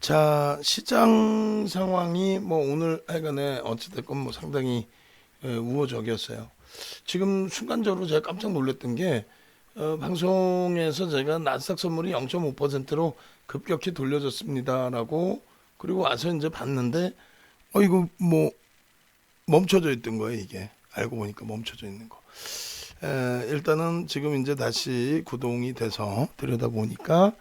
자, 시장 상황이 뭐 오늘 하여간에 어찌됐건 뭐 상당히 우호적이었어요. 지금 순간적으로 제가 깜짝 놀랐던 게 방송에서 제가 나스닥 선물이 0.5%로 급격히 돌려졌습니다라고 그리고 와서 이제 봤는데 이거 뭐 멈춰져 있던 거예요. 이게 알고 보니까 멈춰져 있는 거. 일단은 지금 이제 다시 구동이 돼서 들여다보니까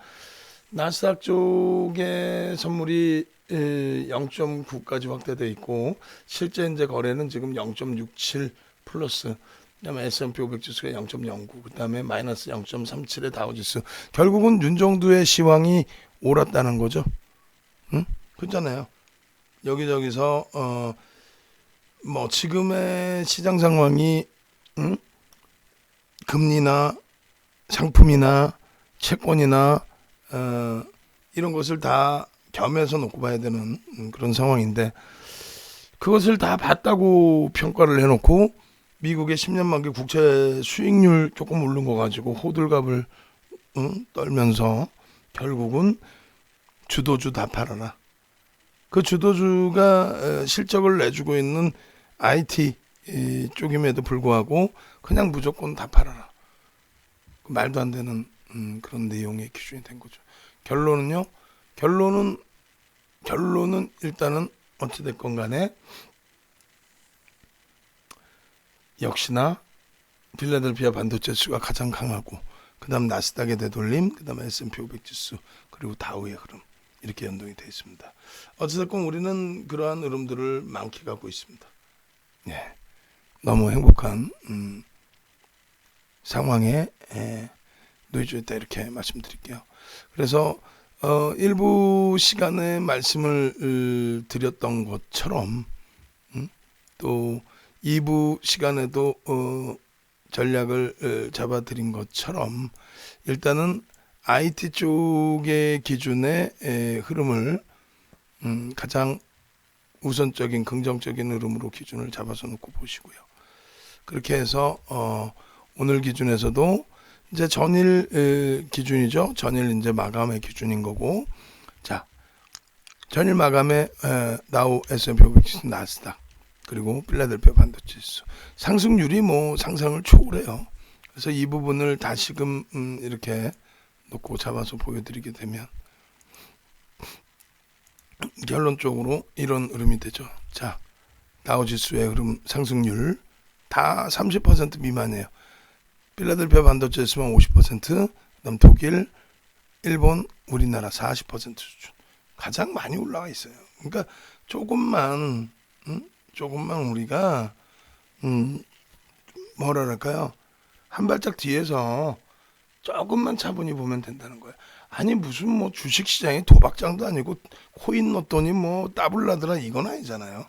나스닥 쪽에 선물이 0.9까지 확대돼 있고 실제 이제 거래는 지금 0.67 플러스, 그다음에 S&P 500 지수가 0.09, 그다음에 마이너스 0.37의 다우지수. 결국은 윤정두의 시황이 옳았다는 거죠. 응? 그렇잖아요. 여기저기서 뭐 지금의 시장 상황이 금리나 상품이나 채권이나 이런 것을 다 겸해서 놓고 봐야 되는 그런 상황인데, 그것을 다 봤다고 평가를 해놓고 미국의 10년 만기 국채 수익률 조금 오른 거 가지고 호들갑을 떨면서 결국은 주도주 다 팔아라. 그 주도주가 실적을 내주고 있는 IT 쪽임에도 불구하고 그냥 무조건 다 팔아라. 말도 안 되는 그런 내용의 기준이 된 거죠. 결론은요. 결론은 일단은 어찌됐건 간에 역시나 필라델피아 반도체 지수가 가장 강하고, 그 다음 나스닥의 되돌림, 그 다음에 S&P 500 지수, 그리고 다우의 흐름, 이렇게 연동이 되어 있습니다. 어찌됐건 우리는 그러한 흐름들을 만끽하고 있습니다. 예, 너무 행복한 상황에 놓여져 있다, 이렇게 말씀드릴게요. 그래서 일부 시간에 말씀을 드렸던 것처럼 또 2부 시간에도 전략을 잡아드린 것처럼 일단은 IT 쪽의 기준의 흐름을 가장 우선적인 긍정적인 흐름으로 기준을 잡아서 놓고 보시고요. 그렇게 해서 오늘 기준에서도 이제 전일 기준이죠. 전일 이제 마감의 기준인 거고, 자, 전일 마감의 다우, S&P 500 지수, 나스닥, 그리고 필라델피아 반도체 지수 상승률이 뭐 상상을 초월해요. 그래서 이 부분을 다시금 이렇게 놓고 잡아서 보여드리게 되면 결론적으로 이런 흐름이 되죠. 자, 다우 지수의 흐름 상승률 다 30% 미만이에요. 필라델피아 반도체 지수만 50%, 그다음 독일, 일본, 우리나라 40% 수준. 가장 많이 올라가 있어요. 그러니까 조금만 우리가 뭐랄까요, 한 발짝 뒤에서 조금만 차분히 보면 된다는 거예요. 아니 무슨 뭐 주식시장이 도박장도 아니고 코인 넣었더니 뭐 따블라더라, 이건 아니잖아요.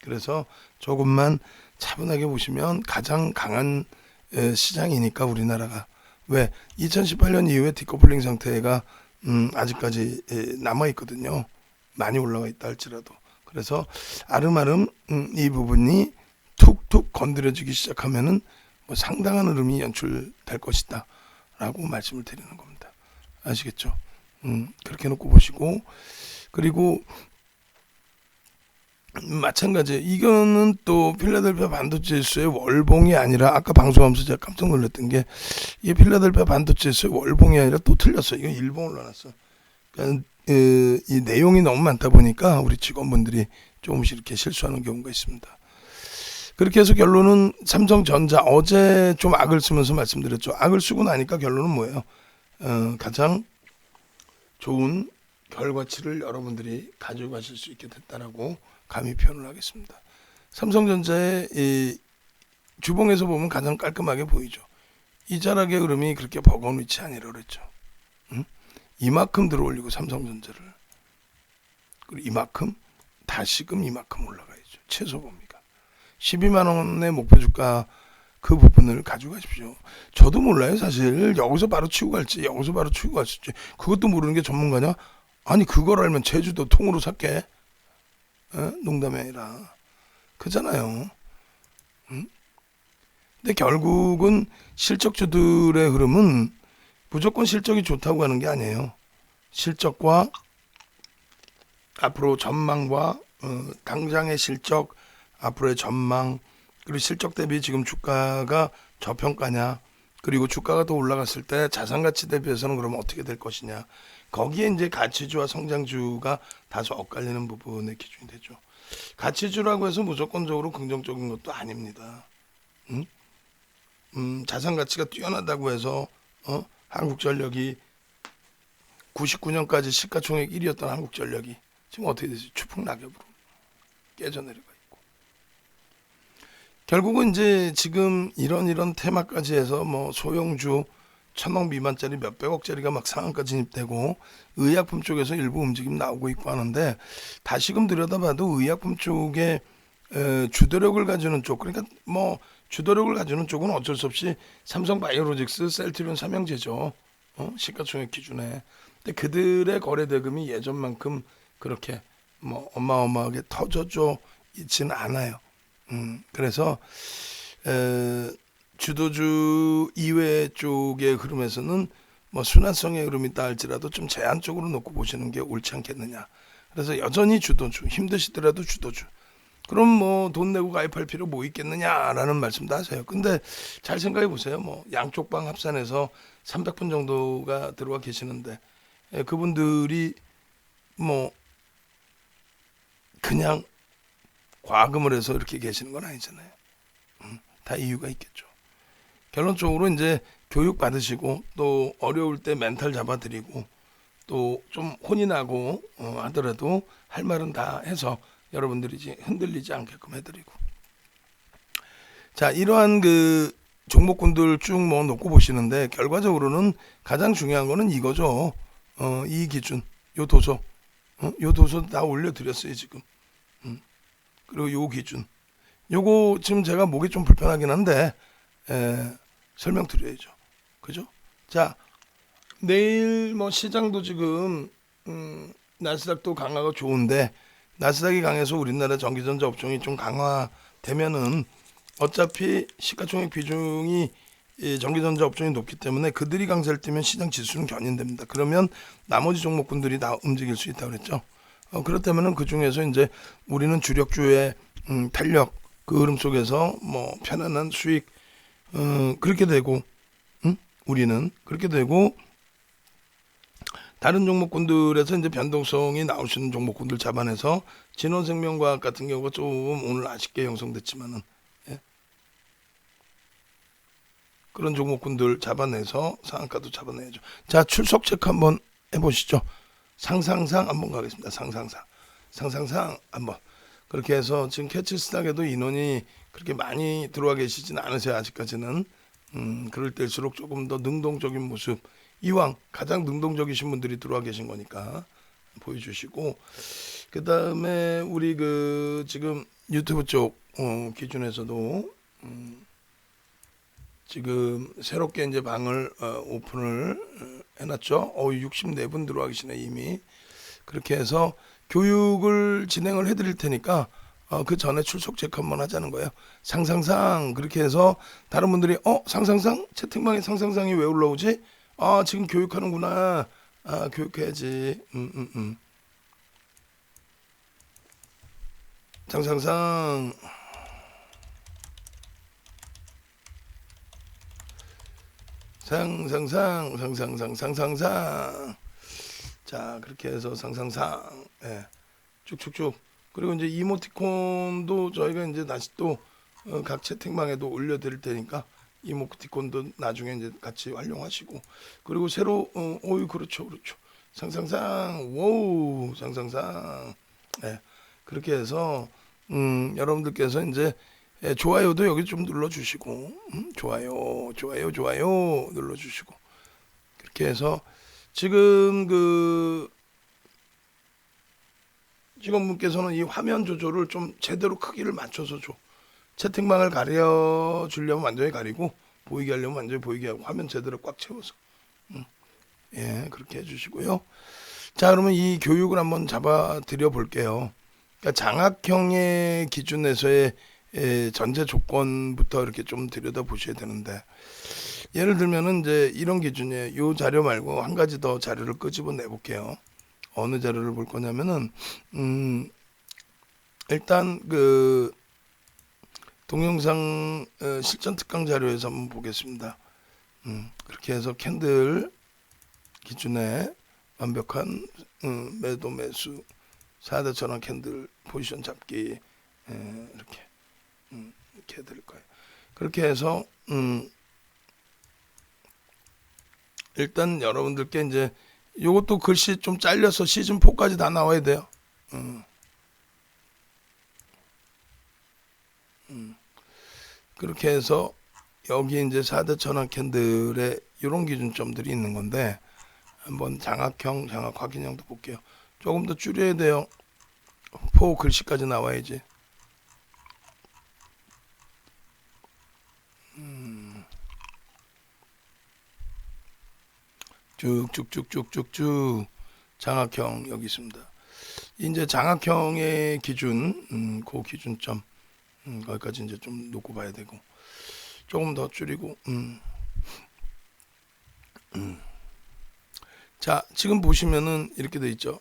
그래서 조금만 차분하게 보시면 가장 강한 시장이니까 우리나라가. 왜 2018년 이후에 디커플링 상태가 아직까지 남아 있거든요. 많이 올라가 있다 할지라도. 그래서 아름아름 이 부분이 툭툭 건드려지기 시작하면은 뭐 상당한 흐름이 연출될 것이다 라고 말씀을 드리는 겁니다. 아시겠죠? 그렇게 놓고 보시고, 그리고 마찬가지, 이거는 또 필라델피아 반도체 지수의 월봉이 아니라, 아까 방송하면서 제가 깜짝 놀랐던 게 이 필라델피아 반도체 지수의 월봉이 아니라 또 틀렸어요. 이거 일봉 올라놨어. 그러니까 이 내용이 너무 많다 보니까 우리 직원분들이 조금씩 이렇게 실수하는 경우가 있습니다. 그렇게 해서 결론은 삼성전자, 어제 좀 악을 쓰면서 말씀드렸죠. 악을 쓰고 나니까 결론은 뭐예요? 가장 좋은 결과치를 여러분들이 가지고 가실 수 있게 됐다라고 감히 표현을 하겠습니다. 삼성전자의 이 주봉에서 보면 가장 깔끔하게 보이죠. 이자락의 흐름이 그렇게 버거운 위치 아니라 그랬죠. 이만큼 들어올리고 삼성전자를, 그리고 이만큼 다시금 이만큼 올라가야죠. 최소 봅니까? 12만 원의 목표 주가, 그 부분을 가지고 가십시오. 저도 몰라요, 사실. 여기서 바로 치고 갈지, 여기서 바로 치고 갈지, 그것도 모르는 게 전문가냐? 아니, 그걸 알면 제주도 통으로 살게. 농담이 아니라. 그잖아요. 근데 결국은 실적주들의 흐름은 무조건 실적이 좋다고 하는 게 아니에요. 실적과 앞으로 전망과 당장의 실적, 앞으로의 전망, 그리고 실적 대비 지금 주가가 저평가냐, 그리고 주가가 더 올라갔을 때 자산 가치 대비해서는 그러면 어떻게 될 것이냐. 거기에 이제 가치주와 성장주가 다소 엇갈리는 부분의 기준이 되죠. 가치주라고 해서 무조건적으로 긍정적인 것도 아닙니다. 자산 가치가 뛰어나다고 해서 한국전력이 99년까지 시가총액 1위였던 한국전력이 지금 어떻게 되지? 추풍낙엽으로 깨져내려가 있고, 결국은 이제 지금 이런 테마까지 해서 뭐 소형주 1,000억 미만짜리 몇백억짜리가 막 상한가 진입되고, 의약품 쪽에서 일부 움직임 나오고 있고 하는데, 다시금 들여다봐도 의약품 쪽에 주도력을 가지는 쪽, 그러니까 뭐 주도력을 가지는 쪽은 어쩔 수 없이 삼성바이오로직스, 셀트리온, 삼형제죠. 시가총액 기준에. 근데 그들의 거래 대금이 예전만큼 그렇게 뭐 어마어마하게 터져져 있지는 않아요. 그래서 주도주 이외 쪽의 흐름에서는 뭐 순환성의 흐름이 있다 할지라도 좀 제한적으로 놓고 보시는 게 옳지 않겠느냐. 그래서 여전히 주도주, 힘드시더라도 주도주. 그럼 뭐 돈 내고 가입할 필요 뭐 있겠느냐라는 말씀도 하세요. 근데 잘 생각해 보세요. 뭐 양쪽 방 합산해서 300분 정도가 들어와 계시는데, 그분들이 뭐 그냥 과금을 해서 이렇게 계시는 건 아니잖아요. 다 이유가 있겠죠. 결론적으로 이제 교육 받으시고, 또 어려울 때 멘탈 잡아드리고, 또 좀 혼이 나고 하더라도 할 말은 다 해서 여러분들이 이제 흔들리지 않게끔 해드리고. 자, 이러한 그 종목군들 쭉 뭐 놓고 보시는데, 결과적으로는 가장 중요한 거는 이거죠. 이 기준, 요 도서, 요 도서 다 올려드렸어요 지금. 그리고 요 기준, 요거 지금 제가 목이 좀 불편하긴 한데 설명드려야죠. 그죠? 자, 내일 뭐 시장도 지금 나스닥도 강화가 좋은데, 나스닥이 강해서 우리나라 전기전자 업종이 좀 강화되면은 어차피 시가총액 비중이 전기전자 업종이 높기 때문에 그들이 강세를 띠면 시장 지수는 견인됩니다. 그러면 나머지 종목군들이 다 움직일 수 있다고 그랬죠. 그렇다면은 그 중에서 이제 우리는 주력주의 탄력, 그 흐름 속에서 뭐 편안한 수익 그렇게 되고, 우리는 그렇게 되고, 다른 종목군들에서 이제 변동성이 나올 수 있는 종목군들 잡아내서, 진원생명과학 같은 경우가 좀 오늘 아쉽게 형성됐지만은, 그런 종목군들 잡아내서 상한가도 잡아내야죠. 자, 출석 체크 한번 해보시죠. 상상상 한번 가겠습니다. 상상상 한번. 그렇게 해서 지금 캐치스탁에도 인원이 그렇게 많이 들어와 계시지는 않으세요 아직까지는. 그럴 때일수록 조금 더 능동적인 모습, 이왕 가장 능동적이신 분들이 들어와 계신 거니까 보여주시고, 그 다음에 우리 그 지금 유튜브 쪽 기준에서도 지금 새롭게 이제 방을 오픈을 해놨죠. 64분 들어와 계시네 이미. 그렇게 해서 교육을 진행을 해드릴 테니까 그 전에 출석 체크 한번 하자는 거예요. 상상상. 그렇게 해서 다른 분들이 상상상? 채팅방에 상상상이 왜 올라오지? 지금 교육하는구나. 교육해야지. 상상상. 상상상. 자, 그렇게 해서 상상상. 쭉쭉쭉. 그리고 이제 이모티콘도 저희가 이제 다시 또 각 채팅방에도 올려드릴 테니까 이모티콘도 나중에 이제 같이 활용하시고, 그리고 새로 그렇죠. 상상상. 워우, 상상상. 그렇게 해서 여러분들께서 이제 좋아요도 여기 좀 눌러주시고, 좋아요 눌러주시고, 그렇게 해서 지금 그 직원분께서는 이 화면 조절을 좀 제대로 크기를 맞춰서 줘. 채팅방을 가려주려면 완전히 가리고, 보이게 하려면 완전히 보이게 하고, 화면 제대로 꽉 채워서 그렇게 해주시고요. 자, 그러면 이 교육을 한번 잡아 드려 볼게요. 그러니까 장학형의 기준에서의 전제 조건부터 이렇게 좀 들여다 보셔야 되는데, 예를 들면은 이제 이런 기준이에요. 이 자료 말고 한 가지 더 자료를 끄집어 내 볼게요. 어느 자료를 볼 거냐면은 일단 그 동영상 실전 특강 자료에서 한번 보겠습니다. 그렇게 해서 캔들 기준에 완벽한 매도 매수 4대 전환 캔들 포지션 잡기 이렇게 해드릴 거예요. 그렇게 해서 일단 여러분들께 이제 요것도 글씨 좀 잘려서 시즌 4까지 다 나와야 돼요. 그렇게 해서 여기 이제 4대 전환 캔들에 이런 기준점들이 있는 건데 한번 장악형, 장악 확인형도 볼게요. 조금 더 줄여야 돼요. 4 글씨까지 나와야지. 쭉쭉쭉쭉쭉쭉 장악형 여기 있습니다. 이제 장악형의 기준, 그 기준점 거기까지 이제 좀 놓고 봐야 되고 조금 더 줄이고 자 지금 보시면은 이렇게 돼 있죠.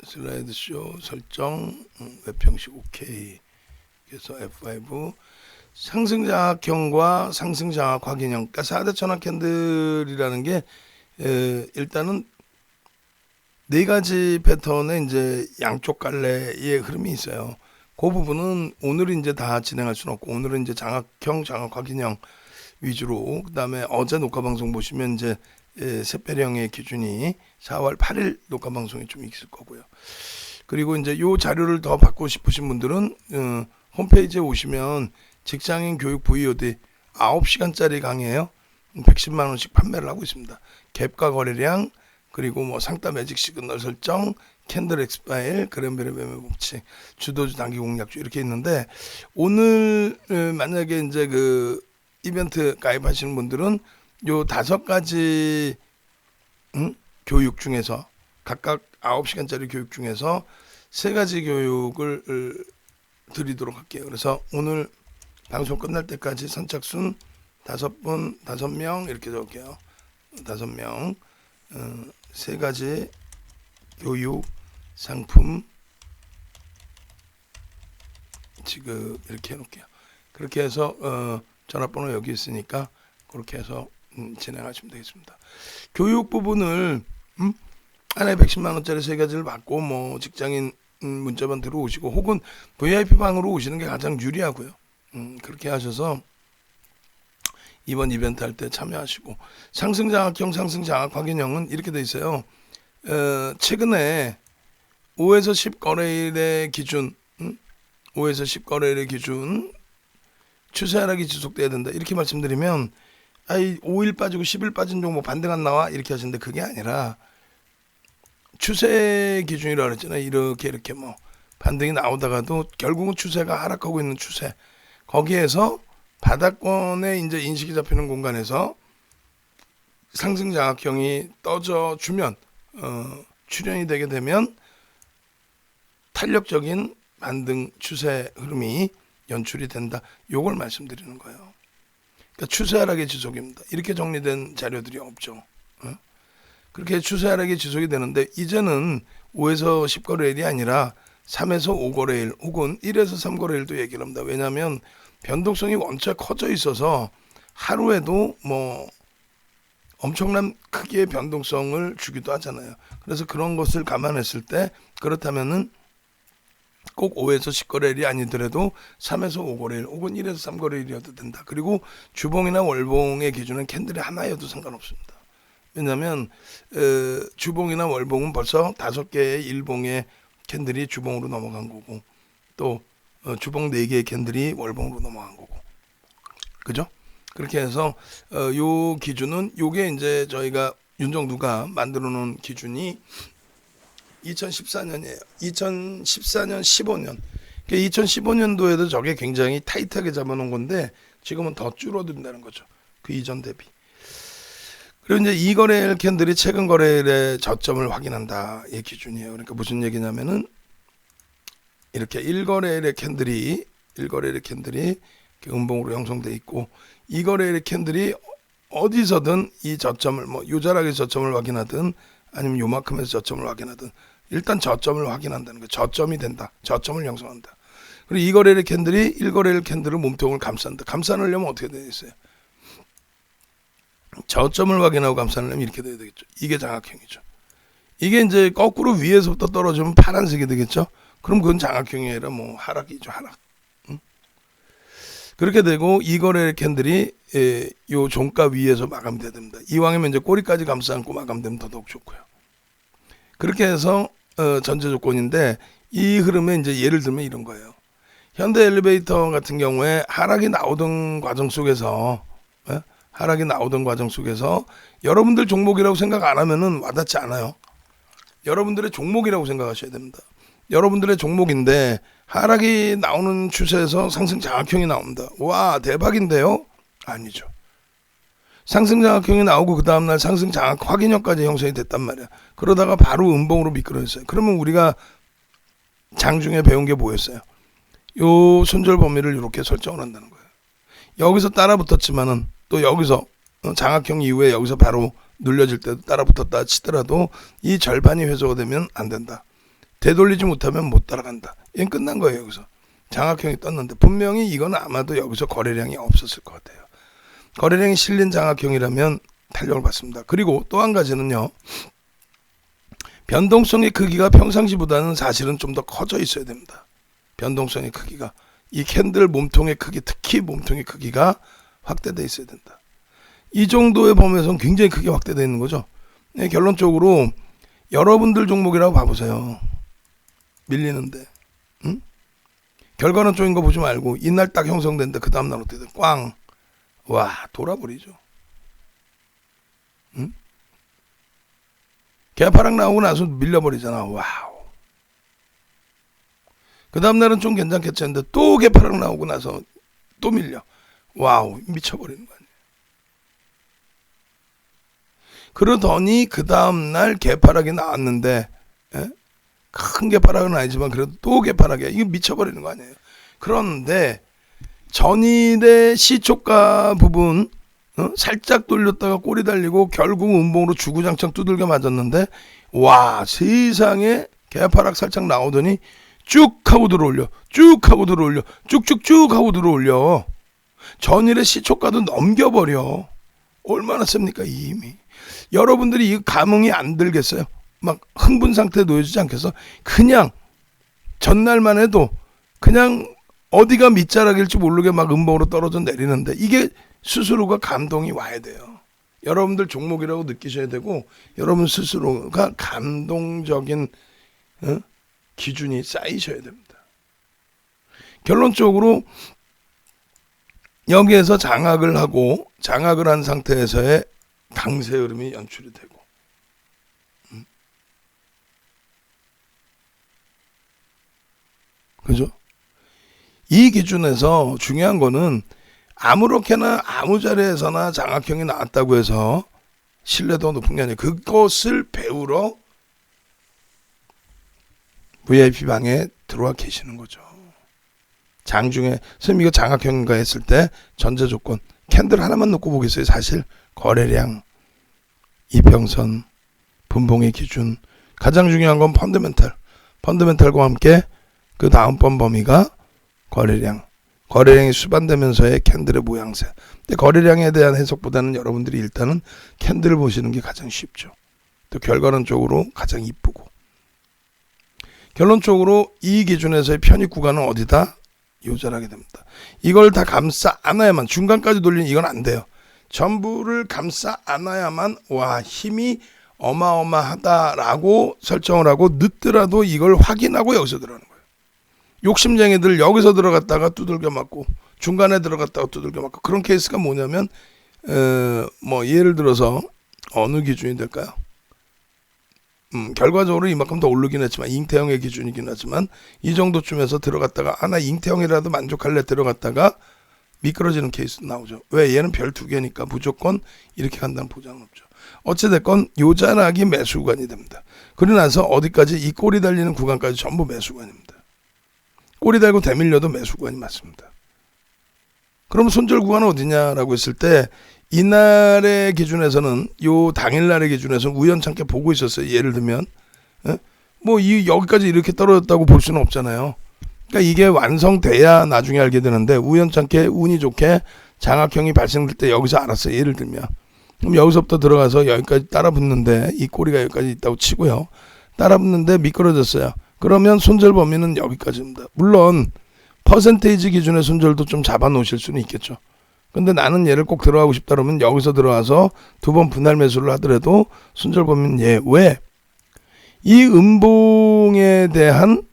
슬라이드 쇼 설정 웹형식 OK. 그래서 F5 상승 장악형과 상승 장악 확인형. 그러니까 4대 전환 캔들이라는 게 일단은 네 가지 패턴의 이제 양쪽 갈래의 흐름이 있어요. 그 부분은 오늘 이제 다 진행할 수는 없고 오늘은 이제 장악형, 장악 확인형 위주로 그다음에 어제 녹화 방송 보시면 이제 샛별형의 기준이 4월 8일 녹화 방송이 좀 있을 거고요. 그리고 이제 요 자료를 더 받고 싶으신 분들은 홈페이지에 오시면 직장인 교육 VOD 9시간짜리 강의예요. 110만 원씩 판매를 하고 있습니다. 갭과 거래량 그리고 뭐 상따 매직 시그널 설정, 캔들 엑스파일, 그램벨의 매매 법칙, 주도주 단기 공략주 이렇게 있는데 오늘 만약에 이제 그 이벤트 가입하시는 분들은 요 5가지 교육 중에서 각각 9시간짜리 교육 중에서 3가지 교육을 드리도록 할게요. 그래서 오늘 방송 끝날 때까지 선착순 5분, 5명 이렇게 적을게요. 5명 3가지 교육 상품 지금 이렇게 해놓을게요. 그렇게 해서 전화번호 여기 있으니까 그렇게 해서 진행하시면 되겠습니다. 교육 부분을 하나에 110만 원짜리 3가지를 받고 뭐 직장인 문자만 들어오시고 혹은 VIP 방으로 오시는 게 가장 유리하고요. 그렇게 하셔서 이번 이벤트 할 때 참여하시고 상승 장악형, 상승 장악 확인형은 이렇게 돼 있어요. 최근에 5에서 10 거래일의 기준, 5에서 10 거래일의 기준 추세 하락이 지속돼야 된다. 이렇게 말씀드리면 5일 빠지고 10일 빠진 종목 반등 안 나와 이렇게 하시는데 그게 아니라 추세 기준이라고 그랬잖아요. 이렇게 뭐 반등이 나오다가도 결국은 추세가 하락하고 있는 추세. 거기에서 바닥권에 이제 인식이 잡히는 공간에서 상승 장악형이 떠져 주면 출현이 되게 되면 탄력적인 반등 추세 흐름이 연출이 된다. 요걸 말씀드리는 거예요. 그러니까 추세 하락의 지속입니다. 이렇게 정리된 자료들이 없죠. 그렇게 추세 하락이 지속이 되는데 이제는 5에서 10 거래일이 아니라 3에서 5 거래일 혹은 1에서 3 거래일도 얘기를 합니다. 왜냐하면 변동성이 원체 커져 있어서 하루에도 뭐 엄청난 크기의 변동성을 주기도 하잖아요. 그래서 그런 것을 감안했을 때 그렇다면은 꼭 5에서 10 거래일이 아니더라도 3에서 5 거래일 혹은 1에서 3 거래일이어도 된다. 그리고 주봉이나 월봉의 기준은 캔들이 하나여도 상관없습니다. 왜냐하면 주봉이나 월봉은 벌써 5개의 일봉의 캔들이 주봉으로 넘어간 거고 또 주봉 4개의 캔들이 월봉으로 넘어간 거고 그죠? 그렇게 해서 요 기준은 요게 이제 저희가 윤정두가 만들어 놓은 기준이 2014년이에요. 2014년 15년. 그러니까 2015년도에도 저게 굉장히 타이트하게 잡아놓은 건데 지금은 더 줄어든다는 거죠. 그 이전 대비. 그리고 이제 2거래일 캔들이 최근 거래일의 저점을 확인한다. 이 기준이에요. 그러니까 무슨 얘기냐면은 이렇게 1거래일의 캔들이 음봉으로 형성돼 있고, 이 거래일의 캔들이 어디서든 이 저점을 뭐 요자락의 저점을 확인하든 아니면 요만큼에서 저점을 확인하든 일단 저점을 확인한다는 거예요. 저점이 된다. 저점을 형성한다. 그리고 이 거래일 캔들이 1거래일 캔들을 몸통을 감싼다. 감싸려면 어떻게 되어 있어요? 저점을 확인하고 감싸려면 이렇게 돼야 되겠죠. 이게 장악형이죠. 이게 이제 거꾸로 위에서부터 떨어지면 파란색이 되겠죠. 그럼 그건 장악형이 아니라 뭐 하락이죠. 하락. 그렇게 되고 이 거래일 캔들이 요 종가 위에서 마감돼야 됩니다. 이왕이면 이제 꼬리까지 감싸 안고 마감되면 더더욱 좋고요. 그렇게 해서 전제 조건인데, 이 흐름에 이제 예를 들면 이런 거예요. 현대 엘리베이터 같은 경우에 하락이 나오던 과정 속에서 여러분들 종목이라고 생각 안 하면은 와닿지 않아요. 여러분들의 종목이라고 생각하셔야 됩니다. 여러분들의 종목인데 하락이 나오는 추세에서 상승 장악형이 나옵니다. 와, 대박인데요? 아니죠. 상승 장악형이 나오고 그 다음날 상승 장악 확인형까지 형성이 됐단 말이야. 그러다가 바로 음봉으로 미끄러졌어요. 그러면 우리가 장중에 배운 게 뭐였어요? 요 손절 범위를 이렇게 설정을 한다는 거예요. 여기서 따라 붙었지만은 또 여기서 장악형 이후에 여기서 바로 눌려질 때도 따라 붙었다 치더라도 이 절반이 회수가 되면 안 된다. 되돌리지 못하면 못 따라간다. 이건 끝난 거예요. 여기서 장악형이 떴는데 분명히 이건 아마도 여기서 거래량이 없었을 것 같아요. 거래량이 실린 장악형이라면 탄력을 받습니다. 그리고 또 한 가지는요, 변동성의 크기가 평상시보다는 사실은 좀 더 커져 있어야 됩니다. 변동성의 크기가, 이 캔들 몸통의 크기, 특히 몸통의 크기가 확대되어 있어야 된다. 이 정도의 범위에서는 굉장히 크게 확대되어 있는 거죠. 네, 결론적으로 여러분들 종목이라고 봐보세요. 밀리는데, 결과는 쪼인 거 보지 말고 이날 딱 형성된다. 그 다음날 어떻게 돼? 꽝. 와, 돌아버리죠. 개파락 나오고 나서 밀려버리잖아. 와우. 그 다음날은 좀 괜찮겠지 했는데 또 개파락 나오고 나서 또 밀려. 와우, 미쳐버리는 거 아니에요. 그러더니 그 다음날 개파락이 나왔는데, 큰 개파락은 아니지만 그래도 또 개파락이야. 이거 미쳐버리는 거 아니에요. 그런데 전일의 시초가 부분 살짝 돌렸다가 꼬리 달리고 결국 음봉으로 주구장창 두들겨 맞았는데, 와, 세상에 개파락 살짝 나오더니 쭉 하고 들어올려, 쭉 하고 들어올려, 쭉쭉쭉 하고 들어올려. 전일의 시초가도 넘겨버려. 얼마나 셉니까, 이 힘이. 여러분들이 이 감흥이 안 들겠어요? 막 흥분 상태에 놓여지지 않겠어? 그냥 전날만 해도 그냥 어디가 밑자락일지 모르게 막 음봉으로 떨어져 내리는데, 이게 스스로가 감동이 와야 돼요. 여러분들 종목이라고 느끼셔야 되고, 여러분 스스로가 감동적인 기준이 쌓이셔야 됩니다. 결론적으로 여기에서 장악을 한 상태에서의 강세 흐름이 연출이 되고, 그죠? 이 기준에서 중요한 거는 아무렇게나 아무 자리에서나 장악형이 나왔다고 해서 신뢰도가 높은 게 아니에요. 그것을 배우러 VIP 방에 들어와 계시는 거죠. 장중에 선생님 이거 장악형인가 했을 때 전제 조건 캔들 하나만 놓고 보겠어요. 사실 거래량, 이평선, 분봉의 기준, 가장 중요한 건 펀더멘탈과 함께 그 다음번 범위가 거래량이 수반되면서의 캔들의 모양새. 근데 거래량에 대한 해석보다는 여러분들이 일단은 캔들을 보시는 게 가장 쉽죠. 또 결과론적으로 가장 이쁘고. 결론적으로 이 기준에서의 편입 구간은 어디다? 요절하게 됩니다. 이걸 다 감싸 안아야만, 중간까지 돌리는 이건 안 돼요. 전부를 감싸 안아야만, 와, 힘이 어마어마하다라고 설정을 하고, 늦더라도 이걸 확인하고 여기서 들어가는 거예요. 욕심쟁이들 여기서 들어갔다가 두들겨 맞고, 중간에 들어갔다가 두들겨 맞고, 그런 케이스가 뭐냐면 뭐 예를 들어서 어느 기준이 될까요? 결과적으로 이만큼 더 오르긴 했지만, 잉태형의 기준이긴 하지만 이 정도쯤에서 들어갔다가 나 잉태형이라도 만족할래 들어갔다가 미끄러지는 케이스 나오죠. 왜? 얘는 별 2개니까 무조건 이렇게 간다는 보장은 없죠. 어찌됐건 요자락이 매수 구간이 됩니다. 그러고 나서 어디까지? 이 꼬리 달리는 구간까지 전부 매수 구간입니다. 꼬리 달고 대밀려도 매수 구간이 맞습니다. 그럼 손절 구간은 어디냐라고 했을 때 이날의 기준에서는 요 당일날의 기준에서는 우연찮게 보고 있었어요. 예를 들면 뭐 여기까지 이렇게 떨어졌다고 볼 수는 없잖아요. 그러니까 이게 완성돼야 나중에 알게 되는데 우연찮게 운이 좋게 장악형이 발생될 때 여기서 알았어요. 예를 들면 그럼 여기서부터 들어가서 여기까지 따라붙는데 이 꼬리가 여기까지 있다고 치고요. 따라붙는데 미끄러졌어요. 그러면 손절 범위는 여기까지입니다. 물론 퍼센테이지 기준의 손절도 좀 잡아 놓으실 수는 있겠죠. 근데 나는 얘를 꼭 들어가고 싶다 그러면 여기서 들어가서 2번 분할 매수를 하더라도 손절 범위는 얘. 왜? 이 음봉에 대한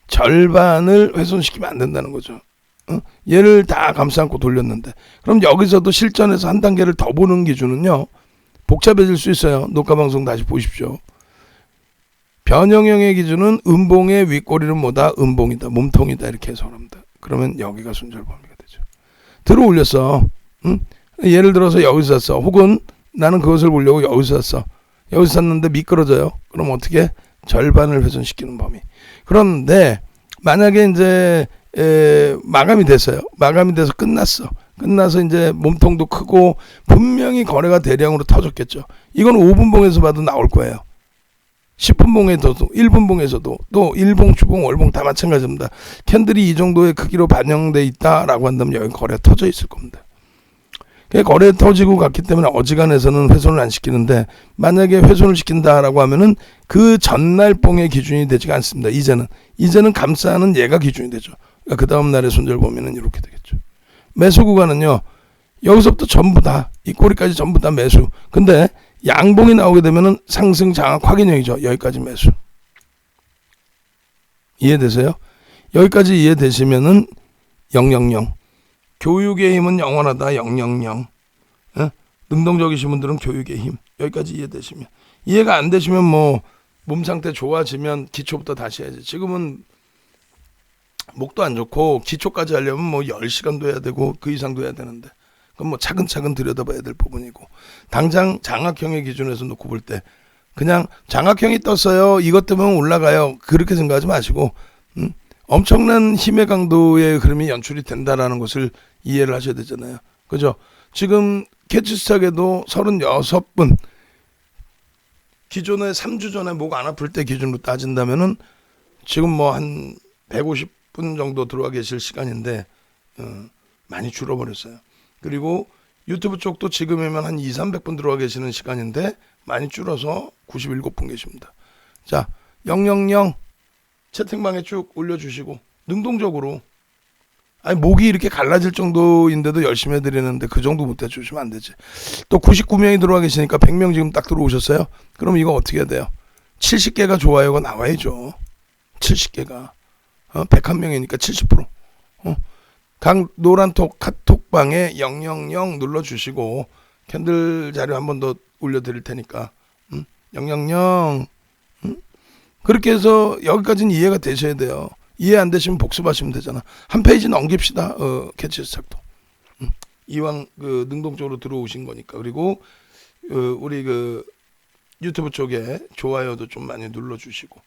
절반을 훼손시키면 안 된다는 거죠. 얘를 다 감싸 안고 돌렸는데 그럼 여기서도 실전에서 한 단계를 더 보는 기준은요. 복잡해질 수 있어요. 녹화방송 다시 보십시오. 변형형의 기준은 음봉의 윗꼬리는 뭐다? 음봉이다. 몸통이다. 이렇게 해석합니다. 그러면 여기가 손절 범위가 되죠. 들어 올렸어. 예를 들어서 여기서 샀어. 혹은 나는 그것을 보려고 여기서 샀어. 여기서 샀는데 미끄러져요. 그럼 어떻게? 절반을 훼손시키는 범위. 그런데 만약에 이제 마감이 됐어요. 마감이 돼서 끝났어. 끝나서 이제 몸통도 크고 분명히 거래가 대량으로 터졌겠죠. 이건 5분봉에서 봐도 나올 거예요. 10분봉에서도 1분봉에서도 또 일봉, 주봉, 월봉 다 마찬가지입니다. 캔들이 이 정도의 크기로 반영돼 있다라고 한다면 여기 거래가 터져 있을 겁니다. 거래 터지고 갔기 때문에 어지간해서는 훼손을 안 시키는데 만약에 훼손을 시킨다라고 하면은 그 전날 봉의 기준이 되지가 않습니다. 이제는 감싸는 얘가 기준이 되죠. 그러니까 그 다음 날의 손절 범위는 이렇게 되겠죠. 매수 구간은요. 여기서부터 전부 다 이 꼬리까지 전부 다 매수. 근데 양봉이 나오게 되면은 상승 장악 확인형이죠. 여기까지 매수. 이해되세요? 여기까지 이해되시면은 000. 교육의 힘은 영원하다. 000. 능동적이신 분들은 교육의 힘. 여기까지 이해되시면. 이해가 안 되시면 뭐 몸 상태 좋아지면 기초부터 다시 해야지. 지금은 목도 안 좋고 기초까지 하려면 뭐 10시간도 해야 되고 그 이상도 해야 되는데 그건 뭐 차근차근 들여다봐야 될 부분이고 당장 장악형의 기준에서 놓고 볼 때 그냥 장악형이 떴어요. 이것 때문에 올라가요. 그렇게 생각하지 마시고 엄청난 힘의 강도의 흐름이 연출이 된다라는 것을 이해를 하셔야 되잖아요. 그죠? 지금 캐치스탁에도 36분 기존에 3주 전에 목 안 아플 때 기준으로 따진다면은 지금 뭐 한 150분 정도 들어와 계실 시간인데 많이 줄어버렸어요. 그리고 유튜브 쪽도 지금이면 한 200-300분 들어와 계시는 시간인데 많이 줄어서 97분 계십니다. 자, 000 채팅방에 쭉 올려주시고 능동적으로 목이 이렇게 갈라질 정도인데도 열심히 해드리는데 그 정도 못 해주시면 안 되지. 또 99명이 들어와 계시니까 100명 지금 딱 들어오셨어요. 그럼 이거 어떻게 해야 돼요? 70개가 좋아요가 나와야죠. 70개가 101명이니까 70%. 각 노란톡 카톡방에 000 눌러주시고 캔들 자료 한 번 더 올려드릴 테니까 000 그렇게 해서 여기까지는 이해가 되셔야 돼요. 이해 안 되시면 복습하시면 되잖아. 한 페이지 넘깁시다. 캐치스탁도 이왕 그 능동적으로 들어오신 거니까. 그리고 우리 그 유튜브 쪽에 좋아요도 좀 많이 눌러주시고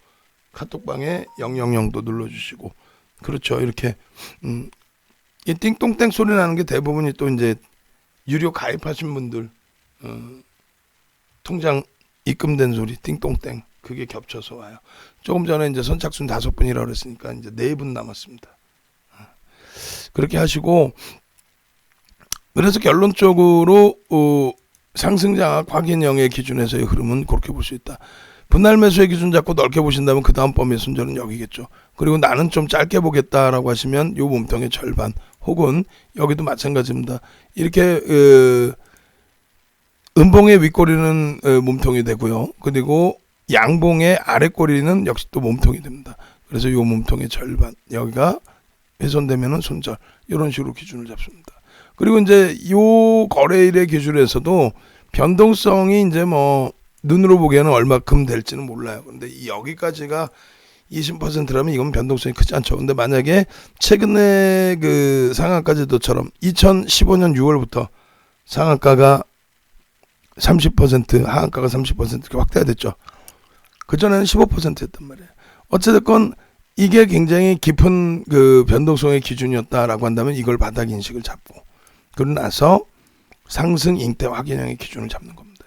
카톡방에 000도 눌러주시고 그렇죠. 이렇게 이 띵똥땡 소리 나는 게 대부분이 또 이제 유료 가입하신 분들 통장 입금된 소리 띵똥땡 그게 겹쳐서 와요. 조금 전에 이제 선착순 5분이라고 그랬으니까 이제 4분 남았습니다. 그렇게 하시고 그래서 결론적으로 상승 장악 확인형의 기준에서의 흐름은 그렇게 볼 수 있다. 분할 매수의 기준 잡고 넓게 보신다면 그 다음 범위의 손절은 여기겠죠. 그리고 나는 좀 짧게 보겠다라고 하시면 요 몸통의 절반 혹은 여기도 마찬가지입니다. 이렇게 음봉의 윗꼬리는 몸통이 되고요. 그리고 양봉의 아랫꼬리는 역시 또 몸통이 됩니다. 그래서 요 몸통의 절반 여기가 훼손되면은 손절 이런 식으로 기준을 잡습니다. 그리고 이제 요 거래일의 기준에서도 변동성이 이제 뭐 눈으로 보기에는 얼마큼 될지는 몰라요. 근데 여기까지가 20%라면 이건 변동성이 크지 않죠. 근데 만약에 최근에 그 상한가제도처럼 2015년 6월부터 상한가가 30% 하한가가 30% 이렇게 확대가 됐죠. 그전에는 15%였단 말이에요. 어쨌든 이게 굉장히 깊은 그 변동성의 기준이었다라고 한다면 이걸 바닥 인식을 잡고 그러고 나서 상승 잉태 확인형의 기준을 잡는 겁니다.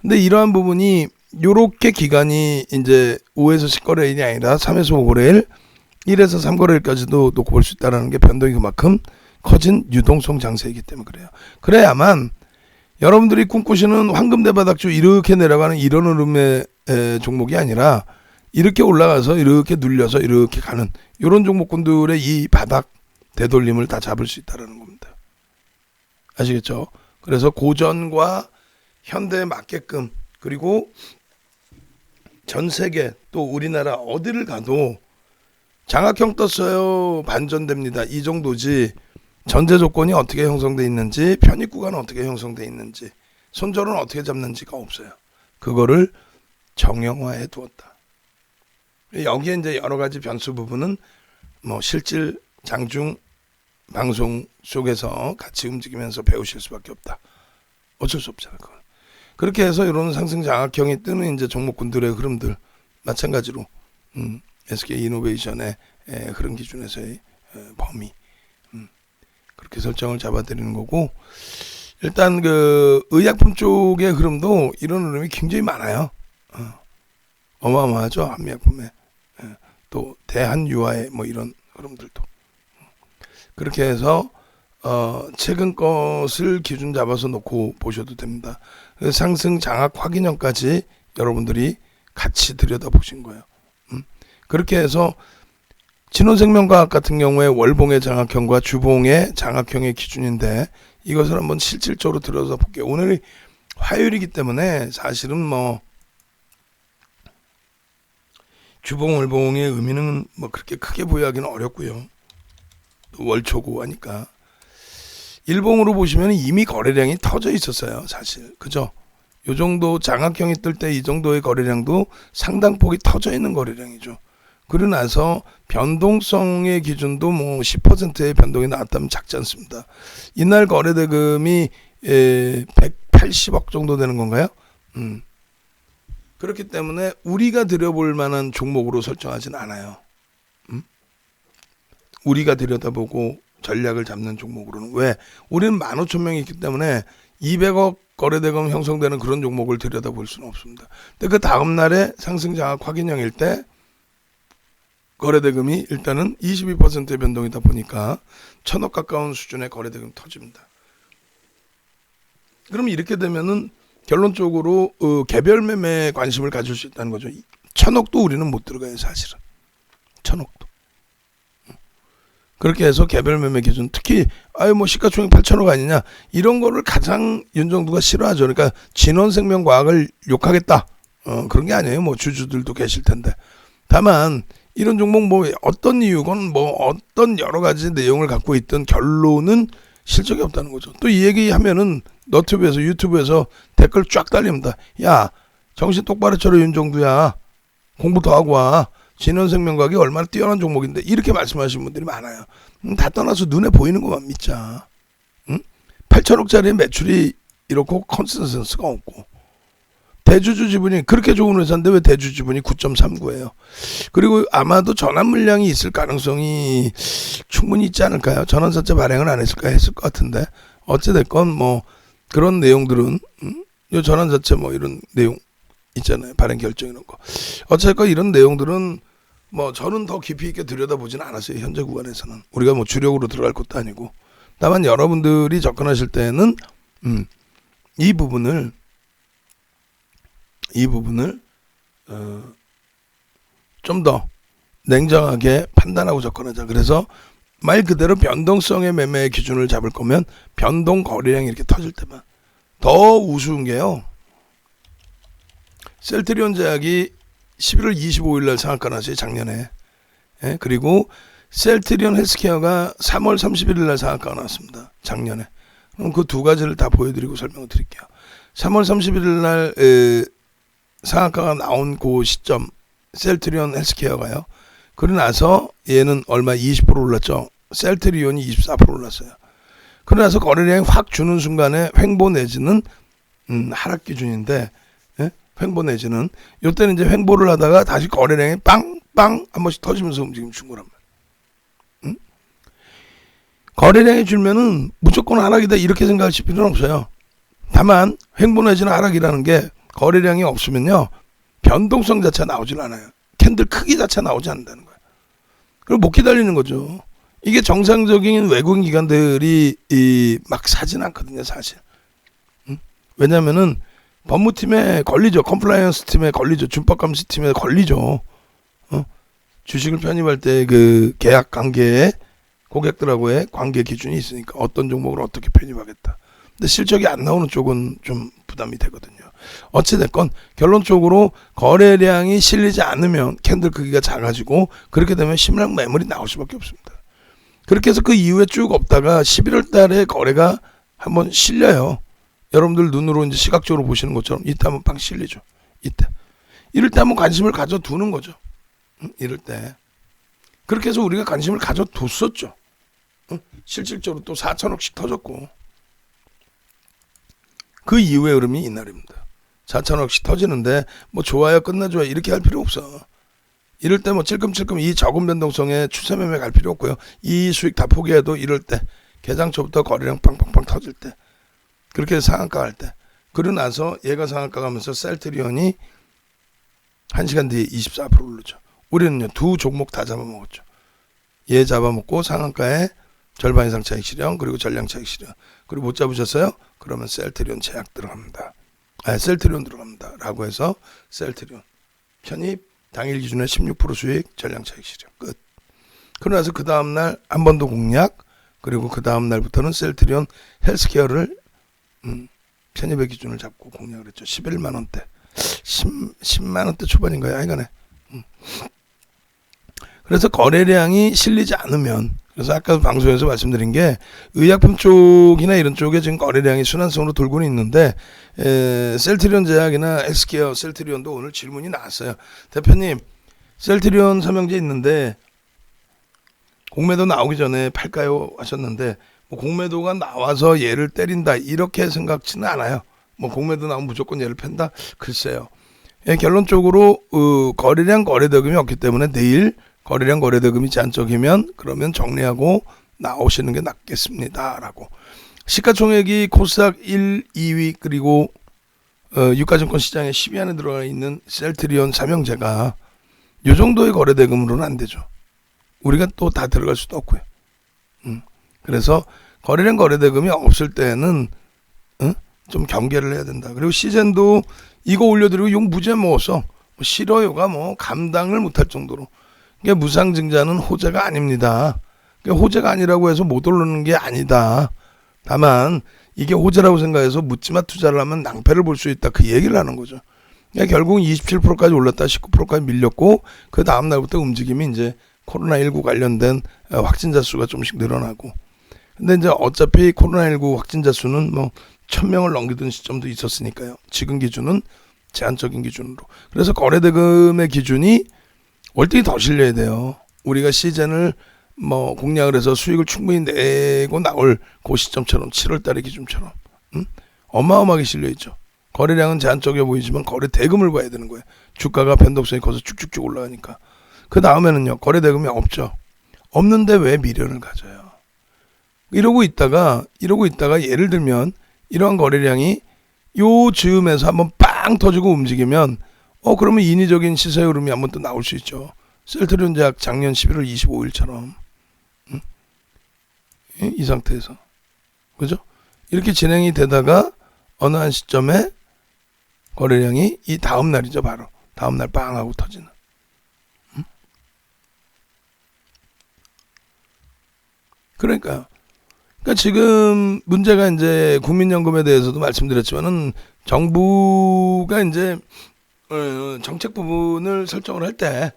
근데 이러한 부분이 요렇게 기간이 이제 5에서 10거래일이 아니라 3에서 5거래일, 1에서 3거래일까지도 놓고 볼 수 있다는 게 변동이 그만큼 커진 유동성 장세이기 때문에 그래요. 그래야만 여러분들이 꿈꾸시는 황금 대바닥주 이렇게 내려가는 이런 흐름의 종목이 아니라 이렇게 올라가서 이렇게 눌려서 이렇게 가는 이런 종목군들의 이 바닥 되돌림을 다 잡을 수 있다는 겁니다. 아시겠죠? 그래서 고전과 현대에 맞게끔 그리고 전 세계 또 우리나라 어디를 가도 장악형 떴어요. 반전됩니다. 이 정도지 전제 조건이 어떻게 형성돼 있는지 편입 구간은 어떻게 형성돼 있는지 손절은 어떻게 잡는지가 없어요. 그거를 정형화해 두었다. 여기에 이제 여러 가지 변수 부분은 뭐 실질 장중 방송 속에서 같이 움직이면서 배우실 수밖에 없다. 어쩔 수 없잖아요. 그건. 그렇게 해서 이런 상승 장악형이 뜨는 이제 종목군들의 흐름들 마찬가지로 SK 이노베이션의 흐름 기준에서의 범위 그렇게 설정을 잡아드리는 거고 일단 그 의약품 쪽의 흐름도 이런 흐름이 굉장히 많아요. 어마어마하죠. 한미약품에 또 대한유화의 뭐 이런 흐름들도 그렇게 해서 최근 것을 기준 잡아서 놓고 보셔도 됩니다. 상승 장악 확인형까지 여러분들이 같이 들여다보신 거예요. 그렇게 해서 진원생명과학 같은 경우에 월봉의 장악형과 주봉의 장악형의 기준인데 이것을 한번 실질적으로 들여다볼게요. 오늘이 화요일이기 때문에 사실은 뭐 주봉 월봉의 의미는 뭐 그렇게 크게 부여하기는 어렵고요. 월초고 하니까 일봉으로 보시면 이미 거래량이 터져 있었어요. 사실 그죠? 요 정도 장악형이 뜰 때 이 정도의 거래량도 상당폭이 터져 있는 거래량이죠. 그러고 나서 변동성의 기준도 뭐 10%의 변동이 나왔다면 작지 않습니다. 이날 거래대금이 180억 정도 되는 건가요? 그렇기 때문에 우리가 들여볼 만한 종목으로 설정하진 않아요. 우리가 들여다보고 전략을 잡는 종목으로는 왜? 우리는 15,000명이 있기 때문에 200억 거래대금 형성되는 그런 종목을 들여다볼 수는 없습니다. 근데 그 다음 날에 상승 장악 확인형일 때 거래대금이 일단은 22%의 변동이다 보니까 1,000억 가까운 수준의 거래대금 터집니다. 그럼 이렇게 되면은 결론적으로 개별 매매에 관심을 가질 수 있다는 거죠. 1,000억도 우리는 못 들어가요, 사실은. 1,000억도. 그렇게 해서 개별 매매 기준 특히 뭐 시가총액 8,000억 아니냐 이런 거를 가장 윤정두가 싫어하죠. 그러니까 진원생명과학을 욕하겠다 그런 게 아니에요. 뭐 주주들도 계실 텐데 다만 이런 종목 뭐 어떤 이유건 뭐 어떤 여러 가지 내용을 갖고 있던 결론은 실적이 없다는 거죠. 또 이 얘기 하면은 너튜브에서 유튜브에서 댓글 쫙 달립니다. 야 정신 똑바로 차려 윤정두야 공부 더 하고 와. 진원생명과학이 얼마나 뛰어난 종목인데 이렇게 말씀하시는 분들이 많아요. 다 떠나서 눈에 보이는 것만 믿자. 8,000억짜리 매출이 이렇고 컨센서스가 없고 대주주 지분이 그렇게 좋은 회사인데 왜 대주주 지분이 9.39예요. 그리고 아마도 전환 물량이 있을 가능성이 충분히 있지 않을까요? 전환사채 발행을 안 했을까 했을 것 같은데 어찌됐건 뭐 그런 내용들은 요 전환사채 뭐 이런 내용 있잖아요. 발행 결정 이런 거. 어쨌건 이런 내용들은 뭐 저는 더 깊이 있게 들여다보지는 않았어요. 현재 구간에서는. 우리가 뭐 주력으로 들어갈 것도 아니고. 다만 여러분들이 접근하실 때는 이 부분을 좀 더 냉정하게 판단하고 접근하자. 그래서 말 그대로 변동성의 매매 기준을 잡을 거면 변동 거래량이 이렇게 터질 때만. 더 우스운 게요. 셀트리온 제약이 11월 25일 날 상한가 났어요. 작년에. 예? 그리고 셀트리온 헬스케어가 3월 31일 날 상한가가 나왔습니다. 작년에. 그럼 그 두 가지를 다 보여드리고 설명을 드릴게요. 3월 31일 날 상한가가 나온 그 시점 셀트리온 헬스케어가요. 그러고 나서 얘는 얼마 20% 올랐죠. 셀트리온이 24% 올랐어요. 그러고 나서 거래량이 확 주는 순간에 횡보 내지는 하락 기준인데 횡보 내지는 이때는 이제 횡보를 하다가 다시 거래량이 빵 빵 한 번씩 터지면서 움직임 준 거란 말이야. 응? 거래량이 줄면은 무조건 하락이다 이렇게 생각하실 필요는 없어요. 다만 횡보 내지는 하락이라는 게 거래량이 없으면요 변동성 자체가 나오질 않아요. 캔들 크기 자체가 나오지 않는다는 거예요. 그리고 못 기다리는 거죠. 이게 정상적인 외국인 기관들이 막 사진 않거든요, 사실. 응? 왜냐면은 법무팀에 걸리죠. 컴플라이언스 팀에 걸리죠. 준법감시 팀에 걸리죠. 주식을 편입할 때 그 계약 관계에 고객들하고의 관계 기준이 있으니까 어떤 종목을 어떻게 편입하겠다. 근데 실적이 안 나오는 쪽은 좀 부담이 되거든요. 어찌됐건 결론적으로 거래량이 실리지 않으면 캔들 크기가 작아지고 그렇게 되면 심량 매물이 나올 수밖에 없습니다. 그렇게 해서 그 이후에 쭉 없다가 11월 달에 거래가 한번 실려요. 여러분들 눈으로 이제 시각적으로 보시는 것처럼 이때 한번 빵 실리죠. 이때. 이럴 때 한번 관심을 가져두는 거죠. 이럴 때. 그렇게 해서 우리가 관심을 가져뒀었죠. 실질적으로 또 4천억씩 터졌고. 그 이후의 흐름이 이날입니다. 4천억씩 터지는데 뭐 좋아요 끝나줘요 이렇게 할 필요 없어. 이럴 때 뭐 찔끔찔끔 이 적은 변동성에 추세 매매 갈 필요 없고요. 이 수익 다 포기해도 이럴 때 개장 초부터 거래량 팡팡팡 터질 때 그렇게 상한가 할 때 그러고 나서 얘가 상한가 가면서 셀트리온이 1시간 뒤에 24% 오르죠. 우리는요 두 종목 다 잡아먹었죠. 얘 잡아먹고 상한가에 절반 이상 차익 실현 그리고 전량 차익 실현 그리고 못 잡으셨어요? 그러면 셀트리온 제약 들어갑니다. 셀트리온 들어갑니다. 라고 해서 셀트리온 편입 당일 기준에 16% 수익 전량 차익 실현 끝. 그러고 나서 그 다음날 한 번 더 공략 그리고 그 다음날부터는 셀트리온 헬스케어를 편입의 기준을 잡고 공략을 했죠. 11만원대 10만원대 초반인가요? 하여간에 그래서 거래량이 실리지 않으면 그래서 아까 방송에서 말씀드린 게 의약품 쪽이나 이런 쪽에 지금 거래량이 순환성으로 돌고는 있는데 셀트리온 제약이나 헬스케어 셀트리온도 오늘 질문이 나왔어요. 대표님 셀트리온 삼형제 있는데 공매도 나오기 전에 팔까요 하셨는데 뭐 공매도가 나와서 얘를 때린다 이렇게 생각지는 않아요. 뭐 공매도 나오면 무조건 얘를 팬다? 글쎄요. 결론적으로 거래량 거래대금이 없기 때문에 내일 거래량 거래대금이 제한적이면 그러면 정리하고 나오시는 게 낫겠습니다. 라고. 시가총액이 코스닥 1, 2위 그리고 유가증권 시장에 10위 안에 들어가 있는 셀트리온 삼형제가 이 정도의 거래대금으로는 안 되죠. 우리가 또 다 들어갈 수도 없고요. 그래서 거래량 거래대금이 없을 때는 좀 경계를 해야 된다. 그리고 시젠도 이거 올려드리고 용 무죄 먹었어. 싫어요가 뭐 감당을 못할 정도로. 그러니까 무상증자는 호재가 아닙니다. 그러니까 호재가 아니라고 해서 못 오르는 게 아니다. 다만 이게 호재라고 생각해서 묻지마 투자를 하면 낭패를 볼 수 있다. 그 얘기를 하는 거죠. 그러니까 결국은 27%까지 올랐다 19%까지 밀렸고 그 다음 날부터 움직임이 이제 코로나19 관련된 확진자 수가 좀씩 늘어나고. 근데 이제 어차피 코로나19 확진자 수는 뭐 1000명을 넘기던 시점도 있었으니까요. 지금 기준은 제한적인 기준으로. 그래서 거래대금의 기준이 월등히 더 실려야 돼요. 우리가 시즌을 뭐 공략을 해서 수익을 충분히 내고 나올 그 시점처럼 7월달의 기준처럼 어마어마하게 실려있죠. 거래량은 제한적이어 보이지만 거래 대금을 봐야 되는 거예요. 주가가 변동성이 커서 쭉쭉쭉 올라가니까. 그 다음에는요. 거래 대금이 없죠. 없는데 왜 미련을 가져요. 이러고 있다가 예를 들면 이러한 거래량이 요 즈음에서 한번 빵 터지고 움직이면 그러면 인위적인 시세 흐름이 한번 또 나올 수 있죠. 셀트리온 제약 작년 11월 25일처럼 이 상태에서 그죠? 이렇게 진행이 되다가 어느 한 시점에 거래량이 이 다음 날이죠. 바로 다음 날 빵 하고 터지는. 그러니까 지금 문제가 이제 국민연금에 대해서도 말씀드렸지만은 정부가 이제 정책 부분을 설정을 할 때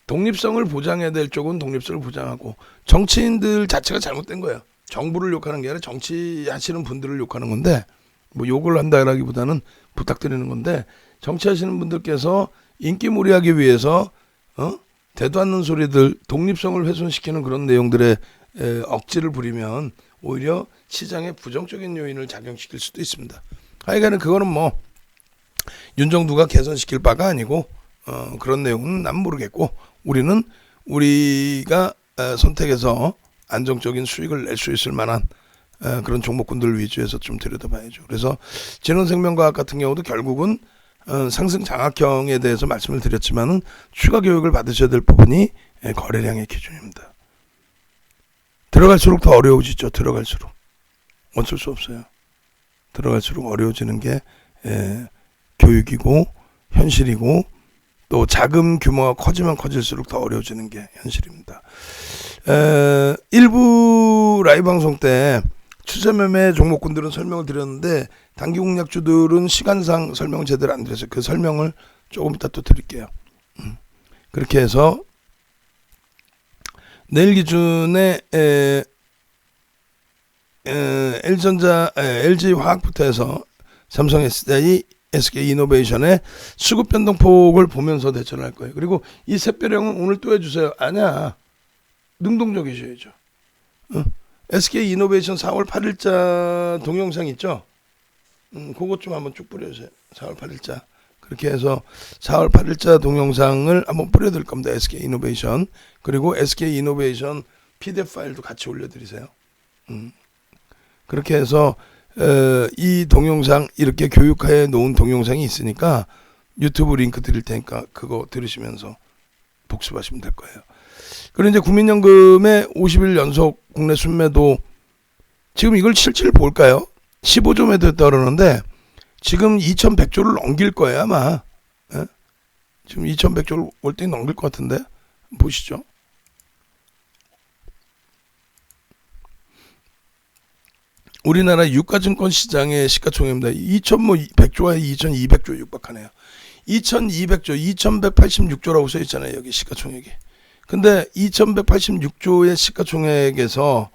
독립성을 보장해야 될 쪽은 독립성을 보장하고 정치인들 자체가 잘못된 거예요. 정부를 욕하는 게 아니라 정치하시는 분들을 욕하는 건데 뭐 욕을 한다라기보다는 부탁드리는 건데 정치하시는 분들께서 인기몰이하기 위해서 대도 않는 소리들 독립성을 훼손시키는 그런 내용들에 억지를 부리면 오히려 시장에 부정적인 요인을 작용시킬 수도 있습니다. 하여간에 그거는 뭐 윤정두가 개선시킬 바가 아니고 그런 내용은 난 모르겠고, 우리는 우리가 선택해서 안정적인 수익을 낼 수 있을 만한 그런 종목군들 위주에서 좀 들여다봐야죠. 그래서 진원생명과학 같은 경우도 결국은 상승 장악형에 대해서 말씀을 드렸지만은 추가 교육을 받으셔야 될 부분이 거래량의 기준입니다. 들어갈수록 더 어려워지죠. 들어갈수록 어쩔 수 없어요. 들어갈수록 어려워지는 게 교육이고 현실이고, 또 자금 규모가 커지면 커질수록 더 어려워지는 게 현실입니다. 일부 라이브 방송 때 추세 매매 종목군들은 설명을 드렸는데 단기 공략주들은 시간상 설명을 제대로 안 드려서 그 설명을 조금 이따 또 드릴게요. 그렇게 해서 내일 기준에 LG화학부터 해서 삼성 SDI, SK이노베이션의 수급 변동폭을 보면서 대처를 할 거예요. 그리고 이 샛별형은 오늘 또 해주세요. 아니야. 능동적이셔야죠. SK이노베이션 4월 8일자 동영상 있죠? 그것 좀 한번 쭉 뿌려주세요. 4월 8일자. 그렇게 해서 4월 8일자 동영상을 한번 뿌려드릴 겁니다. SK이노베이션. 그리고 SK이노베이션 PDF 파일도 같이 올려드리세요. 그렇게 해서 이 동영상, 이렇게 교육하에 놓은 동영상이 있으니까 유튜브 링크 드릴 테니까 그거 들으시면서 복습하시면 될 거예요. 그리고 이제 국민연금의 50일 연속 국내 순매도, 지금 이걸 실질 볼까요? 15조 매도했다 그러는데 지금 2100조를 넘길 거예요 아마. 지금 2100조를 월등히 넘길 것 같은데 보시죠. 우리나라 유가증권 시장의 시가총액입니다. 2100조와 2200조 육박하네요. 2200조, 2186조라고 써 있잖아요. 여기 시가총액이. 근데 2186조의 시가총액에서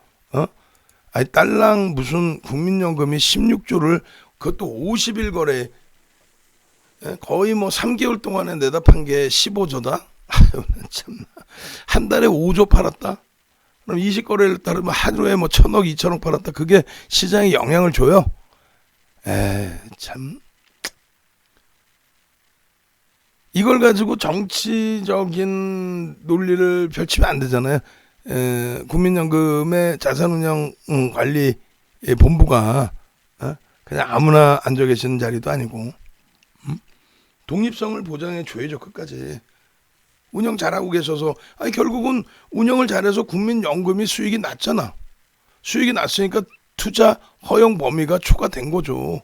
아니 딸랑 무슨 국민연금이 16조를, 그것도 50일 거래, 거의 뭐 3개월 동안에 내다 판 게 15조다. 아유 참, 한 달에 5조 팔았다. 그럼 20거래를 따르면 하루에 뭐 1000억, 2000억 팔았다. 그게 시장에 영향을 줘요. 참. 이걸 가지고 정치적인 논리를 펼치면 안 되잖아요. 국민연금의 자산운용 관리 본부가 그냥 아무나 앉아 계시는 자리도 아니고, 독립성을 보장해 줘야죠. 끝까지. 운영 잘하고 계셔서, 아니 결국은 운영을 잘해서 국민연금이 수익이 났잖아. 수익이 났으니까 투자 허용 범위가 초과된 거죠.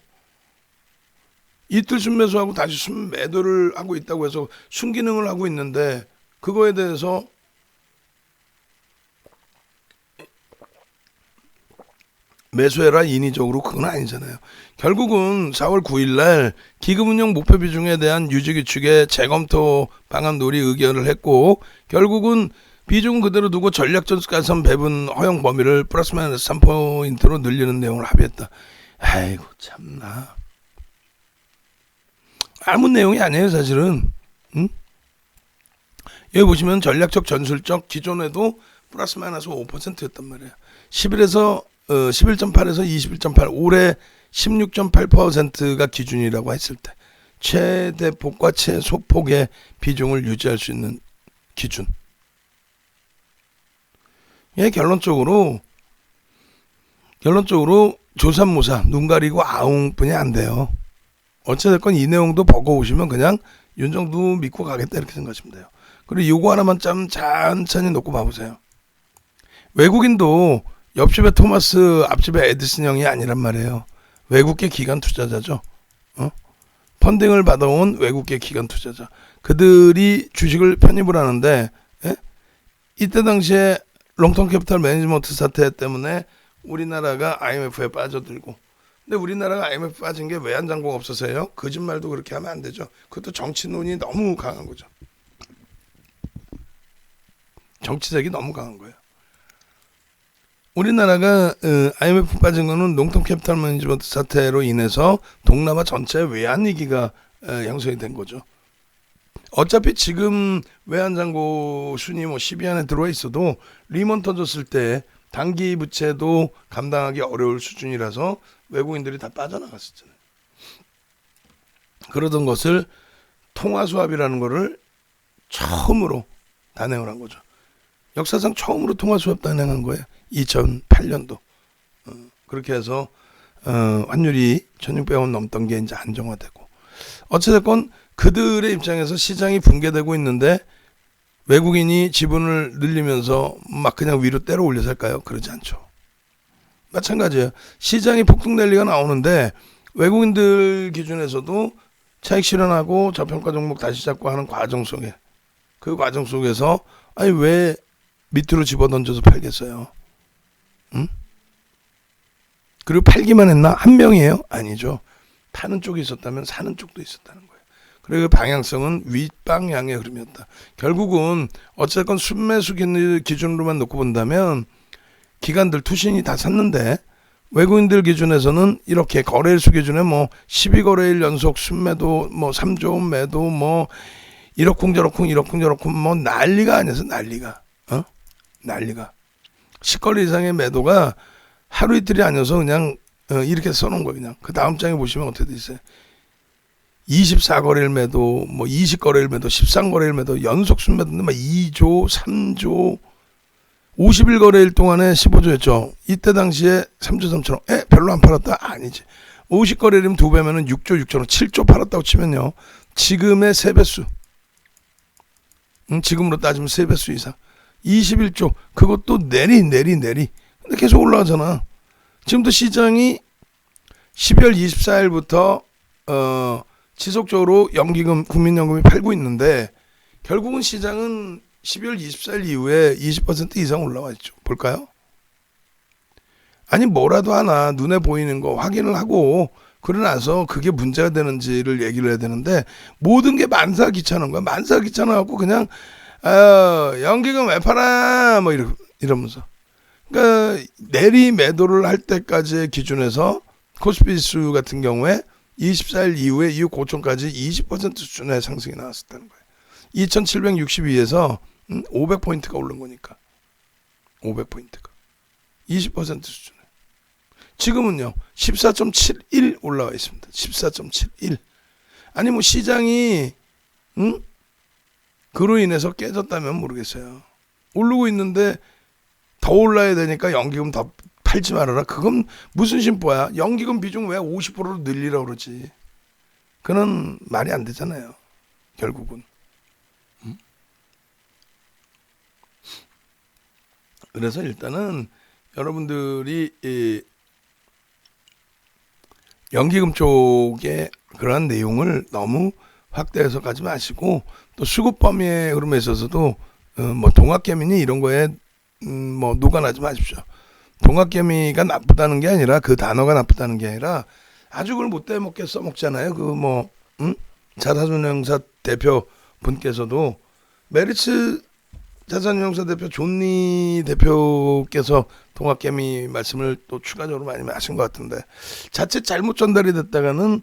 이틀 순매수하고 다시 순매도를 하고 있다고 해서 순기능을 하고 있는데, 그거에 대해서 매수해라 인위적으로, 그건 아니잖아요. 결국은 4월 9일날 기금운용 목표 비중에 대한 유지규칙의 재검토 방안 논의 의견을 했고, 결국은 비중 그대로 두고 전략적 가산 배분 허용 범위를 플러스 마이너스 3포인트로 늘리는 내용을 합의했다. 아이고 참나, 아무 내용이 아니에요 사실은. 여기 보시면 전략적 전술적 기존에도 플러스 마이너스 5%였단 말이에요. 11에서 11.8에서 21.8, 올해 16.8%가 기준이라고 했을 때 최대폭과 최소폭의 비중을 유지할 수 있는 기준. 예, 결론적으로 조삼모사 눈 가리고 아웅뿐이 안 돼요. 어찌됐건 이 내용도 버거우시면 그냥 윤정도 믿고 가겠다 이렇게 생각하시면 돼요. 그리고 요거 하나만 좀 천천히 놓고 봐보세요. 외국인도 옆집의 토마스, 앞집의 에디슨 형이 아니란 말이에요. 외국계 기관 투자자죠. 펀딩을 받아온 외국계 기관 투자자. 그들이 주식을 편입을 하는데, 이때 당시에 롱텀 캐피탈 매니지먼트 사태 때문에 우리나라가 IMF에 빠져들고, 근데 우리나라가 IMF 빠진 게 외환장고가 없어서요. 거짓말도 그렇게 하면 안 되죠. 그것도 정치론이 너무 강한 거죠. 정치색이 너무 강한 거예요. 우리나라가 IMF 빠진 거는 롱텀 캐피탈 매니지먼트 사태로 인해서 동남아 전체 외환위기가 형성이 된 거죠. 어차피 지금 외환장고 순위 뭐 10위 안에 들어와 있어도 리먼 터졌을 때 단기 부채도 감당하기 어려울 수준이라서 외국인들이 다 빠져나갔었잖아요. 그러던 것을 통화수합이라는 거를 처음으로 단행을 한 거죠. 역사상 처음으로 통화수합 단행한 거예요. 2008년도. 그렇게 해서 환율이 1600원 넘던 게 이제 안정화되고, 어찌됐건 그들의 입장에서 시장이 붕괴되고 있는데 외국인이 지분을 늘리면서 막 그냥 위로 때려 올려서 할까요? 그러지 않죠. 마찬가지예요. 시장이 폭등 랠리가 나오는데 외국인들 기준에서도 차익 실현하고 저평가 종목 다시 잡고 하는 과정 속에, 그 과정 속에서 아니 왜 밑으로 집어던져서 팔겠어요? 응? 그리고 팔기만 했나? 한 명이에요? 아니죠. 파는 쪽이 있었다면 사는 쪽도 있었다는 거예요. 그리고 그 방향성은 윗방향의 흐름이었다. 결국은 어쨌건 순매수 기준으로만 놓고 본다면 기관들 투신이 다 샀는데 외국인들 기준에서는 이렇게 거래일수 기준에 뭐 12거래일 연속 순매도 뭐 3조 매도 뭐 이러쿵저러쿵 뭐 난리가 아니었어. 난리가. 난리가. 10거래 이상의 매도가 하루 이틀이 아니어서 그냥 이렇게 써놓은 거예요. 그냥 그 다음 장에 보시면 어떻게 돼 있어요. 24거래일 매도, 뭐 20거래일 매도, 13거래일 매도, 연속 순매도인데 막 2조, 3조, 51거래일 동안에 15조였죠. 이때 당시에 3조 3천원. 별로 안 팔았다? 아니지. 50거래일이면 2배면은 6조 6천원, 7조 팔았다고 치면요. 지금의 3배수. 지금으로 따지면 3배수 이상. 21조. 그것도 내리. 근데 계속 올라가잖아. 지금도 시장이 12월 24일부터 지속적으로 연기금, 국민연금이 팔고 있는데 결국은 시장은 12월 24일 이후에 20% 이상 올라와 있죠. 볼까요? 아니 뭐라도 하나 눈에 보이는 거 확인을 하고 그러고 나서 그게 문제가 되는지를 얘기를 해야 되는데 모든 게 만사 귀찮은 거야. 만사 귀찮아갖고 그냥 연기금 왜 팔아? 뭐 이러면서. 그러니까 내리 매도를 할 때까지의 기준에서 코스피 지수 같은 경우에 24일 이후에 이후 고점까지 20% 수준의 상승이 나왔었다는 거예요. 2762에서 500포인트가 오른 거니까. 500포인트가. 20% 수준에. 지금은요. 14.71 올라와 있습니다. 14.71. 아니 뭐 시장이 그로 인해서 깨졌다면 모르겠어요. 오르고 있는데 더 올라야 되니까 연기금 더 팔지 말아라. 그건 무슨 심보야. 연기금 비중 왜 50%로 늘리라고 그러지. 그건 말이 안 되잖아요. 결국은. 그래서 일단은 여러분들이 이 연기금 쪽에 그러한 내용을 너무 확대해서 가지 마시고 또 수급 범위의 흐름에 있어서도 뭐 동학개미니 이런 거에 뭐 녹아나지 마십시오. 동학개미가 나쁘다는 게 아니라 그 단어가 나쁘다는 게 아니라 아주 그걸 못돼 먹게 써먹잖아요. 그 뭐 자산운용사 대표 분께서도 메리츠 자산운용사 대표 존니 대표께서 동학개미 말씀을 또 추가적으로 많이 하신 것 같은데 자칫 잘못 전달이 됐다가는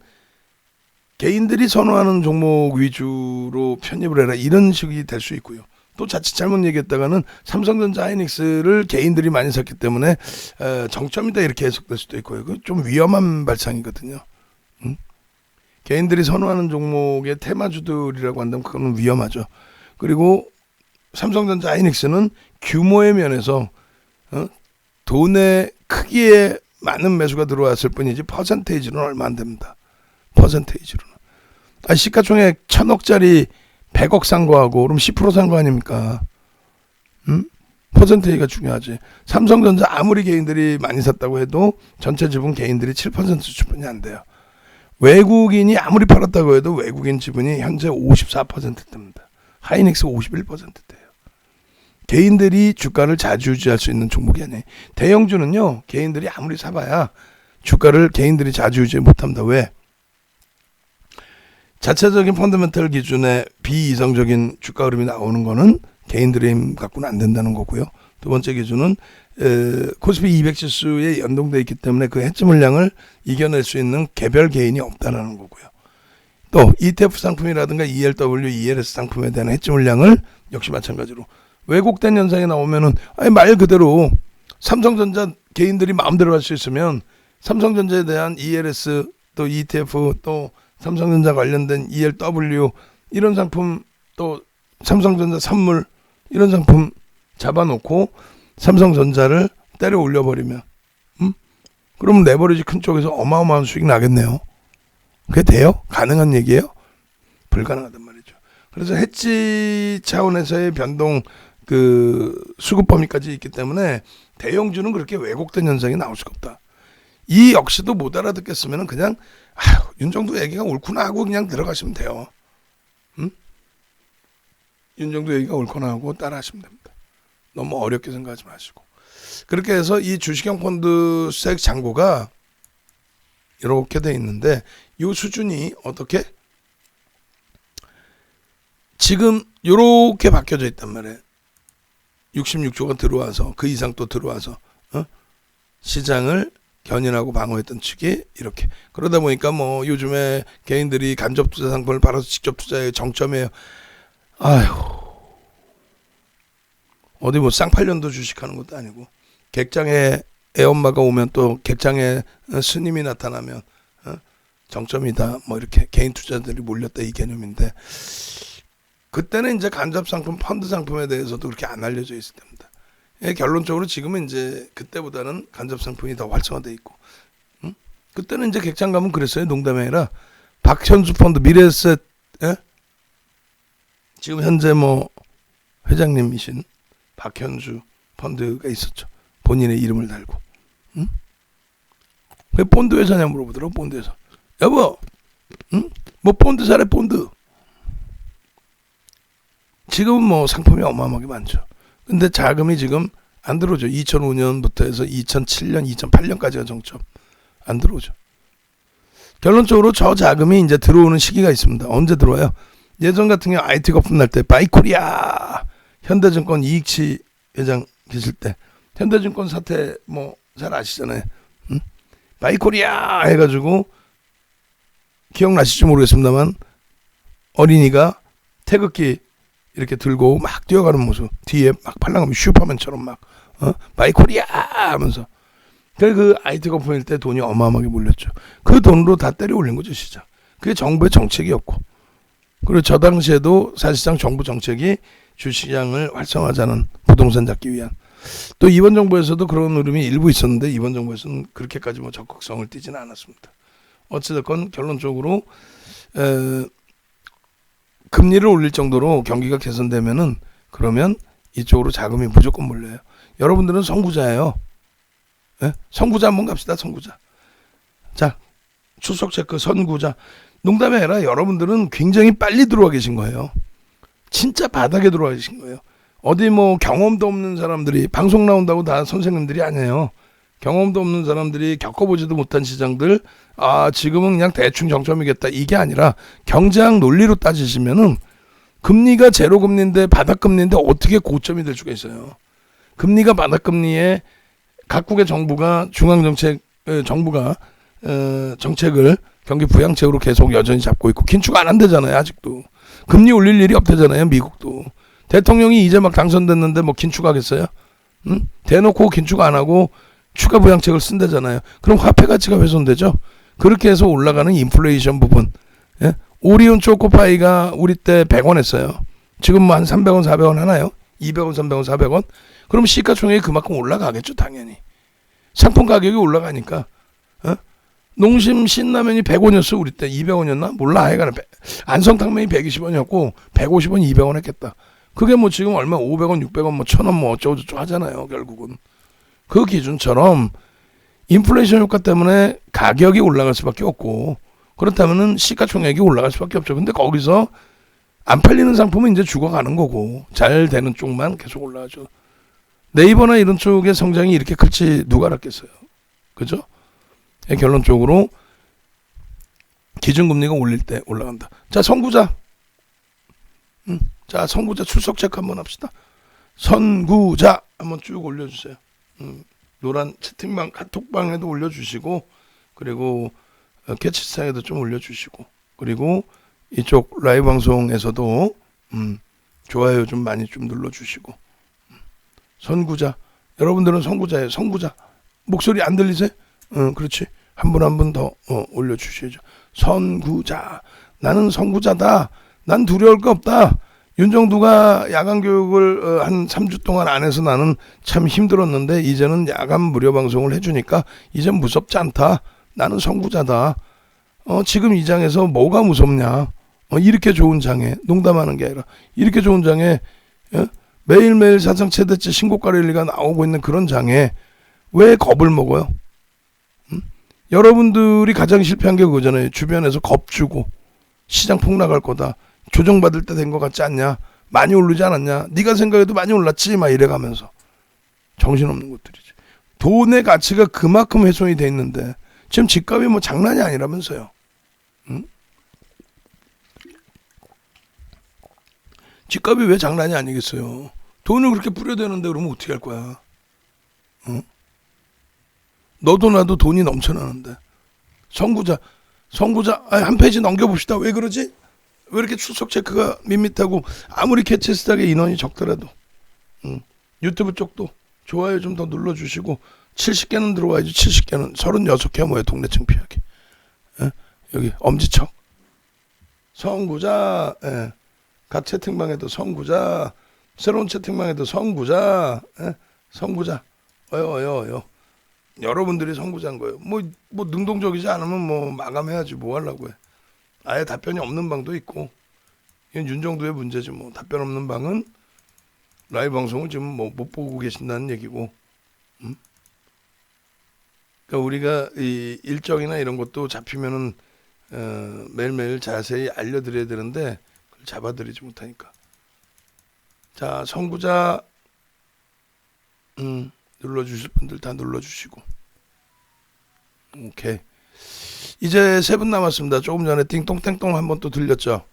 개인들이 선호하는 종목 위주로 편입을 해라 이런 식이 될 수 있고요. 또 자칫 잘못 얘기했다가는 삼성전자 하이닉스를 개인들이 많이 샀기 때문에 정점이다 이렇게 해석될 수도 있고요. 그 좀 위험한 발상이거든요. 개인들이 선호하는 종목의 테마주들이라고 한다면 그거는 위험하죠. 그리고 삼성전자 하이닉스는 규모의 면에서 돈의 크기에 많은 매수가 들어왔을 뿐이지 퍼센테이지는 얼마 안 됩니다. 퍼센테이지로는. 시가총액 1000억짜리 100억 산 거하고 그럼 10% 산 거 아닙니까? 퍼센테이지가 중요하지. 삼성전자 아무리 개인들이 많이 샀다고 해도 전체 지분 개인들이 7% 수준뿐이 안 돼요. 외국인이 아무리 팔았다고 해도 외국인 지분이 현재 54%대입니다. 하이닉스 51%대예요. 개인들이 주가를 좌지우지할 수 있는 종목이 아니에요. 대형주는요. 개인들이 아무리 사봐야 주가를 개인들이 좌지우지 못합니다. 왜? 자체적인 펀더멘털 기준의 비이성적인 주가 흐름이 나오는 거는 개인들의 힘 갖고는 안 된다는 거고요. 두 번째 기준은 코스피 200 지수에 연동되어 있기 때문에 그 해지 물량을 이겨낼 수 있는 개별 개인이 없다는 거고요. 또 ETF 상품이라든가 ELW, ELS 상품에 대한 해지 물량을 역시 마찬가지로 왜곡된 현상이 나오면은 말 그대로 삼성전자 개인들이 마음대로 할 수 있으면 삼성전자에 대한 ELS 또 ETF 또 삼성전자 관련된 ELW 이런 상품 또 삼성전자 선물 이런 상품 잡아놓고 삼성전자를 때려 올려버리면 그러면 레버리지 큰 쪽에서 어마어마한 수익 나겠네요. 그게 돼요? 가능한 얘기예요? 불가능하단 말이죠. 그래서 해지 차원에서의 변동 그 수급 범위까지 있기 때문에 대형주는 그렇게 왜곡된 현상이 나올 수가 없다. 이 역시도 못 알아듣겠으면 그냥 윤정도 얘기가 옳구나 하고 그냥 들어가시면 돼요. 윤정도 얘기가 옳구나 하고 따라하시면 됩니다. 너무 어렵게 생각하지 마시고. 그렇게 해서 이 주식형 펀드 수익 잔고가 이렇게 돼 있는데 이 수준이 어떻게 지금 이렇게 바뀌어져 있단 말이에요. 66조가 들어와서 그 이상 또 들어와서 시장을 견인하고 방어했던 측이 이렇게 그러다 보니까 뭐 요즘에 개인들이 간접 투자 상품을 팔아서 직접 투자의 정점이에요. 아휴 어디 뭐 쌍팔년도 주식하는 것도 아니고 객장에 애엄마가 오면 또 객장에 스님이 나타나면 정점이다 뭐 이렇게 개인 투자들이 몰렸다 이 개념인데 그때는 이제 간접 상품 펀드 상품에 대해서도 그렇게 안 알려져 있을 때입니다. 결론적으로 지금은 이제 그때보다는 간접 상품이 더 활성화돼 있고 그때는 이제 객장 가면 그랬어요. 농담이 아니라 박현수 펀드 미래에셋 지금 현재 뭐 회장님이신 박현수 펀드가 있었죠. 본인의 이름을 달고 왜 펀드 회사냐 물어보더라고. 펀드 회사 여보 뭐 펀드 사래 펀드 지금은 뭐 상품이 어마어마하게 많죠. 근데 자금이 지금 안 들어오죠. 2005년부터 해서 2007년, 2008년까지가 정점. 안 들어오죠. 결론적으로 저 자금이 이제 들어오는 시기가 있습니다. 언제 들어와요? 예전 같은 경우 IT 거품 날 때 바이코리아 현대증권 이익치 회장 계실 때 현대증권 사태 뭐 잘 아시잖아요. 바이코리아 해가지고 기억나실지 모르겠습니다만 어린이가 태극기 이렇게 들고 막 뛰어가는 모습 뒤에 막 팔랑하면 슈퍼맨처럼 막 바이코리아 하면서 그 IT 거품일 때 돈이 어마어마하게 몰렸죠. 그 돈으로 다 때려 올린 거죠 시장. 그게 정부의 정책이었고 그리고 저 당시에도 사실상 정부 정책이 주시장을 활성화하자는 부동산 잡기 위한 또 이번 정부에서도 그런 흐름이 일부 있었는데 이번 정부에서는 그렇게까지 뭐 적극성을 띠지는 않았습니다. 어찌됐건 결론적으로 금리를 올릴 정도로 경기가 개선되면은 그러면 이쪽으로 자금이 무조건 몰려요. 여러분들은 선구자예요. 네? 선구자 한번 갑시다. 선구자. 자, 출석 체크 선구자. 농담이 아니라 여러분들은 굉장히 빨리 들어와 계신 거예요. 진짜 바닥에 들어와 계신 거예요. 어디 뭐 경험도 없는 사람들이 방송 나온다고 다 선생님들이 아니에요. 경험도 없는 사람들이 겪어보지도 못한 시장들 지금은 그냥 대충 정점이겠다 이게 아니라 경제학 논리로 따지시면은 금리가 제로 금리인데 바닥 금리인데 어떻게 고점이 될 수가 있어요. 금리가 바닥 금리에 각국의 정부가 정부가 정책을 경기 부양책으로 계속 여전히 잡고 있고 긴축 안 한대잖아요. 아직도 금리 올릴 일이 없대잖아요. 미국도 대통령이 이제 막 당선됐는데 뭐 긴축하겠어요? 대놓고 긴축 안 하고 추가 부양책을 쓴다잖아요. 그럼 화폐 가치가 훼손되죠. 그렇게 해서 올라가는 인플레이션 부분. 오리온 초코파이가 우리 때 100원 했어요. 지금 뭐 한 300원, 400원 하나요? 200원, 300원, 400원? 그럼 시가총액이 그만큼 올라가겠죠, 당연히. 상품 가격이 올라가니까. 농심 신라면이 100원이었어, 우리 때. 200원이었나? 몰라, 하여간 안성탕면이 120원이었고 150원, 200원 했겠다. 그게 뭐 지금 얼마 500원, 600원, 뭐 1000원 뭐 어쩌고저쩌고 하잖아요, 결국은. 그 기준처럼 인플레이션 효과 때문에 가격이 올라갈 수밖에 없고 그렇다면은 시가총액이 올라갈 수밖에 없죠. 근데 거기서 안 팔리는 상품은 이제 죽어가는 거고 잘 되는 쪽만 계속 올라가죠. 네이버나 이런 쪽의 성장이 이렇게 클지 누가 알았겠어요. 그죠? 결론적으로 기준금리가 올릴 때 올라간다. 자, 선구자. 자, 선구자 출석 체크 한번 합시다. 선구자 한번 쭉 올려주세요. 노란 채팅방 카톡방에도 올려주시고 그리고 캐치창에도 좀 올려주시고 그리고 이쪽 라이브 방송에서도 좋아요 좀 많이 좀 눌러주시고 선구자 여러분들은 선구자예요. 선구자 목소리 안 들리세요? 그렇지. 한 분 한 분 더 올려주셔야죠. 선구자 나는 선구자다. 난 두려울 거 없다. 윤정두가 야간 교육을 한 3주 동안 안 해서 나는 참 힘들었는데 이제는 야간 무료 방송을 해주니까 이젠 무섭지 않다. 나는 선구자다. 지금 이 장에서 뭐가 무섭냐. 이렇게 좋은 장에, 농담하는 게 아니라 이렇게 좋은 장에 매일매일 사상 최대치 신고가 랠리가 나오고 있는 그런 장에 왜 겁을 먹어요? 여러분들이 가장 실패한 게 그거잖아요. 주변에서 겁주고 시장 폭락할 거다. 조정받을 때 된 것 같지 않냐? 많이 오르지 않았냐? 네가 생각해도 많이 올랐지? 막 이래가면서 정신없는 것들이지. 돈의 가치가 그만큼 훼손이 돼 있는데 지금 집값이 뭐 장난이 아니라면서요. 응? 집값이 왜 장난이 아니겠어요? 돈을 그렇게 뿌려대는데 그러면 어떻게 할 거야? 응? 너도 나도 돈이 넘쳐나는데 선구자 한 페이지 넘겨봅시다. 왜 그러지? 왜 이렇게 출석 체크가 밋밋하고 아무리 캐치스탁의 인원이 적더라도 유튜브 쪽도 좋아요 좀 더 눌러주시고 70개는 들어와야지. 70개는 36개 뭐예요. 동네 창피하게. 여기 엄지척 선구자. 각 채팅방에도 선구자, 새로운 채팅방에도 선구자. 선구자. 어여 여러분들이 선구자인 거예요. 뭐 능동적이지 않으면 뭐 마감해야지. 뭐 하려고 해. 아예 답변이 없는 방도 있고. 이건 윤정도의 문제지 뭐. 답변 없는 방은 라이브 방송을 지금 뭐 못 보고 계신다는 얘기고. 그러니까 우리가 이 일정이나 이런 것도 잡히면은 매일매일 자세히 알려드려야 되는데 그걸 잡아드리지 못하니까. 자, 선구자 눌러주실 분들 다 눌러주시고. 오케이. 이제 3분 남았습니다. 조금 전에 띵똥땡똥 한번 또 들렸죠.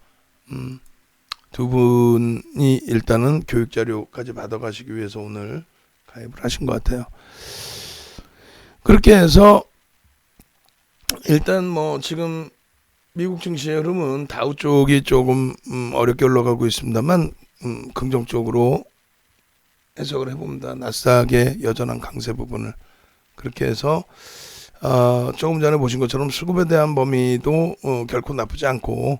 두 분이 일단은 교육자료까지 받아가시기 위해서 오늘 가입을 하신 것 같아요. 그렇게 해서 일단 뭐 지금 미국 증시의 흐름은 다우 쪽이 조금 어렵게 올라가고 있습니다만 긍정적으로 해석을 해봅니다. 나스닥의 여전한 강세 부분을. 그렇게 해서 조금 전에 보신 것처럼 수급에 대한 범위도 결코 나쁘지 않고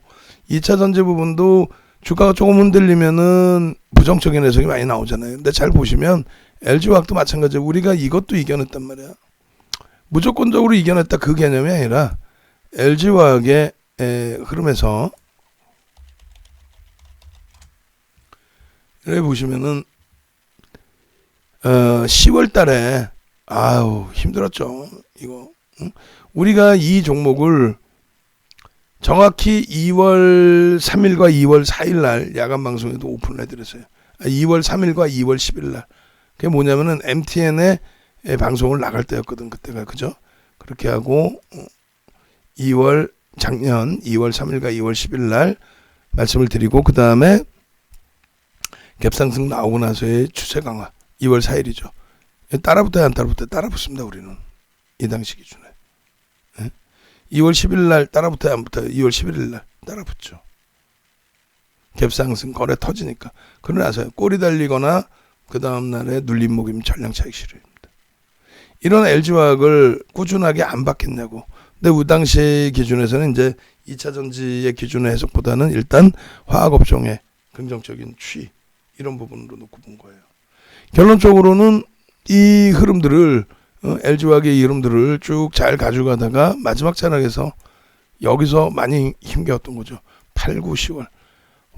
2차 전지 부분도 주가가 조금 흔들리면은 부정적인 해석이 많이 나오잖아요. 근데 잘 보시면 LG화학도 마찬가지예요. 우리가 이것도 이겨냈단 말이야. 무조건적으로 이겨냈다 그 개념이 아니라 LG화학의 흐름에서 여기 보시면은 10월 달에 아우 힘들었죠. 이거 우리가 이 종목을 정확히 2월 3일과 2월 4일 날 야간 방송에도 오픈을 해드렸어요. 2월 3일과 2월 10일 날. 그게 뭐냐면은 MTN에 방송을 나갈 때였거든. 그때가. 그죠? 그렇게 하고 작년 2월 3일과 2월 10일 날 말씀을 드리고 그 다음에 갭상승 나오고 나서의 추세 강화 2월 4일이죠. 따라붙어야 안 따라붙어요? 따라붙습니다. 우리는. 이 당시 기준에. 2월 10일 날 따라붙어야 안 붙어요? 2월 11일 날 따라붙죠. 갭상승 거래 터지니까. 그러고 나서 꼬리 달리거나 그 다음 날에 눌림목이면 전량 차익 실현입니다. 이런 LG화학을 꾸준하게 안 받겠냐고. 근데 그 당시 기준에서는 이제 2차 전지의 기준의 해석보다는 일단 화학업종의 긍정적인 추이 이런 부분으로 놓고 본 거예요. 결론적으로는 이 흐름들을 LG화학의 이 흐름들을 쭉 잘 가져가다가 마지막 자락에서 여기서 많이 힘겨웠던 거죠. 8, 9, 10월.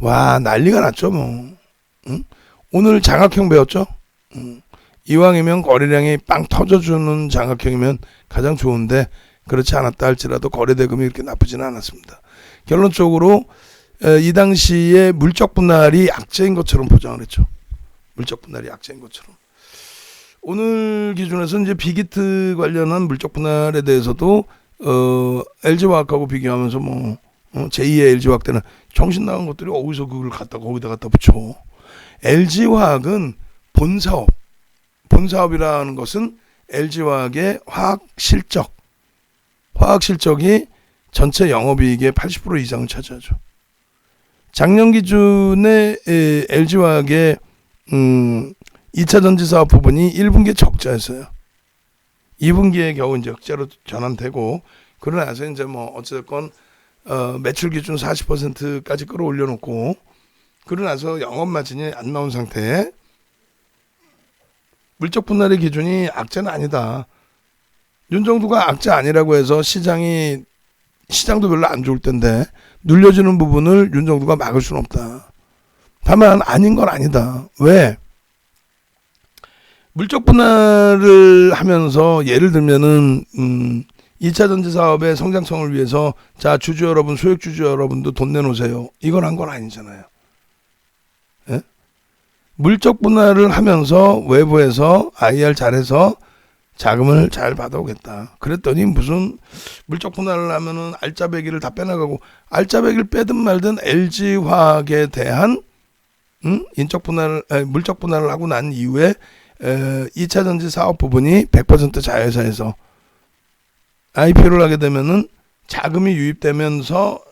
와 난리가 났죠 뭐. 오늘 장학형 배웠죠. 이왕이면 거래량이 빵 터져주는 장학형이면 가장 좋은데 그렇지 않았다 할지라도 거래대금이 그렇게 나쁘지는 않았습니다. 결론적으로 이 당시에 물적 분할이 약재인 것처럼 포장을 했죠. 물적 분할이 약재인 것처럼. 오늘 기준에서 이제 빅히트 관련한 물적 분할에 대해서도 LG화학하고 비교하면서 뭐 제2의 LG화학 때는 정신 나간 것들이 어디서 그걸 거기다 갖다 붙여. LG화학은 본사업이라는 것은 LG화학의 화학 실적이 전체 영업이익의 80% 이상을 차지하죠. 작년 기준에 LG화학의 2차 전지 사업 부분이 1분기에 적자였어요. 2분기에 겨우 이제 흑자로 전환되고 그러고 나서 이제 뭐 어쨌건 매출 기준 40%까지 끌어올려놓고 그러고 나서 영업 마진이 안 나온 상태에 물적 분할의 기준이 악재는 아니다. 윤정두가 악재 아니라고 해서 시장도 별로 안 좋을 텐데 눌려지는 부분을 윤정두가 막을 수는 없다. 다만 아닌 건 아니다. 왜? 물적 분할을 하면서 예를 들면은 2차 전지 사업의 성장성을 위해서 자 주주 여러분 소액 주주 여러분도 돈 내놓으세요. 이건 한 건 아니잖아요. 예? 물적 분할을 하면서 외부에서 IR 잘해서 자금을 잘 받아오겠다. 그랬더니 무슨 물적 분할을 하면은 알짜배기를 다 빼나가고 알짜배기를 빼든 말든 LG화학에 대한 물적 분할을 하고 난 이후에 2차 전지 사업 부분이 100% 자회사에서 IPO를 하게 되면은 자금이 유입되면서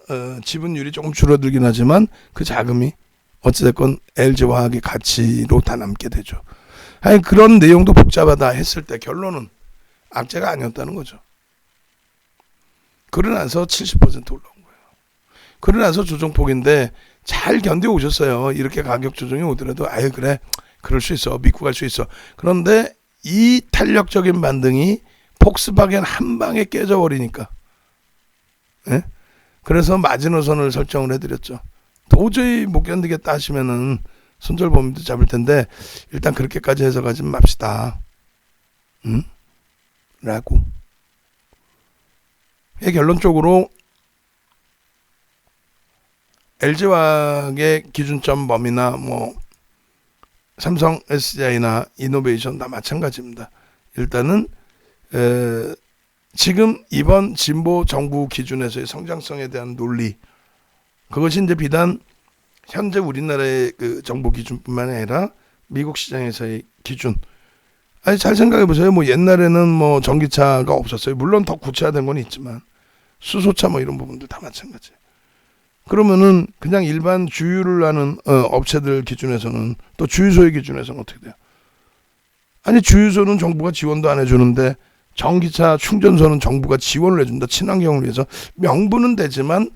지분율이 조금 줄어들긴 하지만 그 자금이 어찌됐건 LG화학의 가치로 다 남게 되죠. 아니 그런 내용도 복잡하다 했을 때 결론은 악재가 아니었다는 거죠. 그러고 나서 70% 올라온 거예요. 그러고 나서 조정폭인데 잘 견뎌오셨어요. 이렇게 가격 조정이 오더라도 아유 그래 그럴 수 있어 믿고 갈 수 있어. 그런데 이 탄력적인 반등이 폭스바겐 한 방에 깨져버리니까 예? 그래서 마지노선을 설정을 해드렸죠. 도저히 못 견디겠다 하시면은 손절범위도 잡을 텐데 일단 그렇게까지 해서 가지 맙시다. 라고. 결론적으로 LG화학의 기준점 범위나 뭐 삼성 SDI나 이노베이션 다 마찬가지입니다. 일단은 지금 이번 진보 정부 기준에서의 성장성에 대한 논리 그것이 이제 비단 현재 우리나라의 그 정부 기준뿐만 아니라 미국 시장에서의 기준. 아니 잘 생각해 보세요. 뭐 옛날에는 뭐 전기차가 없었어요. 물론 더 구체화된 건 있지만 수소차 뭐 이런 부분도 다 마찬가지. 그러면은 그냥 일반 주유를 하는 업체들 기준에서는 또 주유소의 기준에서는 어떻게 돼요? 아니 주유소는 정부가 지원도 안 해주는데 전기차 충전소는 정부가 지원을 해준다. 친환경을 위해서 명분은 되지만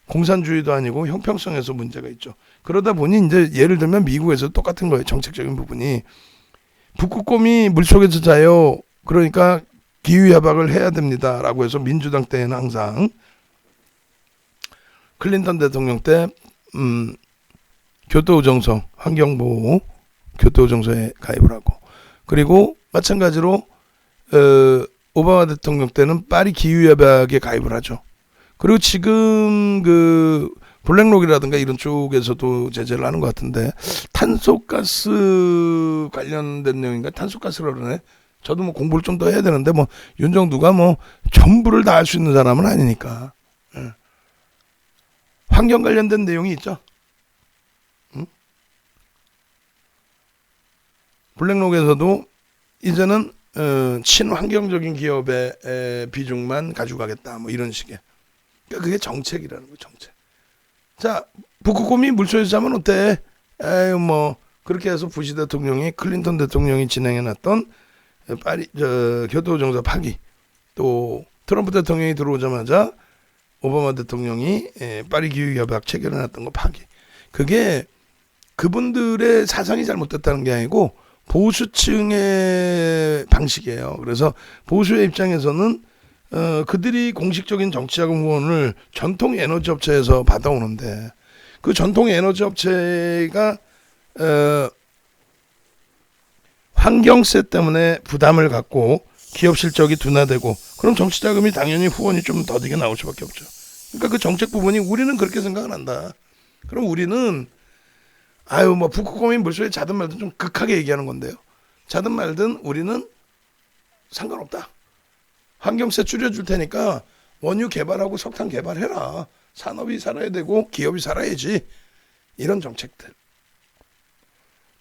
공산주의도 아니고 형평성에서 문제가 있죠. 그러다 보니 이제 예를 들면 미국에서 똑같은 거예요. 정책적인 부분이 북극곰이 물속에서 자요. 그러니까 기후협약을 해야 됩니다라고 해서 민주당 때는 항상 클린턴 대통령 때 교토우정서 환경보호 교토우정서에 가입을 하고 그리고 마찬가지로 오바마 대통령 때는 파리 기후협약에 가입을 하죠. 그리고 지금 그 블랙록이라든가 이런 쪽에서도 제재를 하는 것 같은데 탄소가스 관련된 내용인가 탄소가스라 그러네. 저도 뭐 공부를 좀 더 해야 되는데 뭐 윤정두가 뭐 전부를 다 할 수 있는 사람은 아니니까. 예. 환경 관련된 내용이 있죠. 블랙록에서도 이제는 친환경적인 기업의 비중만 가져가겠다 뭐 이런 식의. 그러니까 그게 정책이라는 거예요. 정책. 자 북극곰이 물속에서 자면 어때? 에이 뭐 그렇게 해서 부시 대통령이 클린턴 대통령이 진행해놨던 파리 교토정서 파기 또 트럼프 대통령이 들어오자마자 오바마 대통령이 파리 기후협약 체결해놨던 거 파기. 그게 그분들의 사상이 잘못됐다는 게 아니고 보수층의 방식이에요. 그래서 보수의 입장에서는 그들이 공식적인 정치자금 후원을 전통 에너지 업체에서 받아오는데 그 전통 에너지 업체가 환경세 때문에 부담을 갖고 기업 실적이 둔화되고 그럼 정치자금이 당연히 후원이 좀 더디게 나올 수밖에 없죠. 그러니까 그 정책 부분이 우리는 그렇게 생각을 한다. 그럼 우리는 아유 뭐 북극곰이 물속에 자든 말든 좀 극하게 얘기하는 건데요. 자든 말든 우리는 상관없다. 환경세 줄여줄 테니까 원유 개발하고 석탄 개발해라. 산업이 살아야 되고 기업이 살아야지. 이런 정책들.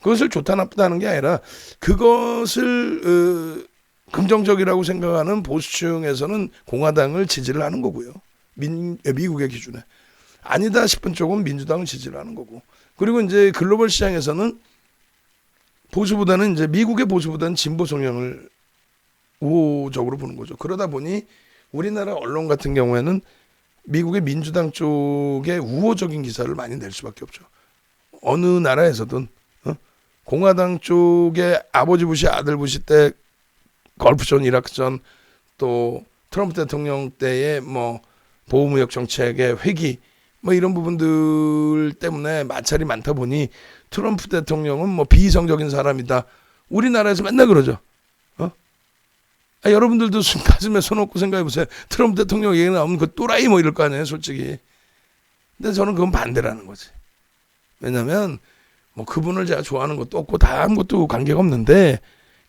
그것을 좋다 나쁘다는 게 아니라 그것을 긍정적이라고 생각하는 보수층에서는 공화당을 지지를 하는 거고요. 미국의 기준에. 아니다 싶은 쪽은 민주당을 지지를 하는 거고. 그리고 이제 글로벌 시장에서는 보수보다는 이제 미국의 보수보다는 진보 성향을 우호적으로 보는 거죠. 그러다 보니 우리나라 언론 같은 경우에는 미국의 민주당 쪽에 우호적인 기사를 많이 낼 수밖에 없죠. 어느 나라에서든 공화당 쪽에 아버지 부시 아들 부시 때 걸프전 이라크전 또 트럼프 대통령 때의 뭐 보호무역 정책의 회기 뭐 이런 부분들 때문에 마찰이 많다 보니 트럼프 대통령은 뭐 비이성적인 사람이다. 우리나라에서 맨날 그러죠. 여러분들도 가슴에 손 얹고 생각해보세요. 트럼프 대통령 얘기 나오면 그 또라이 뭐 이럴 거 아니에요, 솔직히. 근데 저는 그건 반대라는 거지. 왜냐면 뭐 그분을 제가 좋아하는 것도 없고 다 아무것도 관계가 없는데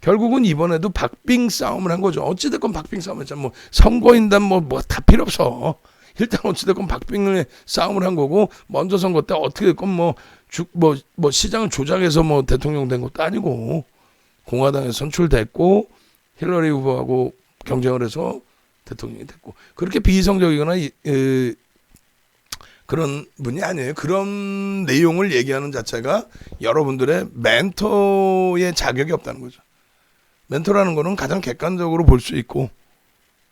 결국은 이번에도 박빙 싸움을 한 거죠. 어찌됐건 박빙 싸움을 했잖아. 뭐 선거인단 뭐 다 필요 없어. 일단 어찌됐건 박빙을 싸움을 한 거고 먼저 선거 때 어떻게 됐건 뭐 시장을 조작해서 뭐 대통령 된 것도 아니고 공화당에서 선출됐고 힐러리 후보하고 경쟁을 해서 대통령이 됐고 그렇게 비이성적이거나 그런 분이 아니에요. 그런 내용을 얘기하는 자체가 여러분들의 멘토의 자격이 없다는 거죠. 멘토라는 거는 가장 객관적으로 볼 수 있고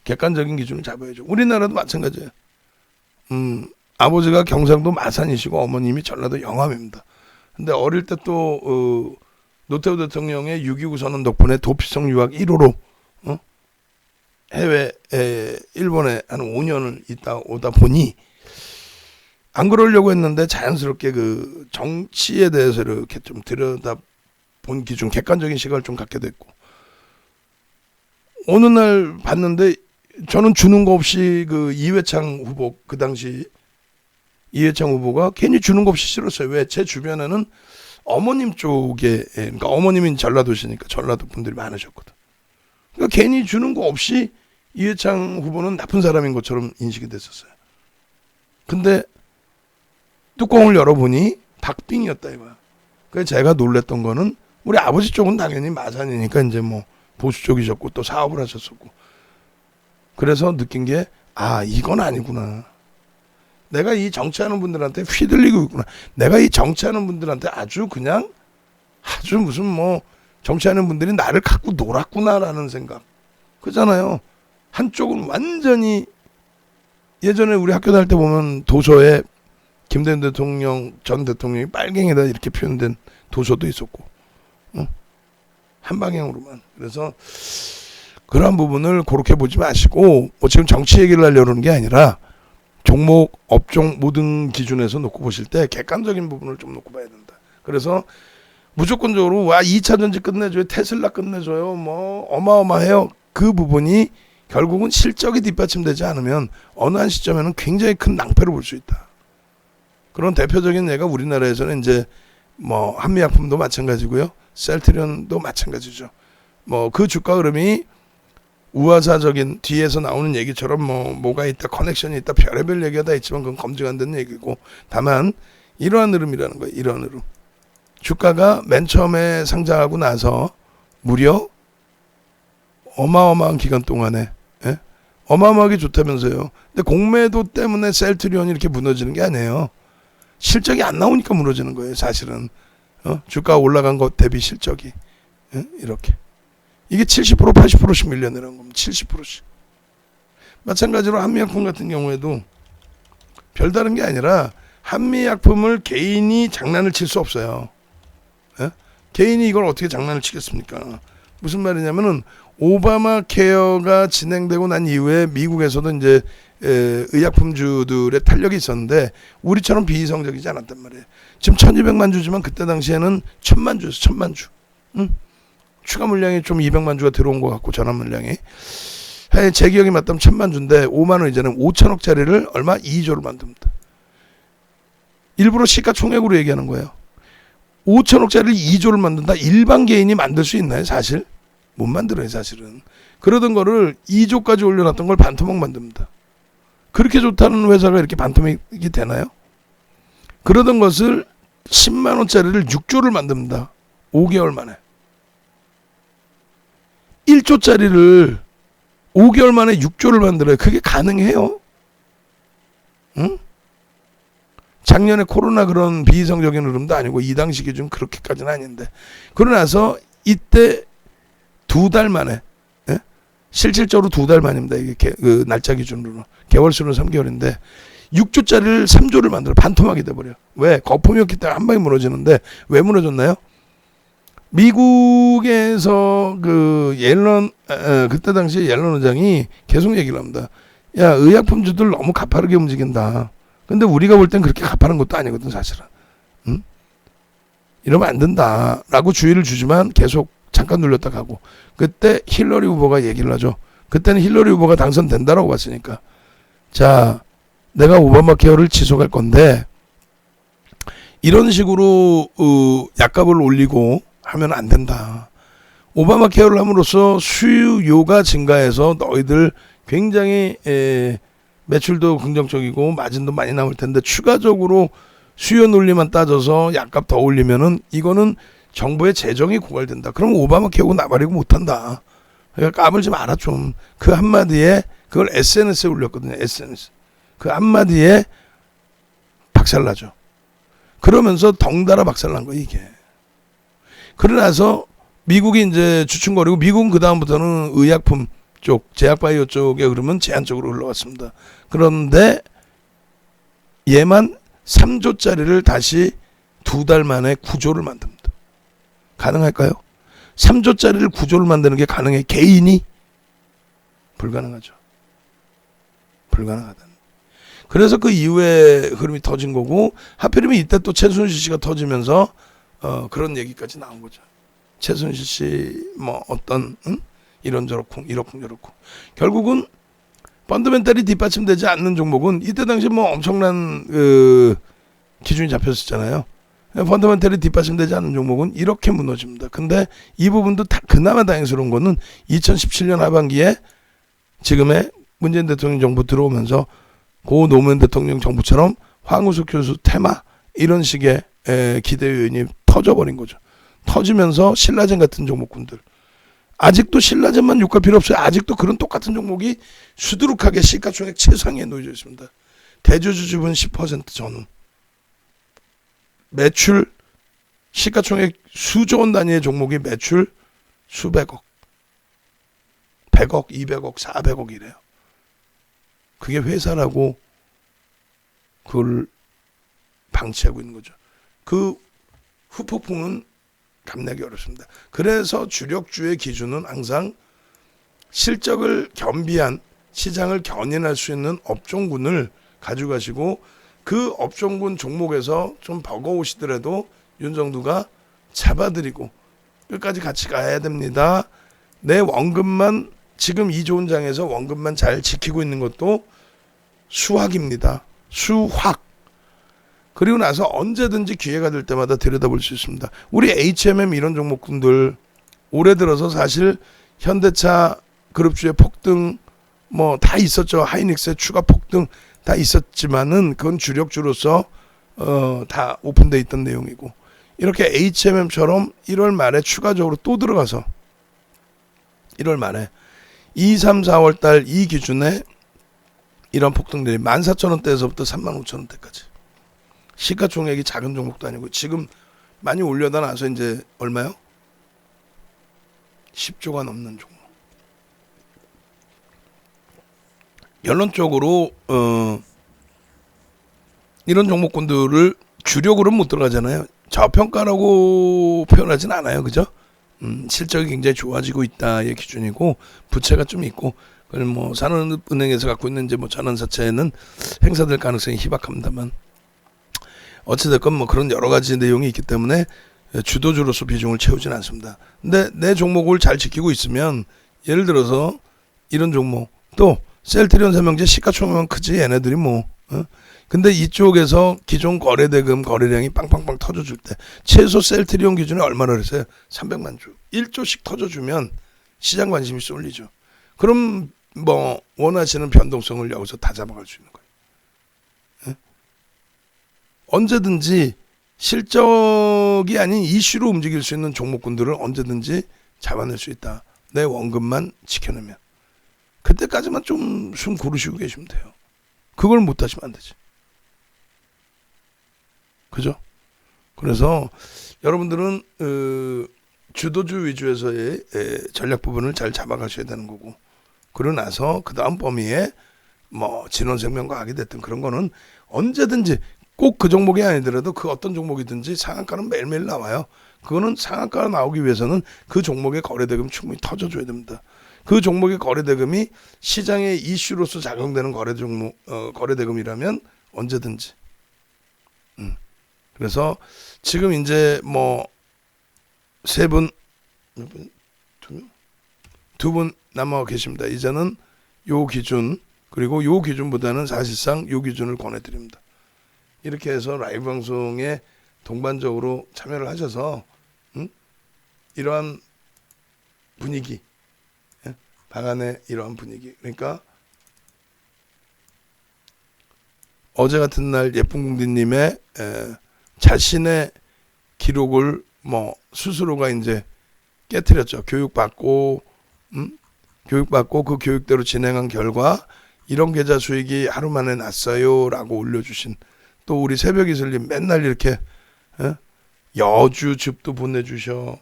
객관적인 기준을 잡아야죠. 우리나라도 마찬가지예요. 아버지가 경상도 마산이시고 어머님이 전라도 영암입니다. 근데 어릴 때 또 노태우 대통령의 6.29 선언 덕분에 도피성 유학 1호로 해외 일본에 한 5년을 있다 오다 보니 안 그러려고 했는데 자연스럽게 그 정치에 대해서 이렇게 좀 들여다본 기준 객관적인 시각을 좀 갖게 됐고 어느 날 봤는데 저는 주는 거 없이 그 이회창 후보 그 당시 이회창 후보가 괜히 주는 거 없이 싫었어요. 왜? 제 주변에는 어머님 쪽에 그러니까 어머님이 전라도시니까 전라도 분들이 많으셨거든. 그러니까 괜히 주는 거 없이 이회창 후보는 나쁜 사람인 것처럼 인식이 됐었어요. 근데 뚜껑을 열어보니 박빙이었다 이거야. 그래서 제가 놀랬던 거는 우리 아버지 쪽은 당연히 마산이니까 이제 뭐 보수 쪽이셨고 또 사업을 하셨었고 그래서 느낀 게 이건 아니구나. 내가 이 정치하는 분들한테 휘둘리고 있구나. 내가 이 정치하는 분들한테 아주 무슨 뭐 정치하는 분들이 나를 갖고 놀았구나라는 생각. 그잖아요. 한쪽은 완전히 예전에 우리 학교 다닐 때 보면 도서에 김대중 대통령 전 대통령이 빨갱이다 이렇게 표현된 도서도 있었고 한 방향으로만. 그래서 그런 부분을 그렇게 보지 마시고 뭐 지금 정치 얘기를 하려고 하는 게 아니라 종목, 업종 모든 기준에서 놓고 보실 때 객관적인 부분을 좀 놓고 봐야 된다. 그래서 무조건적으로 2차 전지 끝내줘요. 테슬라 끝내줘요. 뭐 어마어마해요. 그 부분이 결국은 실적이 뒷받침되지 않으면 어느 한 시점에는 굉장히 큰 낭패를 볼 수 있다. 그런 대표적인 예가 우리나라에서는 이제 뭐 한미약품도 마찬가지고요. 셀트리온도 마찬가지죠. 뭐 그 주가 흐름이 우화사적인 뒤에서 나오는 얘기처럼 뭐가 있다, 커넥션이 있다, 별의별 얘기가 다 있지만 그건 검증 안 되는 얘기고 다만 이러한 흐름이라는 거예요. 이러한 흐름. 주가가 맨 처음에 상장하고 나서 무려 어마어마한 기간 동안에 어마어마하게 좋다면서요. 근데 공매도 때문에 셀트리온이 이렇게 무너지는 게 아니에요. 실적이 안 나오니까 무너지는 거예요. 사실은 주가 올라간 것 대비 실적이 이렇게. 이게 70% 80%씩 밀려내는 겁니다. 70%씩. 마찬가지로 한미약품 같은 경우에도 별다른 게 아니라 한미약품을 개인이 장난을 칠 수 없어요. 개인이 이걸 어떻게 장난을 치겠습니까? 무슨 말이냐면은 오바마 케어가 진행되고 난 이후에 미국에서도 이제 의약품주들의 탄력이 있었는데 우리처럼 비이성적이지 않았단 말이에요. 지금 1200만 주지만 그때 당시에는 1000만 주였어. 1000만 주. 추가 물량이 좀 200만 주가 들어온 것 같고 전환 물량이 제 기억이 맞다면 1000만 주인데 5만 원 이제는 5천억짜리를 얼마 2조를 만듭니다. 일부러 시가총액으로 얘기하는 거예요. 5천억짜리를 2조를 만든다. 일반 개인이 만들 수 있나요? 사실 못 만들어요. 사실은 그러던 거를 2조까지 올려놨던 걸 반토막 만듭니다. 그렇게 좋다는 회사가 이렇게 반토막이 되나요? 그러던 것을 10만 원짜리를 6조를 만듭니다. 5개월 만에. 1조짜리를 5개월 만에 6조를 만들어요. 그게 가능해요? 응? 작년에 코로나 그런 비이성적인 흐름도 아니고 이 당시 기준 그렇게까지는 아닌데 그러고 나서 이때 2달 만에 실질적으로 2달 만입니다. 이게 그 날짜 기준으로. 개월 수는 3개월인데 6조짜리를 3조를 만들어 반토막이 돼버려. 왜? 거품이었기 때문에 한 방에 무너지는데 왜 무너졌나요? 미국에서 그 옐런 그때 당시에 옐런 의장이 계속 얘기를 합니다. 야, 의약품주들 너무 가파르게 움직인다. 근데 우리가 볼 땐 그렇게 가파른 것도 아니거든 사실은. 응? 이러면 안 된다라고 주의를 주지만 계속 잠깐 눌렸다 가고. 그때 힐러리 후보가 얘기를 하죠. 그때는 힐러리 후보가 당선된다라고 봤으니까. 자, 내가 오바마 케어를 지속할 건데 이런 식으로 약값을 올리고 하면 안 된다. 오바마 케어를 함으로써 수요가 증가해서 너희들 굉장히 매출도 긍정적이고 마진도 많이 남을 텐데 추가적으로 수요 논리만 따져서 약값 더 올리면은 이거는 정부의 재정이 고갈된다. 그럼 오바마 케어고 나발이고 못한다. 그러니까 까불지 마라 좀. 그 한마디에 그걸 SNS에 올렸거든요. SNS. 그 한마디에 박살나죠. 그러면서 덩달아 박살난 거예요 이게. 그러나서 미국이 이제 주춤거리고 미국은 그 다음부터는 의약품 쪽, 제약바이오 쪽에 그러면 제한적으로 흘러갔습니다. 그런데 얘만 3조짜리를 다시 2달 만에 9조를 만듭니다. 가능할까요? 3조짜리를 9조를 만드는 게 가능해? 개인이? 불가능하죠. 불가능하다. 그래서 그 이후에 흐름이 터진 거고 하필이면 이때 또 최순실 씨가 터지면서 그런 얘기까지 나온 거죠. 최순실 씨 뭐 어떤 이런저렇고 이렇고 결국은 펀더멘탈이 뒷받침되지 않는 종목은 이때 당시 뭐 엄청난 기준이 잡혔었잖아요. 펀더멘탈이 뒷받침되지 않는 종목은 이렇게 무너집니다. 근데 이 부분도 그나마 다행스러운 거는 2017년 하반기에 지금의 문재인 대통령 정부 들어오면서 고 노무현 대통령 정부처럼 황우석 교수 테마 이런 식의 기대 요인이 터져버린 거죠. 터지면서 신라젠 같은 종목군들 아직도 신라젠만 욕할 필요 없어요. 아직도 그런 똑같은 종목이 수두룩하게 시가총액 최상위에 놓여져 있습니다. 대주주 지분 10% 전후 매출 시가총액 수조 원 단위의 종목이 매출 수백억 100억 200억 400억 이래요. 그게 회사라고 그걸 방치하고 있는 거죠. 그 후폭풍은 감내하기 어렵습니다. 그래서 주력주의 기준은 항상 실적을 겸비한 시장을 견인할 수 있는 업종군을 가져가시고 그 업종군 종목에서 좀 버거우시더라도 윤정두가 잡아드리고 끝까지 같이 가야 됩니다. 내 원금만 지금 이 좋은 장에서 원금만 잘 지키고 있는 것도 수확입니다. 수확. 그리고 나서 언제든지 기회가 될 때마다 들여다볼 수 있습니다. 우리 HMM 이런 종목군들 올해 들어서 사실 현대차 그룹주의 폭등 뭐 다 있었죠. 하이닉스의 추가 폭등 다 있었지만은 그건 주력주로서 다 오픈돼 있던 내용이고 이렇게 HMM처럼 1월 말에 추가적으로 또 들어가서 1월 말에 2, 3, 4월 달 이 기준에 이런 폭등들이 14,000원대에서부터 35,000원대까지 시가총액이 작은 종목도 아니고 지금 많이 올려다 나서 이제 얼마요? 10조가 넘는 종목. 결론적으로 이런 종목군들을 주력으로는 못 들어가잖아요. 저평가라고 표현하진 않아요. 그죠? 실적이 굉장히 좋아지고 있다의 기준이고 부채가 좀 있고 그걸 뭐 산업은행에서 갖고 있는 이제 뭐 전환사채는 행사될 가능성이 희박합니다만 어찌됐건 뭐 그런 여러 가지 내용이 있기 때문에 주도주로서 비중을 채우진 않습니다. 근데 내 종목을 잘 지키고 있으면 예를 들어서 이런 종목 또 셀트리온 세명제 시가총액은 크지 얘네들이 뭐 근데 이쪽에서 기존 거래대금 거래량이 빵빵빵 터져줄 때 최소 셀트리온 기준에 얼마나 그랬어요? 300만 주 1조씩 터져주면 시장 관심이 쏠리죠. 그럼 뭐 원하시는 변동성을 여기서 다 잡아갈 수 있는 거예요. 언제든지 실적이 아닌 이슈로 움직일 수 있는 종목군들을 언제든지 잡아낼 수 있다. 내 원금만 지켜내면. 그때까지만 좀 숨 고르시고 계시면 돼요. 그걸 못 하시면 안 되지. 그죠? 그래서 여러분들은 주도주 위주에서의 전략 부분을 잘 잡아가셔야 되는 거고 그러고 나서 그 다음 범위에 뭐 진원생명과학이 됐든 그런 거는 언제든지 꼭 그 종목이 아니더라도 그 어떤 종목이든지 상한가는 매일매일 나와요. 그거는 상한가가 나오기 위해서는 그 종목의 거래대금 충분히 터져줘야 됩니다. 그 종목의 거래대금이 시장의 이슈로서 작용되는 거래대금이라면 언제든지. 그래서 지금 이제 뭐 두 분 남아 계십니다. 이제는 요 기준, 그리고 요 기준보다는 사실상 요 기준을 권해드립니다. 이렇게 해서 라이브 방송에 동반적으로 참여를 하셔서 이러한 분위기, 방안의 이러한 분위기, 그러니까 어제 같은 날 예쁜궁디님의 자신의 기록을 뭐 스스로가 이제 깨트렸죠. 교육받고 그 교육대로 진행한 결과 이런 계좌 수익이 하루 만에 났어요 라고 올려주신, 또 우리 새벽이슬님 맨날 이렇게 여주즙도 보내주셔,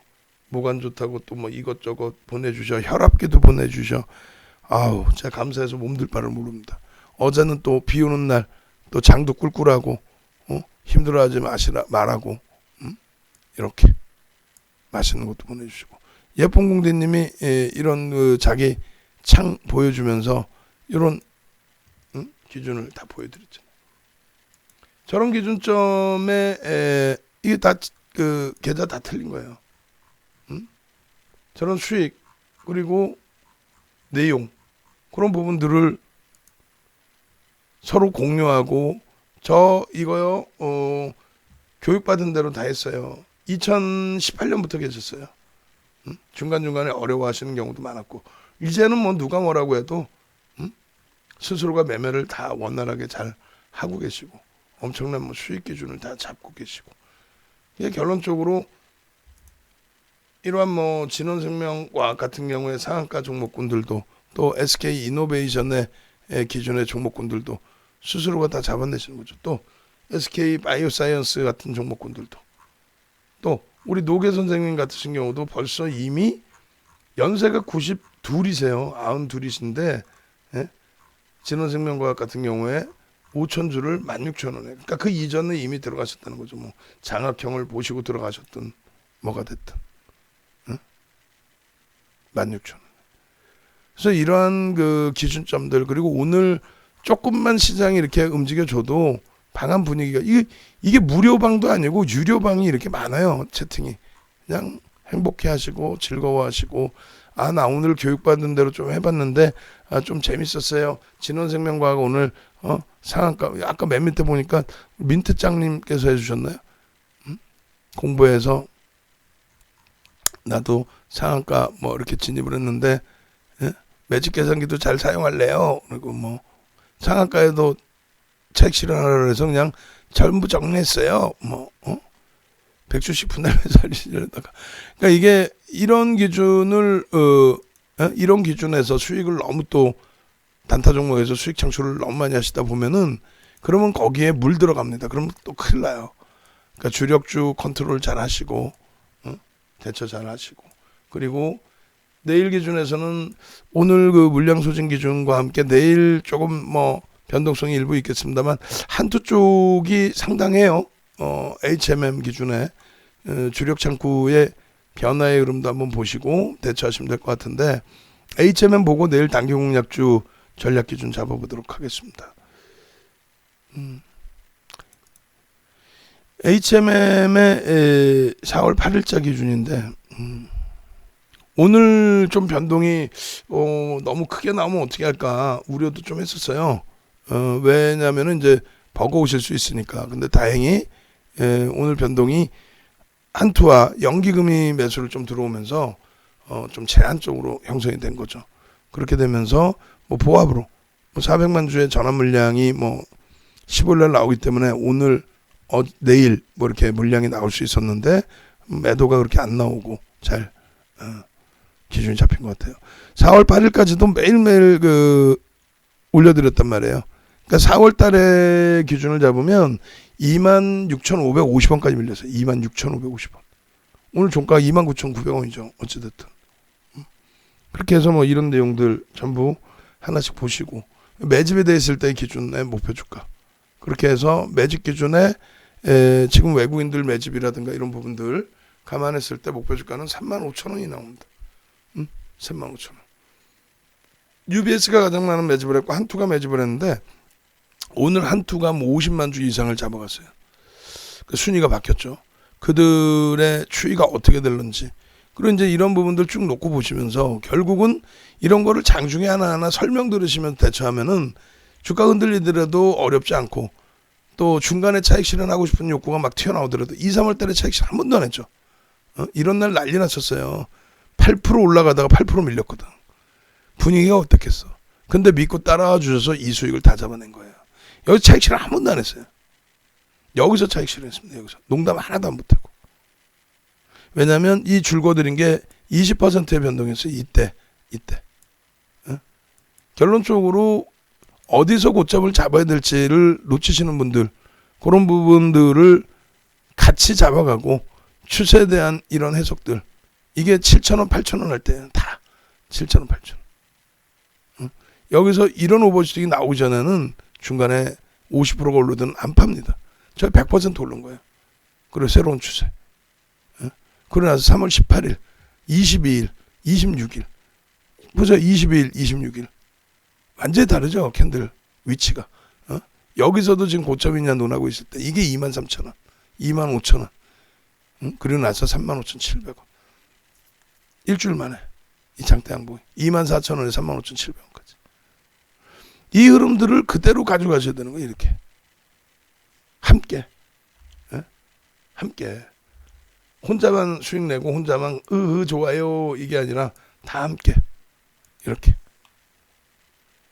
모관 좋다고 또 뭐 이것저것 보내주셔, 혈압계도 보내주셔. 아우, 제가 감사해서 몸둘 바를 모릅니다. 어제는 또 비 오는 날 또 장도 꿀꿀하고 힘들어하지 말라고 이렇게 맛있는 것도 보내주시고, 예쁜궁디님이 이런 그 자기 창 보여주면서 이런 기준을 다 보여드렸잖아요. 저런 기준점에 이게 다 그 계좌 다 틀린 거예요. 저런 수익 그리고 내용, 그런 부분들을 서로 공유하고, 저 이거요 교육받은 대로 다 했어요. 2018년부터 계셨어요. 중간중간에 어려워하시는 경우도 많았고, 이제는 뭐 누가 뭐라고 해도 스스로가 매매를 다 원활하게 잘 하고 계시고, 엄청난 뭐 수익 기준을 다 잡고 계시고, 이게 결론적으로 이러한 뭐 진원생명과학 같은 경우에 상한가 종목군들도, 또 SK 이노베이션의 기준의 종목군들도 스스로가 다 잡아내시는 거죠. 또 SK 바이오사이언스 같은 종목군들도, 또 우리 노계 선생님 같으신 경우도 벌써 이미 연세가 92이세요. 92이신데 진원생명과학 같은 경우에 5,000주를 16,000원에, 그러니까 그 이전에 이미 들어가셨다는 거죠. 뭐 장학형을 보시고 들어가셨든 뭐가 됐든 16,000원. 그래서 이러한 그 기준점들, 그리고 오늘 조금만 시장이 이렇게 움직여줘도 방한 분위기가, 이게 무료방도 아니고 유료방이 이렇게 많아요. 채팅이 그냥 행복해 하시고 즐거워하시고, 나 오늘 교육받은 대로 좀 해봤는데 좀 재밌었어요. 진원생명과학 오늘 상한가, 아까 맨 밑에 보니까 민트짱님께서 해주셨나요? 공부해서 나도 상한가 뭐 이렇게 진입을 했는데 매직 계산기도 잘 사용할래요. 그리고 뭐 상한가에도 책 실현하라 해서 그냥 전부 정리했어요. 뭐 백주씩 분할해서 살리려다가, 그러니까 이게 이런 기준을 이런 기준에서 수익을 너무 또 단타 종목에서 수익 창출을 너무 많이 하시다 보면은, 그러면 거기에 물 들어갑니다. 그러면 또 큰일 나요. 그러니까 주력주 컨트롤 잘 하시고 대처 잘 하시고, 그리고 내일 기준에서는 오늘 그 물량 소진 기준과 함께 내일 조금 뭐 변동성이 일부 있겠습니다만 한두 쪽이 상당해요. HMM 기준에 주력 창구의 변화의 흐름도 한번 보시고 대처하시면 될 것 같은데, HMM 보고 내일 단기 공략주 전략 기준 잡아보도록 하겠습니다. HMM의 4월 8일자 기준인데 오늘 좀 변동이 너무 크게 나오면 어떻게 할까 우려도 좀 했었어요. 왜냐면은 이제 버거우실 수 있으니까. 근데 다행히 오늘 변동이 한투와 연기금이 매수를 좀 들어오면서 좀 제한적으로 형성이 된 거죠. 그렇게 되면서 뭐 보합으로 뭐 400만 주의 전환 물량이 뭐 15일 날 나오기 때문에 오늘 내일 뭐 이렇게 물량이 나올 수 있었는데 매도가 그렇게 안 나오고 잘 기준이 잡힌 것 같아요. 4월 8일까지도 매일매일 올려드렸단 말이에요. 그러니까 4월 달에 기준을 잡으면 26,550원까지 밀렸어요. 26,550원. 오늘 종가 29,900원이죠. 어찌됐든. 그렇게 해서 뭐 이런 내용들 전부 하나씩 보시고, 매집에 대했을 때의 기준의 목표 주가, 그렇게 해서 매집 기준에 지금 외국인들 매집이라든가 이런 부분들 감안했을 때 목표 주가는 35,000원이 나옵니다. 35,000원. UBS가 가장 많은 매집을 했고 한투가 매집을 했는데 오늘 한투가 뭐 50만 주 이상을 잡아갔어요. 그 순위가 바뀌었죠. 그들의 추이가 어떻게 될는지. 그리고 이제 이런 부분들 쭉 놓고 보시면서 결국은 이런 거를 장중에 하나하나 설명 들으시면서 대처하면은 주가 흔들리더라도 어렵지 않고, 또 중간에 차익 실현하고 싶은 욕구가 막 튀어나오더라도 2, 3월 달에 차익 실현 한 번도 안 했죠. 이런 날 난리 났었어요. 8% 올라가다가 8% 밀렸거든. 분위기가 어떻겠어. 근데 믿고 따라와 주셔서 이 수익을 다 잡아낸 거예요. 여기 차익 실현 한 번도 안 했어요. 여기서 차익 실현했습니다. 여기서 농담 하나도 안 못하고. 왜냐하면 이 줄거드린 게 20%의 변동이었어요. 이때. 결론적으로 어디서 고점을 잡아야 될지를 놓치시는 분들, 그런 부분들을 같이 잡아가고 추세에 대한 이런 해석들, 이게 7,000원, 8,000원 할 때는 다 7,000원, 8,000원. 여기서 이런 오버슈팅이 나오기 전에는 중간에 50%가 오르든 안 팝니다. 저희 100% 오른 거예요. 그리고 새로운 추세. 그러고 나서 3월 18일, 22일, 26일. 보세요. 22일, 26일. 완전히 다르죠. 캔들 위치가. 여기서도 지금 고점이냐 논하고 있을 때 이게 23,000원, 25,000원. 그리고 나서 35,700원. 일주일 만에 이 장대 양봉이 24,000원에 35,700원까지. 이 흐름들을 그대로 가져가셔야 되는 거예요. 이렇게. 함께. 함께. 혼자만 수익 내고 혼자만 좋아요 이게 아니라 다 함께 이렇게.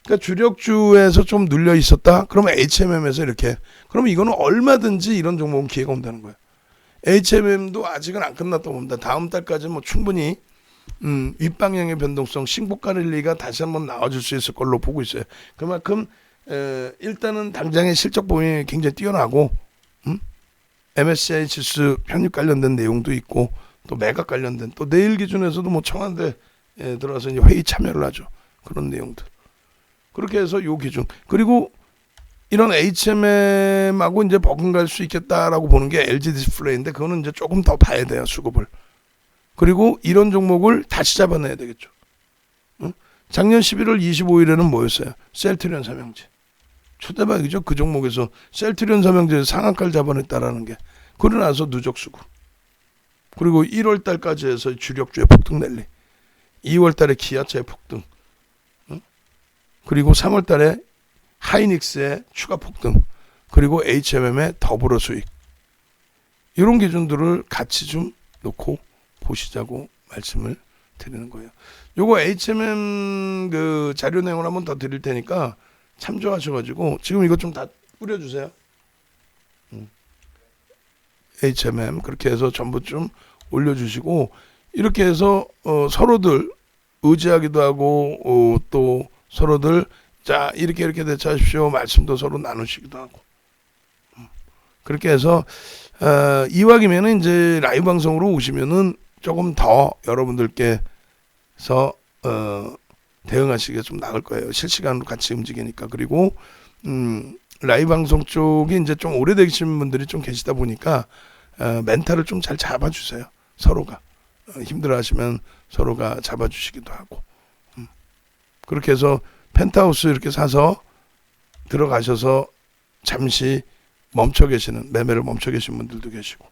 그러니까 주력주에서 좀 눌려 있었다. 그러면 HMM에서 이렇게. 그러면 이거는 얼마든지 이런 종목은 기회가 온다는 거예요. HMM도 아직은 안 끝났다고 봅니다. 다음 달까지 뭐 충분히 윗방향의 변동성, 신고가 랠리가 다시 한번 나와줄 수 있을 걸로 보고 있어요. 그만큼 일단은 당장의 실적 범위 굉장히 뛰어나고 MSCI 지수 편입 관련된 내용도 있고 또 매각 관련된, 또 내일 기준에서도 뭐 청와대 들어가서 이제 회의 참여를 하죠. 그런 내용들. 그렇게 해서 요 기준. 그리고 이런 HMM하고 이제 버금갈 수 있겠다라고 보는 게 LG 디스플레이인데 그거는 이제 조금 더 봐야 돼요. 수급을. 그리고 이런 종목을 다시 잡아내야 되겠죠. 작년 11월 25일에는 뭐였어요? 셀트리온 삼형제. 초대박이죠. 그 종목에서 셀트리온 삼형제 상한가를 잡아냈다라는 게. 그러고 나서 누적 수급. 그리고 1월 달까지 해서 주력주의 폭등 랠리. 2월 달에 기아차의 폭등. 그리고 3월 달에 하이닉스의 추가 폭등. 그리고 HMM의 더불어 수익. 이런 기준들을 같이 좀 놓고 보시자고 말씀을 드리는 거예요. 요거 HMM 그 자료 내용을 한번 더 드릴 테니까 참조하셔가지고 지금 이것 좀 다 뿌려주세요. HMM 그렇게 해서 전부 좀 올려주시고, 이렇게 해서 서로들 의지하기도 하고 또 서로들 자 이렇게 대처하십시오 말씀도 서로 나누시기도 하고, 그렇게 해서 이왕이면은 이제 라이브 방송으로 오시면은 조금 더 여러분들께서 대응하시기가 좀 나을 거예요. 실시간으로 같이 움직이니까. 그리고 라이브 방송 쪽이 이제 좀 오래되신 분들이 좀 계시다 보니까 멘탈을 좀 잘 잡아주세요. 서로가 힘들어하시면 서로가 잡아주시기도 하고. 그렇게 해서 펜트하우스 이렇게 사서 들어가셔서 잠시 멈춰 계시는, 매매를 멈춰 계신 분들도 계시고,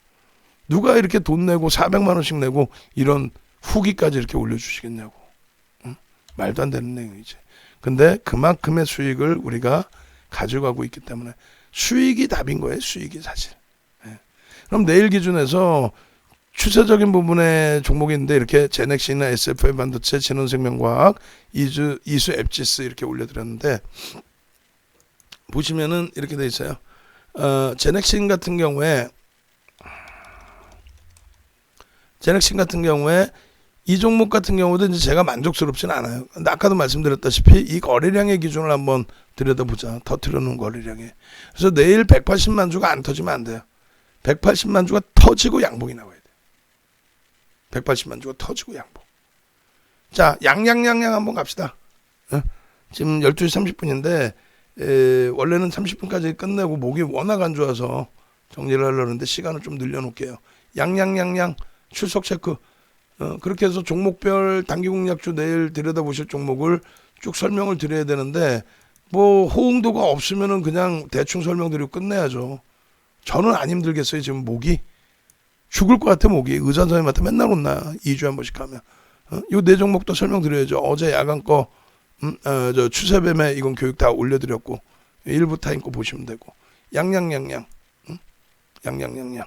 누가 이렇게 돈 내고 400만 원씩 내고 이런 후기까지 이렇게 올려주시겠냐고. 말도 안 되는 내용이지. 근데 그만큼의 수익을 우리가 가져가고 있기 때문에 수익이 답인 거예요. 수익이 사실. 그럼 내일 기준에서 추세적인 부분의 종목이 있는데 이렇게 제넥시나 SFA 반도체, 진원생명과학, 이수 앱지스 이렇게 올려드렸는데 보시면은 이렇게 돼 있어요. 제넥신 같은 경우에 이 종목 같은 경우도 이제 제가 만족스럽진 않아요. 근데 아까도 말씀드렸다시피 이 거래량의 기준을 한번 들여다보자. 더 틀어놓은 거래량에. 그래서 내일 180만 주가 안 터지면 안 돼요. 180만 주가 터지고 양봉이 나와야 돼요. 180만 주가 터지고 양봉. 자, 양양양양 한번 갑시다. 지금 12시 30분인데 원래는 30분까지 끝내고 목이 워낙 안 좋아서 정리를 하려는데 시간을 좀 늘려놓을게요. 양양양양 출석 체크. 그렇게 해서 종목별 단기공략주 내일 들여다보실 종목을 쭉 설명을 드려야 되는데 뭐 호응도가 없으면은 그냥 대충 설명드리고 끝내야죠. 저는 안 힘들겠어요. 지금 목이 죽을 것 같아. 목이 의사 선생님한테 맨날 혼나. 2주에 한 번씩 가면. 요 네 종목도 설명드려야죠. 어제 야간 거 저 추세뱀에 이건 교육 다 올려드렸고 일부 타임 거 보시면 되고 양양양양 양양양양.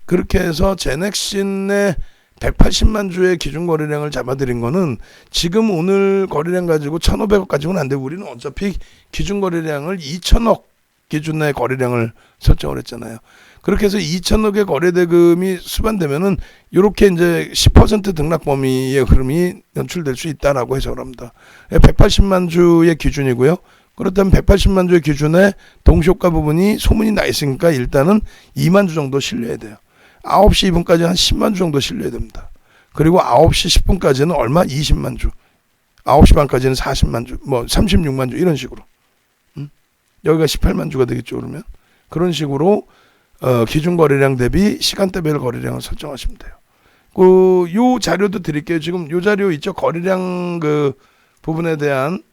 그렇게 해서 제넥신의 180만 주의 기준 거래량을 잡아드린 거는 지금 오늘 거래량 가지고 1,500억 가지고는 안 되고 우리는 어차피 기준 거래량을 2,000억 기준의 거래량을 설정을 했잖아요. 그렇게 해서 2,000억의 거래 대금이 수반되면은 이렇게 이제 10% 등락 범위의 흐름이 연출될 수 있다라고 해석을 합니다. 180만 주의 기준이고요. 그렇다면 180만 주의 기준에 동시효과 부분이 소문이 나 있으니까 일단은 2만 주 정도 실려야 돼요. 9시 2분까지 한 10만 주 정도 실려야 됩니다. 그리고 9시 10분까지는 얼마? 20만 주. 9시 반까지는 40만 주, 뭐 36만 주 이런 식으로. 여기가 18만 주가 되겠죠. 그러면 그런 식으로 기준 거래량 대비 시간대별 거래량을 설정하시면 돼요. 요 자료도 드릴게요. 지금 요 자료 있죠. 거래량 그 부분에 대한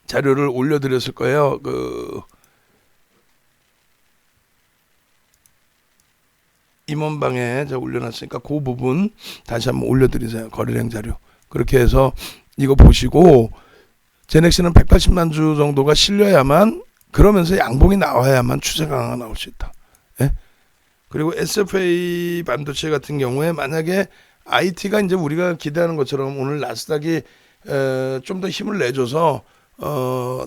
자료를 올려드렸을 거예요. 임원방에 제가 올려놨으니까 그 부분 다시 한번 올려드리세요. 거래량 자료. 그렇게 해서 이거 보시고 제넥시는 180만 주 정도가 실려야만 그러면서 양봉이 나와야만 추세 강화가 나올 수 있다. 예? 그리고 SFA 반도체 같은 경우에 만약에 IT가 이제 우리가 기대하는 것처럼 오늘 나스닥이 좀 더 힘을 내줘서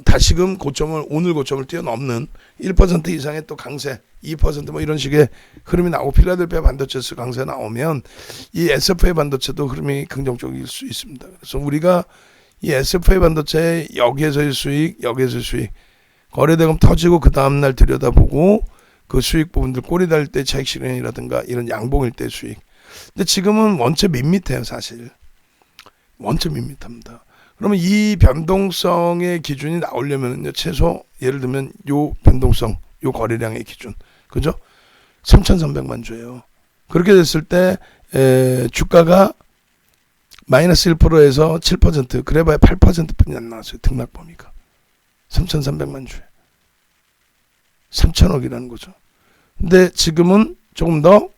다시금 고점을 오늘 고점을 뛰어넘는 1% 이상의 또 강세 2% 이런 식의 흐름이 나오고 필라델피아 반도체스 강세 나오면 이 SFA 반도체도 흐름이 긍정적일 수 있습니다. 그래서 우리가 이 SFA 반도체 여기에서의 수익 거래대금 터지고 그 다음날 들여다보고 그 수익 부분들 꼬리 달릴 때 차익 실현이라든가 이런 양봉일 때 수익. 근데 지금은 원체 밋밋해요. 사실 원체 밋밋합니다. 그러면 이 변동성의 기준이 나오려면요, 최소 예를 들면 요 변동성, 요 거래량의 기준, 그죠? 3,300만 주예요. 그렇게 됐을 때 주가가 마이너스 1%에서 7%, 그래봐야 8%뿐이 안 나왔어요. 등락 범위가 3,300만 주에 3,000억이라는 거죠. 근데 지금은 조금 더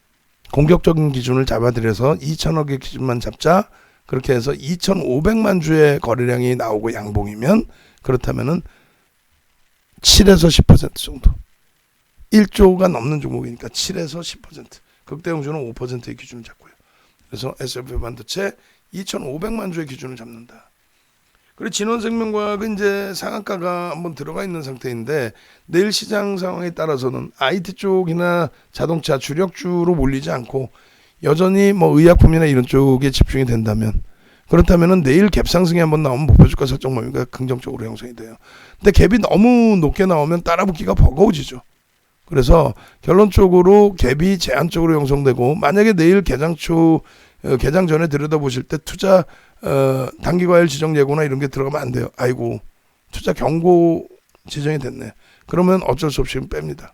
공격적인 기준을 잡아들여서 2,000억의 기준만 잡자. 그렇게 해서 2,500만 주의 거래량이 나오고 양봉이면 그렇다면은 7에서 10% 정도. 1조가 넘는 종목이니까 7에서 10%. 극대형주는 5%의 기준을 잡고요. 그래서 SFA 반도체 2,500만 주의 기준을 잡는다. 그리고 진원생명과학은 이제 상한가가 한번 들어가 있는 상태인데 내일 시장 상황에 따라서는 IT 쪽이나 자동차 주력주로 몰리지 않고 여전히 뭐 의약품이나 이런 쪽에 집중이 된다면 그렇다면은 내일 갭 상승이 한번 나오면 목표주가 설정 범위가 긍정적으로 형성이 돼요. 근데 갭이 너무 높게 나오면 따라붙기가 버거워지죠. 그래서 결론적으로 갭이 제한적으로 형성되고 만약에 내일 개장 전에 들여다보실 때 투자 단기과열 지정 예고나 이런 게 들어가면 안 돼요. 아이고 투자 경고 지정이 됐네. 그러면 어쩔 수 없이 뺍니다.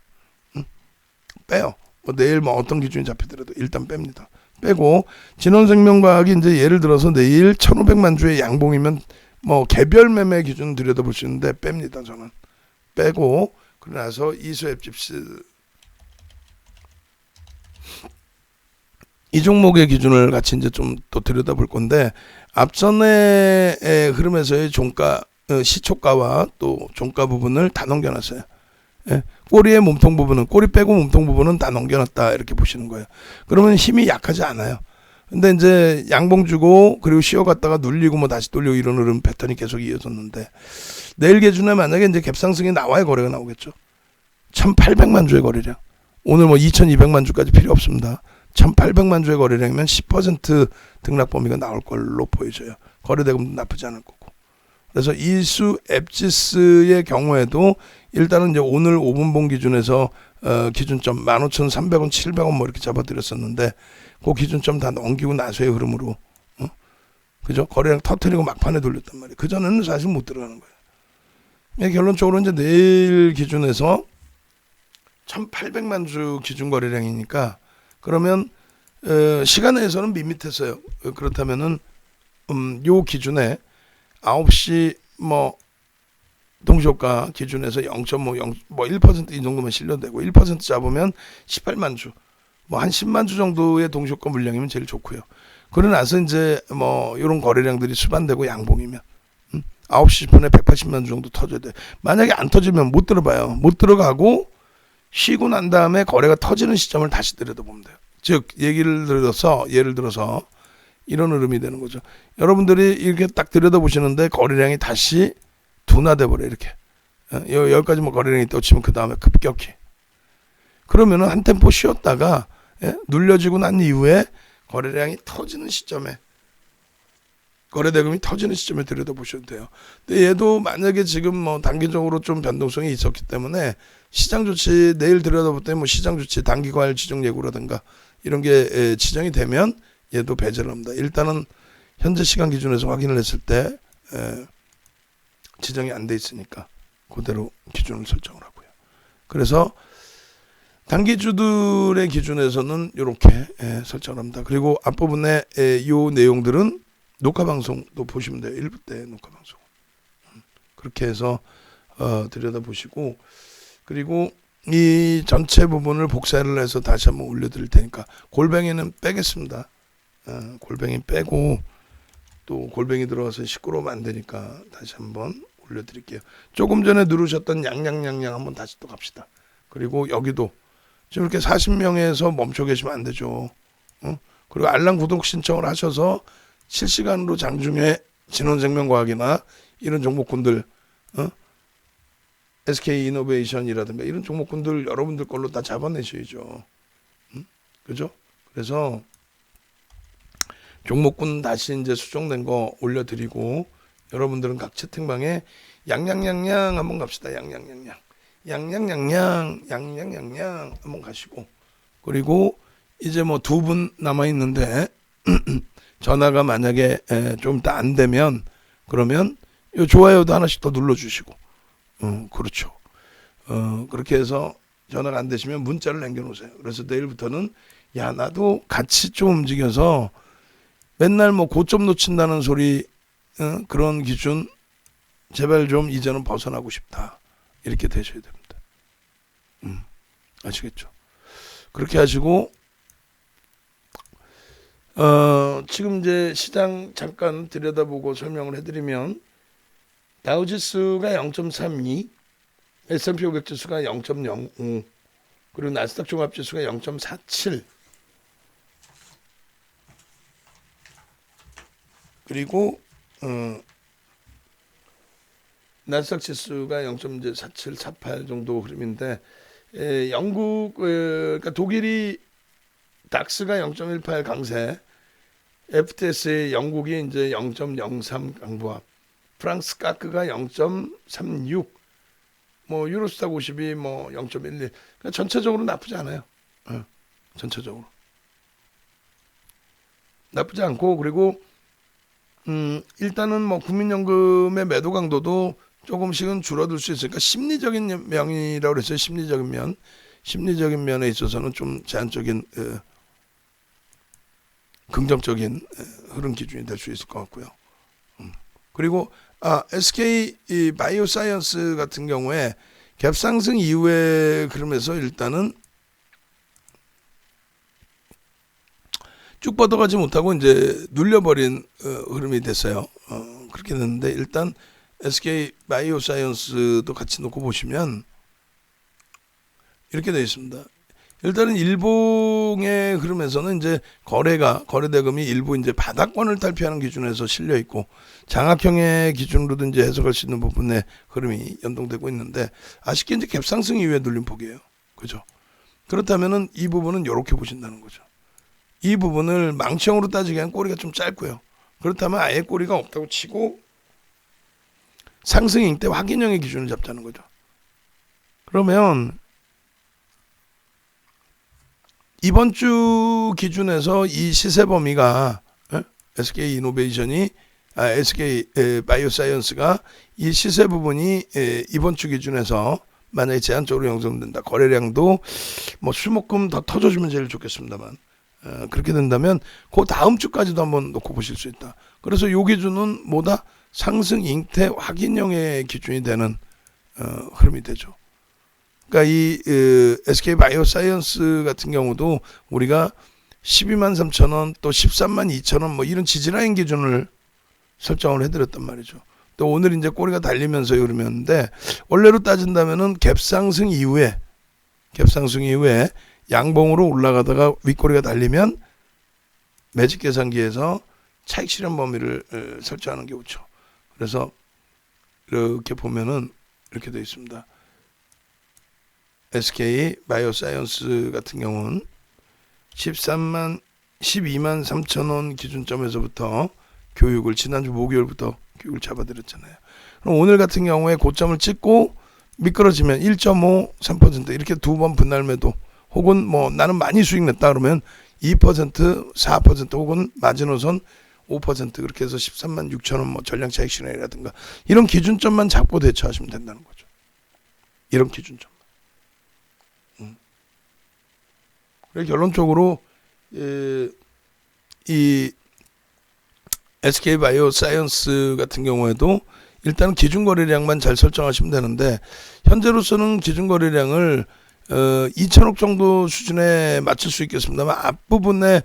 빼요. 뭐 내일 뭐 어떤 기준이 잡히더라도 일단 뺍니다. 빼고 진원생명과학이 이제 예를 들어서 내일 1,500만 주의 양봉이면 뭐 개별 매매 기준 들여다볼 수 있는데 뺍니다. 저는 빼고 그러나서 이수앱집스 이 종목의 기준을 같이 이제 좀 또 들여다볼 건데 앞전의 흐름에서의 종가 시초가와 또 종가 부분을 다 넘겨놨어요. 예, 꼬리의 몸통 부분은 꼬리 빼고 몸통 부분은 다 넘겨놨다 이렇게 보시는 거예요. 그러면 힘이 약하지 않아요. 근데 이제 양봉 주고 그리고 쉬어갔다가 눌리고 뭐 다시 돌리고 이런 흐름 패턴이 계속 이어졌는데, 내일 기준에 만약에 이제 갭상승이 나와야 거래가 나오겠죠. 1800만 주의 거래량. 오늘 뭐 2200만 주까지 필요 없습니다. 1800만 주의 거래량이면 10% 등락 범위가 나올 걸로 보여져요. 거래대금도 나쁘지 않을 거고. 그래서 이수 앱지스의 경우에도 일단은 이제 오늘 5분봉 기준에서 기준점 15,300원, 700원 뭐 이렇게 잡아드렸었는데, 그 기준점 다 넘기고 나서의 흐름으로, 그죠? 거래량 터트리고 막판에 돌렸단 말이에요. 그 전에는 사실 못 들어가는 거예요. 결론적으로 이제 내일 기준에서 1800만 주 기준 거래량이니까, 그러면 시간에서는 밋밋했어요. 그렇다면은 요 기준에 9시 뭐 동시효과 기준에서 0.5, 뭐 1%이 정도면 실려되고, 1% 잡으면 18만 주, 뭐 한 10만 주 정도의 동시효과 물량이면 제일 좋고요. 그러고 나서 이제 뭐 이런 거래량들이 수반되고 양봉이면 9시 10분에 180만 주 정도 터져야 돼. 만약에 안 터지면 못 들어봐요. 못 들어가고 쉬고 난 다음에 거래가 터지는 시점을 다시 들여다보면 돼요. 즉 예를 들어서 이런 흐름이 되는 거죠. 여러분들이 이렇게 딱 들여다보시는데 거래량이 다시 둔화돼 버려. 이렇게 여기까지 뭐 거래량이 또 치면 그 다음에 급격히, 그러면은 한 템포 쉬었다가 눌려지고 난 이후에 거래량이 터지는 시점에, 거래대금이 터지는 시점에 들여다보셔도 돼요. 근데 얘도 만약에 지금 뭐 단기적으로 좀 변동성이 있었기 때문에 시장 조치, 내일 들여다볼 때 뭐 시장 조치 단기 과열 지정 예고라든가 이런 게 지정이 되면 얘도 배제를 합니다. 일단은 현재 시간 기준에서 확인을 했을 때 지정이 안 돼 있으니까 그대로 기준을 설정을 하고요. 그래서 단기주들의 기준에서는 이렇게 설정을 합니다. 그리고 앞부분에 이 내용들은 녹화방송도 보시면 돼요. 1부 때 녹화방송. 그렇게 해서 들여다보시고, 그리고 이 전체 부분을 복사를 해서 다시 한번 올려드릴 테니까, 골뱅이는 빼겠습니다. 골뱅이 빼고, 또 골뱅이 들어가서 시끄러우면 안 되니까 다시 한번 올려드릴게요. 조금 전에 누르셨던 양양양양 한번 다시 또 갑시다. 그리고 여기도 지금 이렇게 40명에서 멈춰 계시면 안 되죠. 그리고 알람 구독 신청을 하셔서 실시간으로 장중에 진원생명과학이나 이런 종목군들, SK이노베이션이라든가 이런 종목군들 여러분들 걸로 다 잡아내셔야죠. 그죠? 그래서 종목군 다시 이제 수정된 거 올려드리고, 여러분들은 각 채팅방에 양양양양 한번 갑시다. 양양양양. 양양양양 한번 가시고, 그리고 이제 뭐 2분 남아 있는데 전화가 만약에 좀 더 안 되면, 그러면 요 좋아요도 하나씩 더 눌러주시고, 그렇죠. 그렇게 해서 전화가 안 되시면 문자를 남겨놓으세요. 그래서 내일부터는 야, 나도 같이 좀 움직여서 맨날 뭐 고점 놓친다는 소리, 그런 기준 제발 좀 이제는 벗어나고 싶다. 이렇게 되셔야 됩니다. 아시겠죠? 그렇게 하시고, 지금 이제 시장 잠깐 들여다보고 설명을 해드리면, 다우지수가 0.32, S&P 500 지수가 0.05, 그리고 나스닥 종합지수가 0.47, 그리고 나스닥 지수가 0.47, 48 정도 흐름인데, 영국, 그러니까 독일이 닥스가 0.18 강세, FTSE 영국이 이제 0.03 강보합, 프랑스 까크가 0.36, 뭐 유로스탁 50이 뭐 0.12. 그러니까 전체적으로 나쁘지 않아요. 전체적으로 나쁘지 않고, 그리고 일단은 뭐 국민연금의 매도 강도도 조금씩은 줄어들 수 있으니까, 심리적인 면이라고 그랬어요. 심리적인 면에 있어서는 좀 제한적인 긍정적인 흐름 기준이 될 수 있을 것 같고요. 그리고 SK 이 바이오사이언스 같은 경우에 갭 상승 이후에 그러면서 일단은 쭉 뻗어가지 못하고 이제 눌려버린 흐름이 됐어요. 그렇게 됐는데, 일단 SK 바이오사이언스도 같이 놓고 보시면 이렇게 되어 있습니다. 일단은 일봉의 흐름에서는 이제 거래대금이 일부 이제 바닥권을 탈피하는 기준에서 실려 있고, 장악형의 기준으로도 이제 해석할 수 있는 부분의 흐름이 연동되고 있는데, 아쉽게 이제 갭상승 이후에 눌림폭이에요. 그죠? 그렇다면은 이 부분은 이렇게 보신다는 거죠. 이 부분을 망치형으로 따지기에는 꼬리가 좀 짧고요. 그렇다면 아예 꼬리가 없다고 치고 상승일 때 확인형의 기준을 잡자는 거죠. 그러면 이번 주 기준에서 이 시세 범위가 SK 이노베이션이 SK 바이오사이언스가 이 시세 부분이 이번 주 기준에서 만약에 제한적으로 형성된다. 거래량도 뭐 수목금 더 터져주면 제일 좋겠습니다만 그렇게 된다면 그 다음 주까지도 한번 놓고 보실 수 있다. 그래서 이 기준은 뭐다? 상승 잉태 확인형의 기준이 되는 흐름이 되죠. 그러니까 이 SK 바이오사이언스 같은 경우도 우리가 12만 3천 원 또 13만 2천 원 뭐 이런 지지라인 기준을 설정을 해드렸단 말이죠. 또 오늘 이제 꼬리가 달리면서 흐름이었는데, 원래로 따진다면은 갭상승 이후에 양봉으로 올라가다가 윗꼬리가 달리면 매직 계산기에서 차익 실현 범위를 설정하는 게 좋죠. 그래서 이렇게 보면은 이렇게 되어 있습니다. SK 바이오사이언스 같은 경우는 12만 3천 원 기준점에서부터 교육을 지난주 목요일부터 교육을 잡아드렸잖아요. 그럼 오늘 같은 경우에 고점을 찍고 미끄러지면 1.5, 3% 이렇게 두 번 분할 매도, 혹은 뭐 나는 많이 수익 냈다 그러면 2%, 4% 혹은 마지노선 5% 그렇게 해서 13만 6천 원 뭐 전량 차익 실현이라든가 이런 기준점만 잡고 대처하시면 된다는 거죠. 이런 기준점. 결론적으로 이 SK 바이오사이언스 같은 경우에도 일단 기준 거래량만 잘 설정하시면 되는데, 현재로서는 기준 거래량을 2천억 정도 수준에 맞출 수 있겠습니다만 앞부분에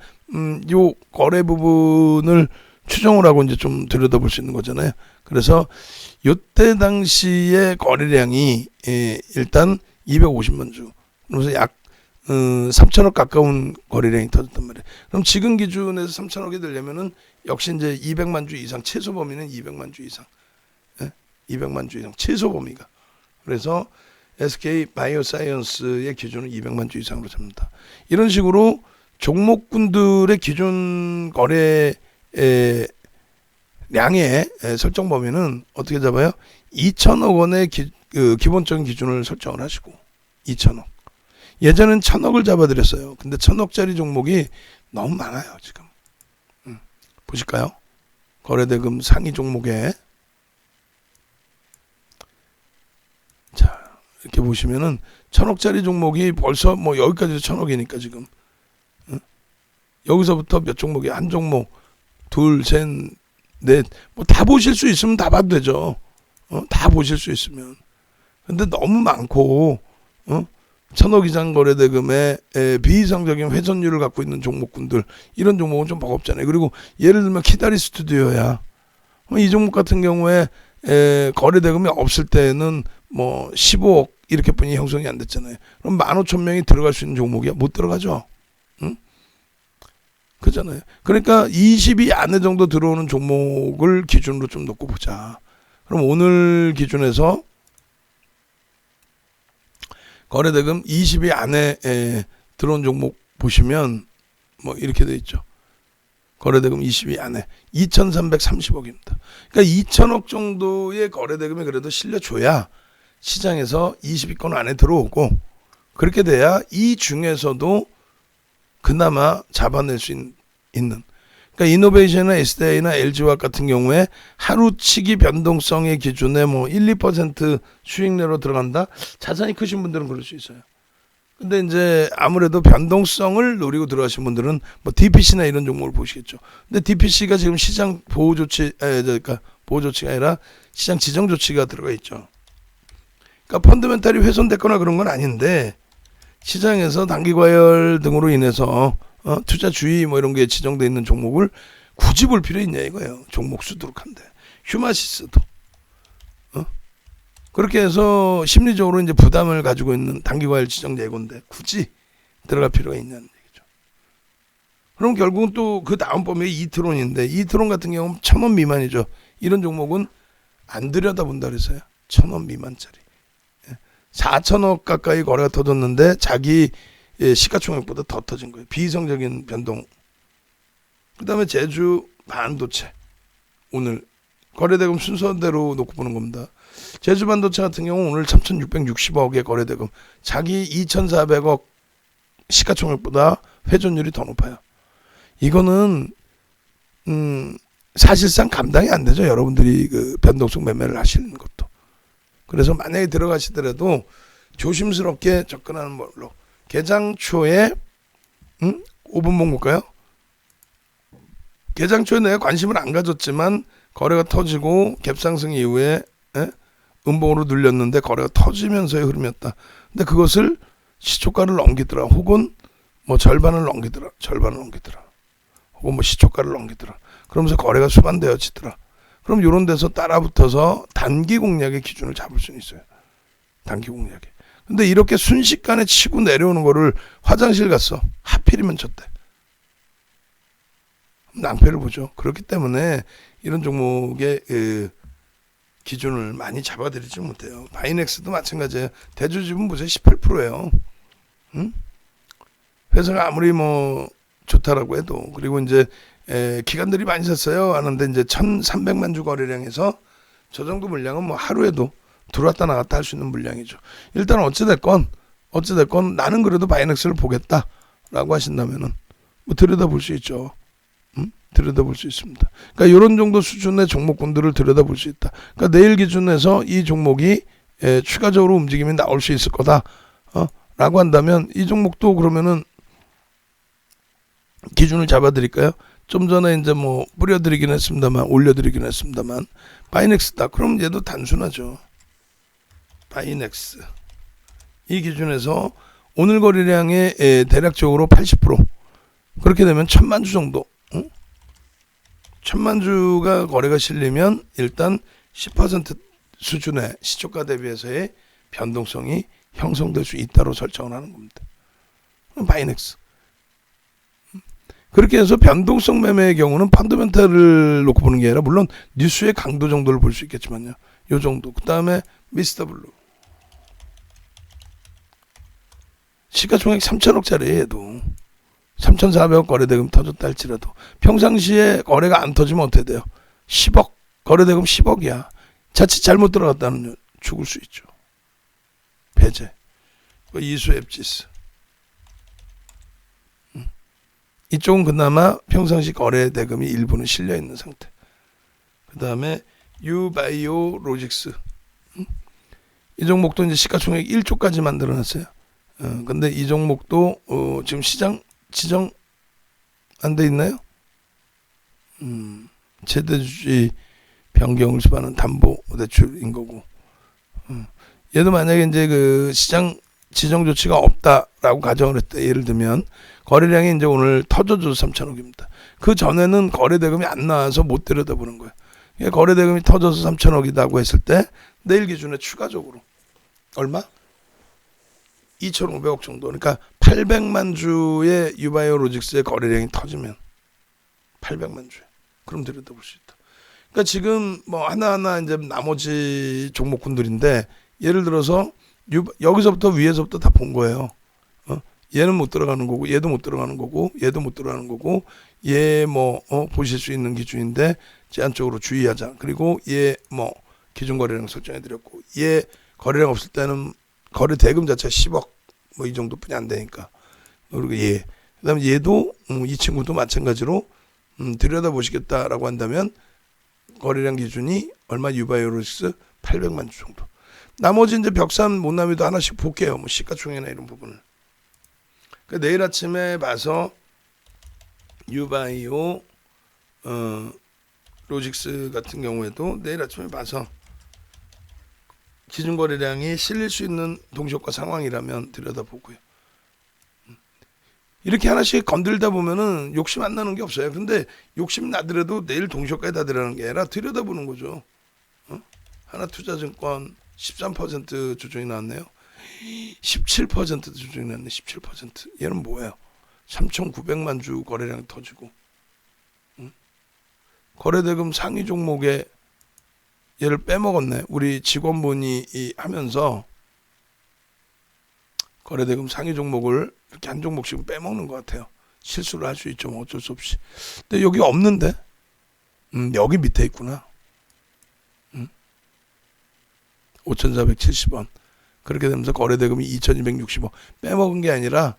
요 거래 부분을 추정을 하고 이제 좀 들여다볼 수 있는 거잖아요. 그래서 요때 당시의 거래량이 일단 250만 주, 그래서 약 3천억 가까운 거래량이 터졌단 말이에요. 그럼 지금 기준에서 3천억이 되려면은 역시 이제 200만 주 이상, 최소 범위는 200만 주 이상, 200만 주 이상 최소 범위가. 그래서 SK 바이오사이언스의 기준은 200만 주 이상으로 잡는다. 이런 식으로 종목군들의 기준 거래 량의 설정 범위는 어떻게 잡아요? 2천억 원의 기본적인 기준을 설정을 하시고, 2천억. 예전엔 1,000억을 잡아드렸어요. 근데 1,000억짜리 종목이 너무 많아요, 지금. 보실까요? 거래대금 상위 종목에. 자, 이렇게 보시면은 1,000억짜리 종목이 벌써 뭐 여기까지도 1,000억이니까 지금. 여기서부터 몇 종목이, 한 종목, 둘, 셋, 넷, 뭐 다 보실 수 있으면 다 봐도 되죠. 다 보실 수 있으면. 근데 너무 많고, 1,000억 이상 거래대금에 비이상적인 회전율을 갖고 있는 종목군들, 이런 종목은 좀 버겁잖아요. 그리고 예를 들면 키다리 스튜디오야. 이 종목 같은 경우에 거래대금이 없을 때는 뭐 15억 이렇게뿐이 형성이 안 됐잖아요. 그럼 15,000명이 들어갈 수 있는 종목이야? 못 들어가죠. 응? 그잖아요. 그러니까 20위 안에 정도 들어오는 종목을 기준으로 좀 놓고 보자. 그럼 오늘 기준에서 거래대금 20위 안에 들어온 종목 보시면 뭐 이렇게 돼 있죠. 거래대금 20위 안에 2,330억입니다. 그러니까 2천억 정도의 거래대금이 그래도 실려줘야 시장에서 20위권 안에 들어오고, 그렇게 돼야 이 중에서도 그나마 잡아낼 수 있는. 그러니까 이노베이션이나 SDI나 LG화학 같은 경우에 하루치기 변동성의 기준에 뭐 1, 2% 수익내로 들어간다. 자산이 크신 분들은 그럴 수 있어요. 근데 이제 아무래도 변동성을 노리고 들어가신 분들은 뭐 DPC나 이런 종목을 보시겠죠. 근데 DPC가 지금 시장 보호 조치, 그러니까 보호 조치가 아니라 시장 지정 조치가 들어가 있죠. 그러니까 펀더멘탈이 훼손됐거나 그런 건 아닌데, 시장에서 단기 과열 등으로 인해서 투자 주의 뭐 이런 게 지정돼 있는 종목을 굳이 볼 필요 있냐 이거예요. 종목 수두룩한데. 휴마시스도 그렇게 해서 심리적으로 이제 부담을 가지고 있는 단기 과열 지정 예고인데 굳이 들어갈 필요가 있냐는 얘기죠. 그럼 결국은 또 그 다음 범위가 이트론인데 이트론 같은 경우는 1,000원 미만이죠. 이런 종목은 안 들여다본다 그래서요. 1,000원 미만짜리. 4천억 가까이 거래가 터졌는데 자기 시가총액보다 더 터진 거예요. 비이성적인 변동. 그 다음에 제주 반도체. 오늘 거래대금 순서대로 놓고 보는 겁니다. 제주 반도체 같은 경우 오늘 3,660억의 거래대금. 자기 2,400억 시가총액보다 회전율이 더 높아요. 이거는 사실상 감당이 안 되죠. 여러분들이 그 변동성 매매를 하시는 것도. 그래서 만약에 들어가시더라도 조심스럽게 접근하는 걸로. 개장 초에 5분봉 볼까요? 개장 초에 내가 관심을 안 가졌지만 거래가 터지고 갭상승 이후에 음봉으로 눌렸는데 거래가 터지면서의 흐름이었다. 근데 그것을 시초가를 넘기더라. 혹은 뭐 절반을 넘기더라. 혹은 뭐 시초가를 넘기더라. 그러면서 거래가 수반되어지더라. 그럼 이런 데서 따라붙어서 단기 공략의 기준을 잡을 수는 있어요. 단기 공략에. 근데 이렇게 순식간에 치고 내려오는 거를 화장실 갔어. 하필이면 쳤대. 낭패를 보죠. 그렇기 때문에 이런 종목의 기준을 많이 잡아드리지 못해요. 바이넥스도 마찬가지예요. 대주주분 보세요. 18%예요. 응? 회사가 아무리 뭐 좋다라고 해도. 그리고 이제 기관들이 많이 샀어요 하는데 이제 1,300만 주 거래량에서 저 정도 물량은 뭐 하루에도 들어왔다 나갔다 할 수 있는 물량이죠. 일단 어찌됐건 나는 그래도 바이넥스를 보겠다라고 하신다면은 뭐 들여다볼 수 있죠. 들여다볼 수 있습니다. 그러니까 이런 정도 수준의 종목군들을 들여다볼 수 있다. 그러니까 내일 기준에서 이 종목이 추가적으로 움직임이 나올 수 있을 거다. 라고 한다면 이 종목도 그러면은 기준을 잡아드릴까요? 좀 전에 이제 뭐 뿌려드리긴 했습니다만 올려드리긴 했습니다만 바이넥스다. 그럼 얘도 단순하죠. 바이넥스 이 기준에서 오늘 거래량의 대략적으로 80% 그렇게 되면 1,000만 주 정도 1,000만 주가 거래가 실리면 일단 10% 수준의 시초가 대비해서의 변동성이 형성될 수 있다로 설정을 하는 겁니다. 바이넥스 그렇게 해서 변동성 매매의 경우는 펀더멘탈을 놓고 보는 게 아니라 물론 뉴스의 강도 정도를 볼 수 있겠지만요. 요 정도. 그 다음에 미스터 블루 시가총액 3천억짜리예요. 얘도 3,400억 거래대금 터졌다 할지라도 평상시에 거래가 안 터지면 어떻게 돼요? 10억 거래대금 10억이야. 자칫 잘못 들어갔다는 죽을 수 있죠. 배제 이수 앱지스 이쪽은 그나마 평상시 거래대금이 일부는 실려있는 상태. 그 다음에 유바이오 로직스 이 종목도 이제 시가총액 1조까지 만들어놨어요. 근데 이 종목도 지금 시장 지정 안 돼 있나요? 최대주주의 변경을 수반하는 담보 대출인 거고. 얘도 만약에 이제 그 시장 지정 조치가 없다라고 가정을 했다. 예를 들면 거래량이 이제 오늘 터져줘서 3천억입니다. 그 전에는 거래대금이 안 나와서 못 들여다보는 거예요. 그러니까 거래대금이 터져서 3천억이라고 했을 때 내일 기준에 추가적으로 얼마? 2,500억 정도. 그러니까 800만 주의 유바이오 로직스의 거래량이 터지면 800만 주에 그럼 들여다볼 수 있다. 그러니까 지금 뭐 하나하나 이제 나머지 종목군들인데 예를 들어서 여기서부터 위에서부터 다 본 거예요. 얘는 못 들어가는 거고 얘도 못 들어가는 거고 얘도 못 들어가는 거고 얘 뭐 보실 수 있는 기준인데 제한 쪽으로 주의하자. 그리고 얘 뭐 기준 거래량 설정해 드렸고 얘 거래량 없을 때는 거래 대금 자체가 10억 뭐 이 정도뿐이 안 되니까. 그리고 얘 그다음에 얘도 이 친구도 마찬가지로 들여다 보시겠다라고 한다면 거래량 기준이 얼마 유바이오로스 800만 주 정도. 나머지 이제 벽산 못남이도 하나씩 볼게요. 뭐 시가총액이나 이런 부분을. 그러니까 내일 아침에 봐서 유바이오 로직스 같은 경우에도 내일 아침에 봐서 기준 거래량이 실릴 수 있는 동시효과 상황이라면 들여다보고요. 이렇게 하나씩 건들다 보면은 욕심 안 나는 게 없어요. 근데 욕심 나더라도 내일 동시효과에 다 들어가는 게 아니라 들여다보는 거죠. 하나투자증권 13% 조정이 나왔네요. 17%도 조정이 났네. 17%. 얘는 뭐예요? 3,900만 주 거래량 터지고, 응? 거래대금 상위 종목에 얘를 빼먹었네. 우리 직원분이 하면서 거래대금 상위 종목을 이렇게 한 종목씩 빼먹는 것 같아요. 실수를 할 수 있죠. 뭐 어쩔 수 없이. 근데 여기 없는데? 여기 밑에 있구나. 5,470원. 그렇게 되면서 거래대금이 2,260원. 빼먹은 게 아니라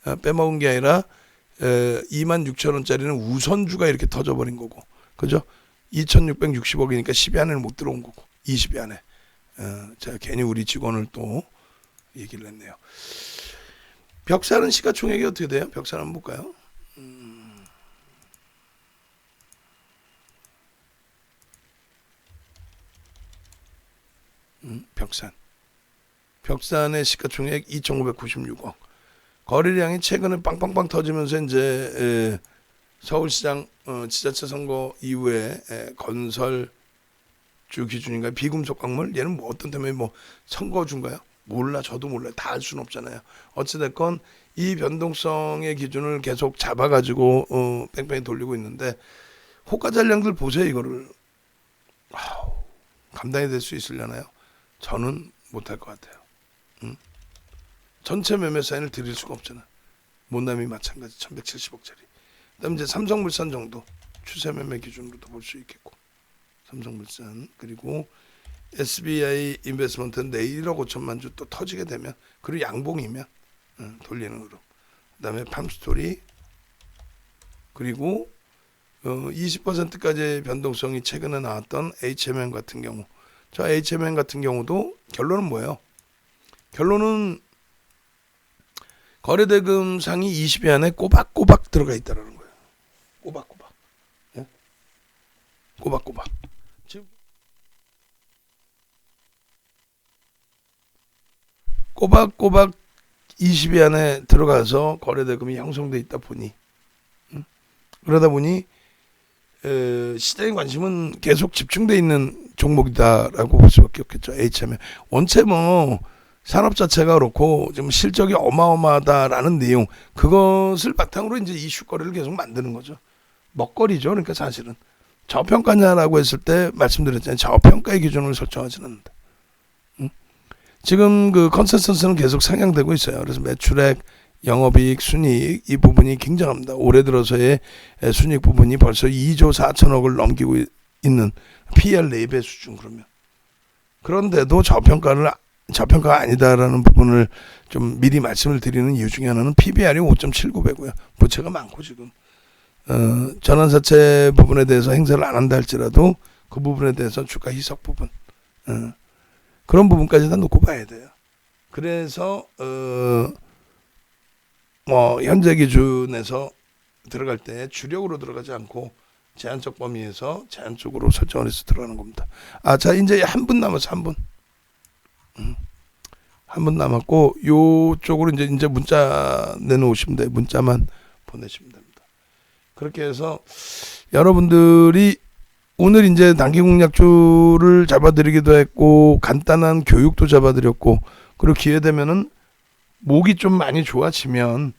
26,000원짜리는 우선주가 이렇게 터져버린 거고. 그죠? 2,660억이니까 10위 안에는 못 들어온 거고. 20위 안에. 제가 괜히 우리 직원을 또 얘기를 했네요. 벽사는 시가총액이 어떻게 돼요? 벽사는 한번 볼까요? 벽산의 시가총액 2,596억. 거래량이 최근에 빵빵빵 터지면서 이제 서울시장 지자체 선거 이후에 건설주 기준인가요? 비금속 광물 얘는 뭐 어떤 때문에 뭐 선거주인가요? 몰라. 저도 몰라요. 다 알 수는 없잖아요. 어찌됐건 이 변동성의 기준을 계속 잡아가지고 뺑뺑이 돌리고 있는데 호가 잔량들 보세요. 이거를 감당이 될 수 있으려나요? 저는 못할 것 같아요. 전체 매매 사인을 드릴 수가 없잖아. 못남이 마찬가지 1,170억짜리. 그다음에 이제 삼성물산 정도 추세 매매 기준으로도 볼 수 있겠고, 삼성물산 그리고 SBI 인베스트먼트는 내일 1억 5천만 주 또 터지게 되면, 그리고 양봉이면 돌리는 흐름. 그다음에 팜스토리 그리고 20%까지 변동성이 최근에 나왔던 HMM 같은 경우. 자, HMM 같은 경우도 결론은 뭐예요? 결론은 거래대금 상이 20위 안에 꼬박꼬박 들어가 있다는 거예요. 꼬박꼬박. 예? 꼬박꼬박. 지금 꼬박꼬박 20위 안에 들어가서 거래대금이 형성돼 있다 보니, 그러다 보니 시장의 관심은 계속 집중돼 있는 종목이다라고 볼 수밖에 없겠죠. HMM 원체 뭐 산업 자체가 그렇고 좀 실적이 어마어마하다라는 내용, 그것을 바탕으로 이제 이슈거리를 계속 만드는 거죠. 먹거리죠. 그러니까 사실은 저평가냐라고 했을 때 말씀드렸잖아요. 저평가의 기준을 설정하지는 않는다. 지금 그 컨센서스는 계속 상향되고 있어요. 그래서 매출액, 영업이익, 순이익 이 부분이 굉장합니다. 올해 들어서의 순이익 부분이 벌써 2조 4천억을 넘기고 있는 PER 4배 수준. 그런데도 저평가가 아니다라는 부분을 좀 미리 말씀을 드리는 이유 중에 하나는 PBR이 5.79배고요. 부채가 많고 지금 전환사채 부분에 대해서 행사를 안 한다 할지라도 그 부분에 대해서 주가 희석 부분 그런 부분까지 다 놓고 봐야 돼요. 그래서 뭐 현재 기준에서 들어갈 때 주력으로 들어가지 않고 제한적 범위에서 제한적으로 설정을 해서 들어가는 겁니다. 자, 이제 한 분 남았어. 한 분 남았고, 요쪽으로 이제 문자 내놓으시면 돼요. 문자만 보내시면 됩니다. 그렇게 해서 여러분들이 오늘 이제 단기 공략주를 잡아드리기도 했고, 간단한 교육도 잡아드렸고, 그리고 기회 되면은 목이 좀 많이 좋아지면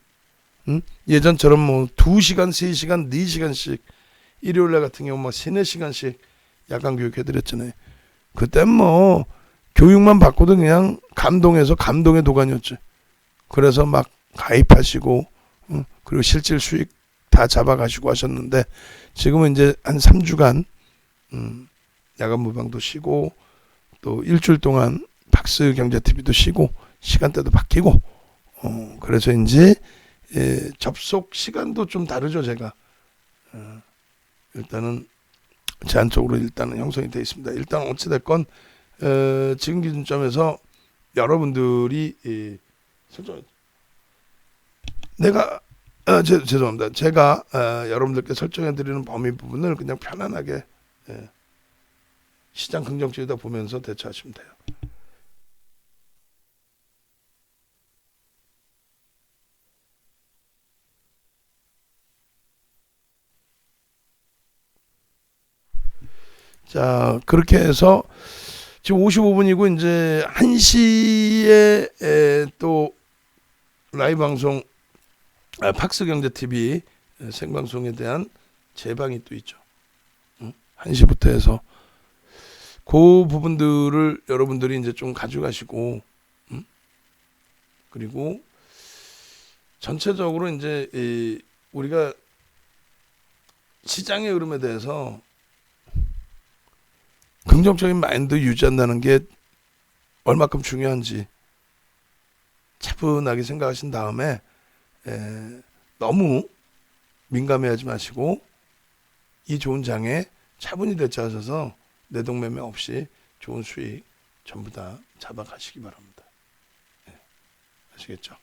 예전처럼 뭐 2시간, 3시간, 4시간씩 일요일날 같은 경우 막 3, 4시간씩 야간 교육 해드렸잖아요. 그때 뭐 교육만 받고도 그냥 감동해서 감동의 도가니였지. 그래서 막 가입하시고 그리고 실질 수익 다 잡아가시고 하셨는데, 지금은 이제 한 3주간 야간 무방도 쉬고 또 일주일 동안 박스 경제TV도 쉬고 시간대도 바뀌고 그래서 이제 접속 시간도 좀 다르죠. 제가 일단은 제한적으로 일단은 형성이 되어 있습니다. 일단 어찌됐건 지금 기준점에서 여러분들이 내가 죄송합니다. 제가 여러분들께 설정해드리는 범위 부분을 그냥 편안하게 시장 긍정적이다 보면서 대처하시면 돼요. 자, 그렇게 해서 지금 55분이고 이제 1시에 또 라이브 방송 팍스경제 TV 생방송에 대한 재방이 또 있죠. 1시부터 해서 그 부분들을 여러분들이 이제 좀 가져가시고, 그리고 전체적으로 이제 우리가 시장의 흐름에 대해서 긍정적인 마인드 유지한다는 게 얼마큼 중요한지 차분하게 생각하신 다음에 너무 민감해하지 마시고 이 좋은 장에 차분히 대처하셔서 내동매매 없이 좋은 수익 전부 다 잡아가시기 바랍니다. 아시겠죠?